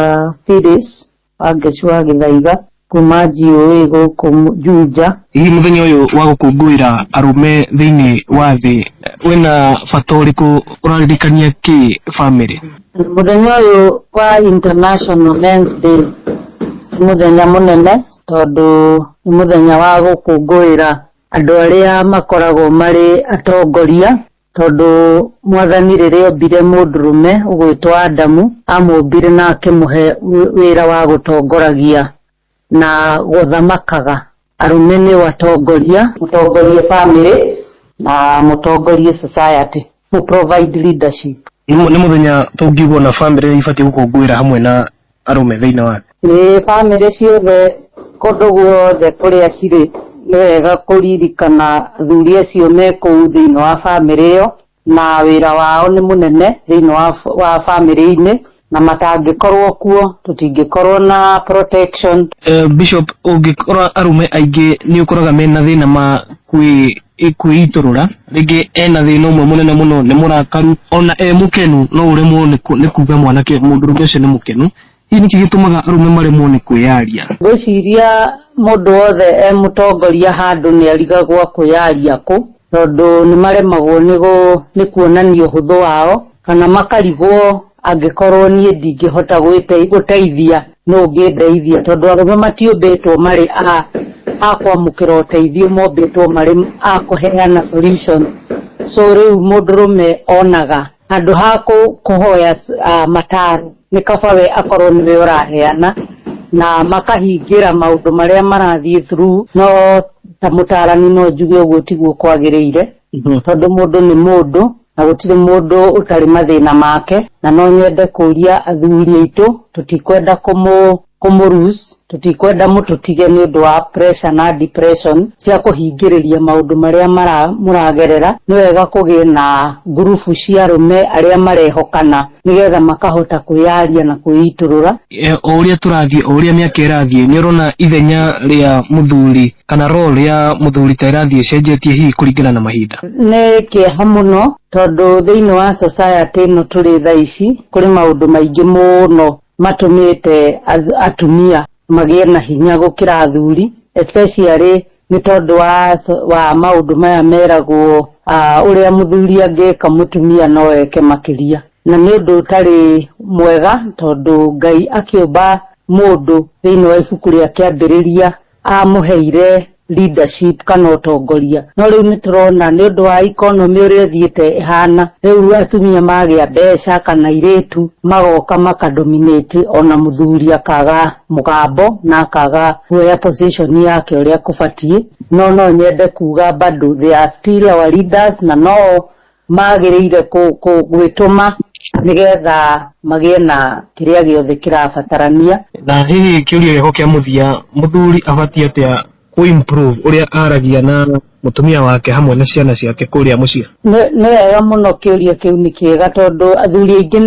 Phyllis Ageshwa Githaiga kuma GOA guku Juja. Hihi muthenya uyu wa gukungwira arume thiini wa thi wina bata uriku uraririkania ki family? Muthenya uyu wa International Men's Day muthenya munene tondu ni muthenya wa gukungwira andu aria makoragwo mari atongoria, tondu mwathani riria ombire mundurume ugwitwa Adamu amumbire na akimuhe wira wa gutongoragia na guthamakaga. Arume ni watongoria, mutongorie family na mutongorie society, mu provide leadership. Ni muthenya tungigwo na family ifati gukungwira hamwe na arume thiini wa family ciothe kundu guothe kuria ciri ni wega kuririkana athuri acio me kuu thiini wa family iyo na wira wao ni munene thiini wa family-ini na matangikorwo kuo tutingikorwo na protection. Bishop, ungikora arume aingi ni ukoraga mena thina ma kwiiturura, ringi ena thina umwe munene muno ni murakaru, ona mukenu no uremwo ni kuga mwanake mundurume ucio ni mukenu. Hihi niki gitumaga arume maremwo ni kwiyaria? Gwiciria mundu wothe mutongoria handu ni arigagwo kwiyaria ku, tondu ni maremagwo ni kuonania uhuthu wao kana makarigwo angikorwo nie ndingihota guteithia no ngindeithia, tondu arume matiumbitwo mari akwamukira uteithio, mombitwo mari akuheana solution. So riu mundurume onaga handu ha kuhoya mataro ni kaba we akorwo niwe uraheana na makahingira maundu maria marathie through. No ta mutarani no njuge uguo tiguo kwagiriire, tondu mundu ni mundu na gutire mundu utari mathina make, na no nyende kuria athuri aitu tutikwenda kumurus, tutikwenda mututige ni undu wa pressure na depression cia kuhingiriria maundu maria muragerera. Ni wega kugie na grupu cia arume aria marehokana nigetha makahota kwiyaria na kwiiturura. O uria turathie, o uria miaka irathie, ni urona ithenya ria muthuri kana role ya muthuri ta irathie cenjetie hihi kuringana na mahinda? Ni kieha muno tondu thiini wa society no turi thaa ici kuri maundu maingi muno matumite atumia magie na hinya gukira athuri, especially ni tondu wa maundu maya meragwo uria muthuri angika mutumia no eke makiria. na nĩ ũndũ ũtarĩ mwega tondũ Ngai akĩũmba mũndũ thĩinĩ wa ibuku rĩa kĩambĩrĩria amũheire leadership kana ũtongoria. No rĩu nĩ tũrona nĩ ũndũ wa economy ũrĩa ũthiĩte ihana, rĩu atumia magĩa mbeca kana airĩtu magoka makadominate, ona mũthuri akaga mũgambo na akaga kuoya position yake ũrĩa kũbatiĩ. No nyende kuga bado they are still our leaders, na no magĩrĩire gwĩtũma nigetha magĩe na kĩrĩa gĩothe kĩrabatarania. Na hihi kĩũria gĩako kĩa mũthia, mũthuri abatie atĩa ku improve uria aragia na mutumia wake hamwe na ciana ciake kuria muciĩ? Nĩ wega mũno kĩũria kĩu nĩ kĩega tondũ athuri aingĩ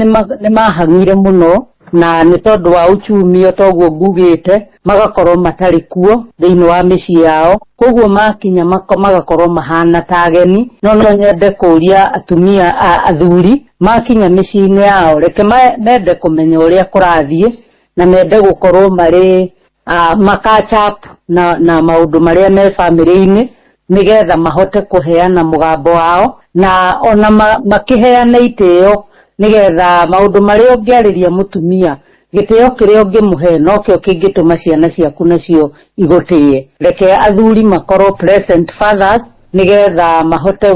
nĩ mahangire mũno, na nĩ tondũ wa uchumi otoguo ngugĩte magakorwo matarĩ kuo thĩinĩ wa mĩciĩ yao, koguo makinya magakorwo mahana ta ageni. No nyende kũria atumia athuri makinya mĩciĩ-inĩ yao reke mende kũmenya ũrĩa kũrathiĩ na mende gũkorwo marĩ makachap na maundu maria me family-ini nigetha mahote kuheana mugambo wao na ona makiheana itio nigetha maundu maria ungiariria mutumia gitio kiria ungimuhe no kio kingituma ciana ciaku nacio igutie. Reke athuri makorwo present fathers nigetha mahote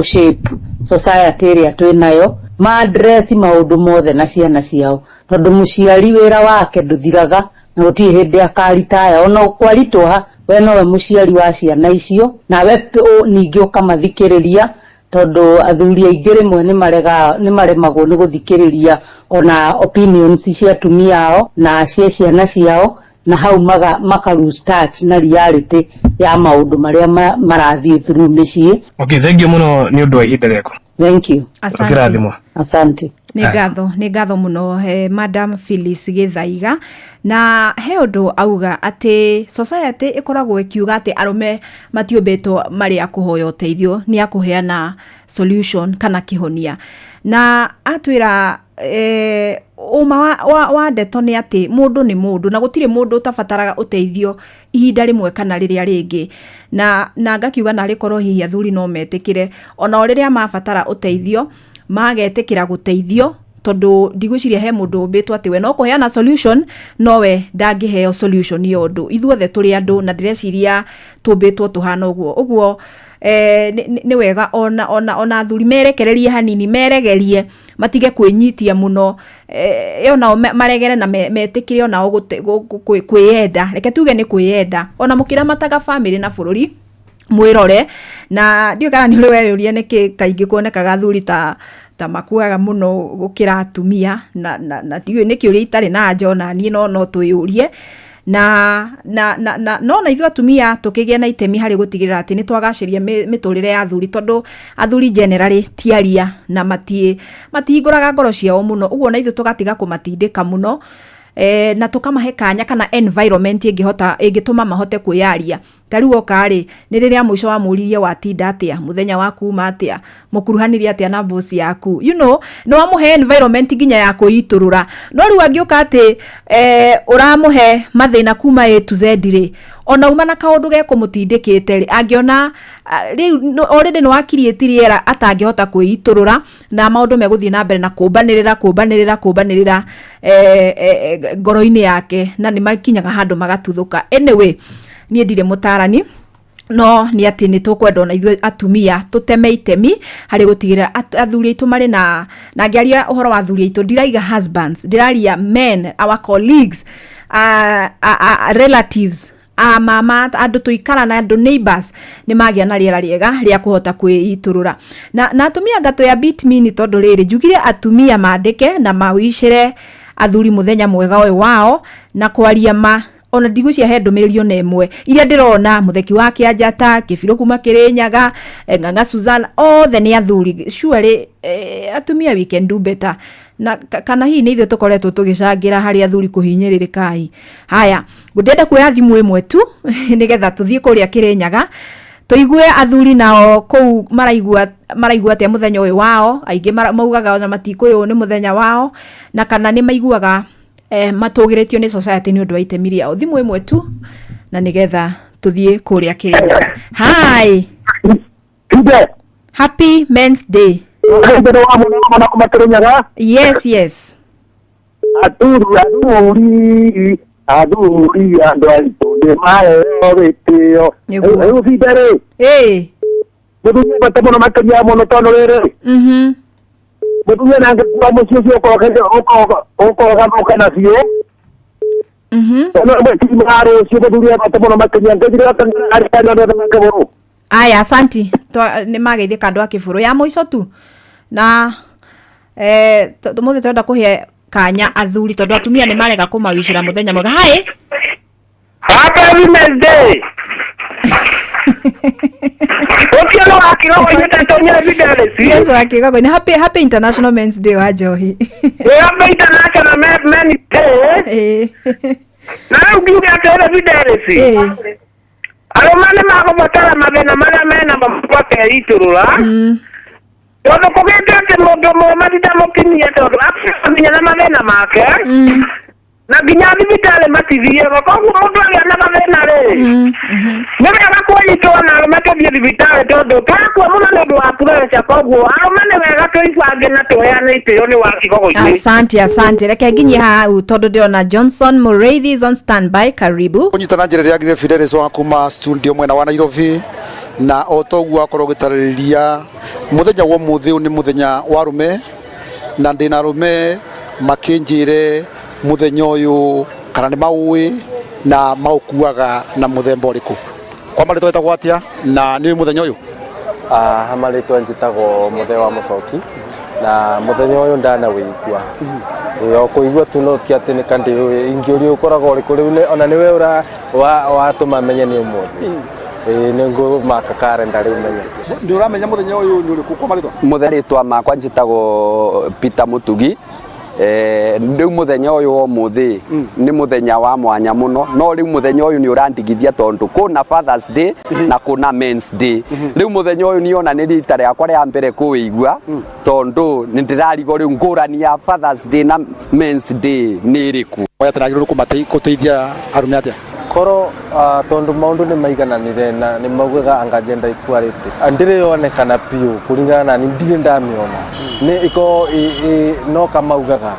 shape society iria twinayo, ma address maundu mothe na ciana ciao tondu muciari wira wake nduthiraga na gũtirĩ hĩndĩ akaritaya ona kwaritũha we nowe mũciari wa ciana icio na we ningĩ ũkamathikĩrĩria tondu athuri aingĩ rĩmwe nĩ maremagwo nĩ gũthikĩrĩria ona opinions cia atumia ao na ciana ciao, na hau maka lose touch na reality ya maũndũ marĩa marathiĩ through mĩciĩ. Okay, thank you muno nĩ ũndũ wa ihinda rĩaku. Thank you. Asante. Nĩ ngatho muno Madam Phyllis Githaiga, na he ũndũ auga atĩ society ikoragwo ikiuga atĩ arume matiũmbĩtwo marĩ akũhoya ũteithio nĩ akũheana solution kana kĩhonia, na atwĩra uma wa ndeto nĩ atĩ mũndũ nĩ mũndũ na gũtirĩ mũndũ ũtabataraga ũteithio ihinda rĩmwe kana rĩrĩa rĩngĩ, na ngakiuga na rĩkorwo hihi athuri no metĩkĩre ona rĩrĩa mabatara ũteithio magetĩkĩra gũteithio, tondu ndigwiciria he mundu umbitwo ati we no kuheana solution nowe ndangiheo solution ya undu. Ithuothe turi andu na ndireciria tumbitwo tuhana uguo ni wega ona athuri merekererie hanini, meregerie matige kwinyitia muno ona maregere na metikire ona kwiyenda, reke tuge ni kwiyenda ona mukira mataga family na bururi mwirore. Na ndio kana ni uri weyuria niki kaingi kuonekaga athuri ta makuaga muno gukira atumia na tiwe niki uri itari na njona ni no tuyurie na ithu atumia tukigia na itemi hari gutigirira ati ni twagaciria miturire ya athuri, tondu athuri generally tiaria na matihinguraga ngoro ciao muno, uguo na ithu tugatiga kumatindika muno na tukamahe kanya kana environment ingituma mahote kuyaria. Tariu okari ni riria mwisho wa muririe watinda atia muthenya waku ma atia mukuruhanirie atia na boss yaku, no amuhe environment ginya ya kuiturura. No riu angiuka ati uramuhe mathina kuma A to Z ri ona uma na kaundu ge kumutindikite ri angiona riu already no akirietiriera atangihota kuiturura na maundu meguthie na mbere na kumbanirira ngoro-ini yake na ni makinyaga handu magatuthuka. Anyway, nie ndire mutarani no ni ati ni tukwenda na ithuĩ atumia tuteme itemi hari gutigirira athuri aitu mari na ngiaria uhoro wa athuri aitu, ndiraiga husbands, ndiraria men, our colleagues, relatives, mama, andu tuikara na andu neighbors ni magia na riera riega ria kuhota kwiiturura na atumia gato ya beat me ni tondu riri njugire atumia mandike na mawicire athuri muthenya mwega we wao na kwaria ona ndigwiciria he ndumirio na imwe iria ndirona mutheki wa Kianjata, Kibiro kuma Kirinyaga, Ng'ang'a Susan, othe ni athuri. Surely atumia we can do better, na kana hii ni ithuĩ tukoretwo tugicangira hari athuri kuhinyĩrĩrĩkai. Haya, ngundenda kuoya thimu imwe tu nigetha tuthie kuria Kirinyaga tuigue athuri nao kou maraigua atia muthenya uyu wao. Aingi maugaga ona matikuyu ni muthenya wao, na kana ni maiguaga matugiretio ni society ni undu wa itemi riao. Thimu imwe tu na nigetha tuthie kuria Kirinyaga. Hi, happy Men's Day. Yes. Aduri ando alitoe mayo. Eu videre. Mudunya batamono makanya mono tono rere. Mudunya nanga kwa musio ko kana sio. Ono mti maro sio mudunya batamono makanya ngajira kana ndo makaboro. Aya, asanti. Nĩ mageithĩka andũ a kĩbũrũ ya mũico tu. Na tũmũthĩ tũrenda kũhe kanya athuri tondũ atumia nĩ marega kũmawicĩra mũthenya mwega. Hi. Happy Women's Day. Okiolo akirogo yetatonya vidalesi. Yes, akirogo ni happy International Men's Day wa Johi. Happy International Men's Day. Na ugiuga atera vidalesi. Aromane mako botara mabena mana mena mapaka iturula. Todo kogete te modo mo madida mo kinya to afisa minya na mabena make. Na ginyadi vitale mativiye ko modo ya na mabena le. Nebe akako ito na make bi vitale todo kako muna ndo apura cha kogo. Aromane wega to ifage na to ya na ite yoni wa kikogo. Asante reke ginyi ha todo Diona Johnson Mureithi is on standby. Karibu kunyitana njere ya Green Fidelis wa kuma studio mwena wa Nairobi na otogu akorwo gitaririria muthenya wa muthi ni muthenya wa rume na ndina rume makinjire muthenya uyu kana ni maui na maukuaga na muthemba uriku kwa mali tweta gwatia na ni muthenya uyu hamali twanjitago muthe wa mucoki na muthenya uyu ndana wigua yo kuigua tuno ti ati ni kandi ingiuri ukorago uri kuri ona niwe ura wa tumamenye ni umuthi nengo makakare ndari umenya ndi uramenya muthenya uyu ni uri ku kwa mali twa muthenya twa makwa njitago Peter Mutugi ndiu muthenya uyu wo muthi ni muthenya wa mwanya muno no riu muthenya uyu ni urandigithia tondu kuna Father's Day na kuna Men's Day riu muthenya uyu ni ona ni rita riakwa ria mbere kuigua tondu ni ndirarigo riu ngurani ya Father's Day na Men's Day ni iriku oya tanagiru kuteithia arume atia koro tondu maundu ni maigananire na ni maugaga anga gender equality andire yonekana piu kuringana na ndire ndamiona ni iko no kamaugaga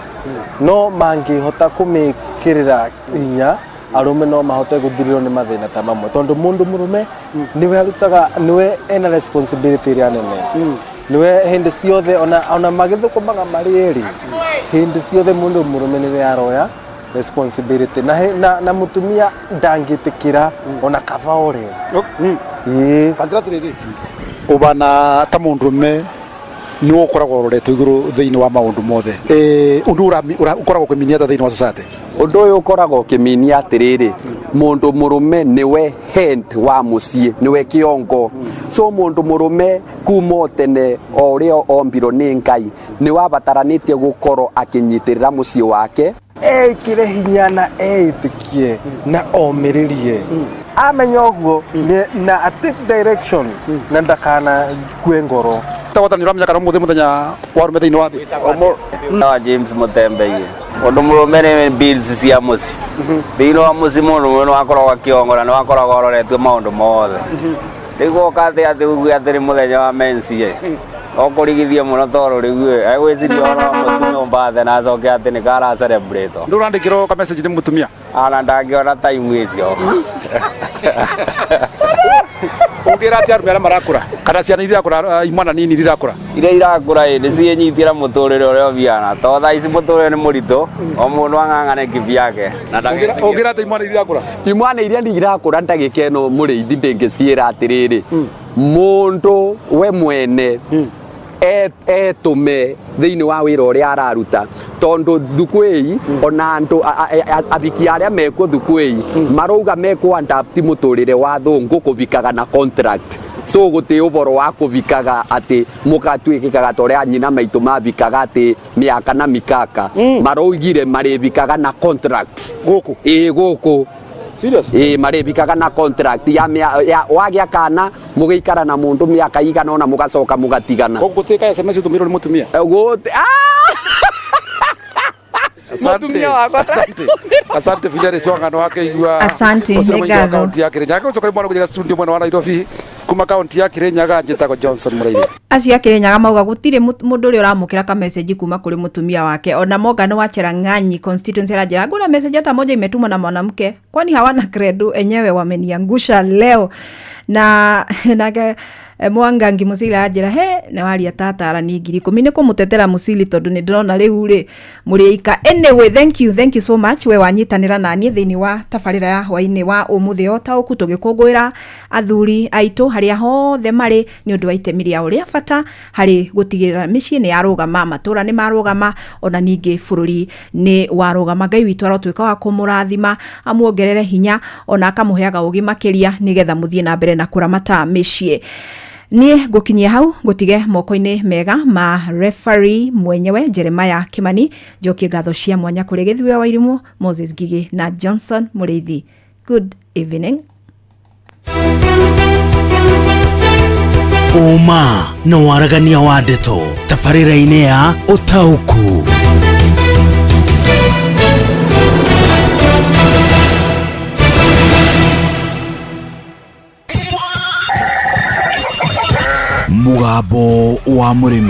no mangihota kumikirira inya arume no mahote guthirirwo ni mathina ta mamwe tondu mundu murume niwe arutaga niwe ena responsibility ya nene niwe hindi ciothe ona magithukumaga mari eri hindi ciothe mundu murume niwe aroya responsibility na mutumia ndangitikira ona kavaore fandratiriri ubana ta mundume ni ukoragwo roreto iguru thiini wa maundu mothe undu ukoragwo kwiminia ta thiini wa society undu uyu ukoragwo kiminia atiriri mundu murume niwe head wa mucie niwe kiongo so mundu murume kuma tene orio ombiro ni Ngai ni wabataranitie gukorwo akinyitirira mucie wake kire hinya na itikie na omiririe amenya uguo na take direction na ndakana kwengoro tawata ni ramya kana muthenya wa rume thiini wa thi na James Mutembeye undu murume ni bills cia muci thiini wa muci mundu no akoragwo akiongora no akoragwo roretwe maundu mothe rigo kathi ati ugu ati muthenya wa Men's Day okurigithia muno toro riu agwicirio no mutumia mbathe na acoke ati ni kara celebrate ndu randikiro ka message ni mutumia ana ndangiona time icio ungira ati arume marakura kana ciana irakura imwana nini irakura irakura ni cinyitira muturire uria viana to tha ici muturire ni murito o mundu ang'ang'ane kivi yake ungira ati imwana iria irakura ndagikeno muriithi ndingiciira atiriri mundu we mwene etume thiini wa wira uria araruta tondu thuku ii ona andu abiki aria mekuo thuku ii marauga mekuo adapt muturire wa thungu kubikaga na contract so guti uboro wa kubikaga ati mukatwikikaga tore anyina maitu mabikaga ati miaka na mikaka maraugire maribikaga na contract guku guku serious maribikaga na contract ya wagia kana mugiikara na mundu miaka igana ona mugacoka mugatigana gutika SMS utumirwo ni mutumia Asante Fidelis wangano wake igua asante negatho akaunti yake nyaga ucoka mwana kuja studio mwana wa Nairobi kuma kaunti ya Kirinyaga njĩtagwo Johnson Mũrĩithi. Acio Kirinyaga mauga gutire mundu uri uramukira ka message kuma kuri mutumia wake. Ona Morgan wa Cherang'anyi constituency rajira kuna message hata moja imetumwa na mwanamke, kwani hawana credo, enyewe wameniangusha leo. Na Mwangangi Musila ajira na wali atatara ni 10,000 ko mutetera Musili tondu ni ndona riu ri muriika. Anyway, thank you so much we wanyitanira nani thiini wa tabarira ya hwaini wa umuthi ota uku tugikungwira athuri aitu haria hothe mari ni undu wa itemi ria uria bata hari gutigirira micii ni yarugama, matura ni marugama, ona ningi bururi ni warugama. Ngai witu arotwika wa kumurathima, amuongerere hinya, ona akamuheaga ugi makiria nigetha muthie na mbere na kuramata micii. Ni gukinyia hau gutige moko-ini mega ma referee mwenyewe Jeremiah Kimani. Njokie ngatho cia mwanya kuri Githuo wa Irimu, Moses Gigi na Johnson Mũrĩithi. Good evening. Uma no waragania wa ndeto tabarĩra-inĩ ya Ũtaũku. Mugambo wa Mũrĩmi.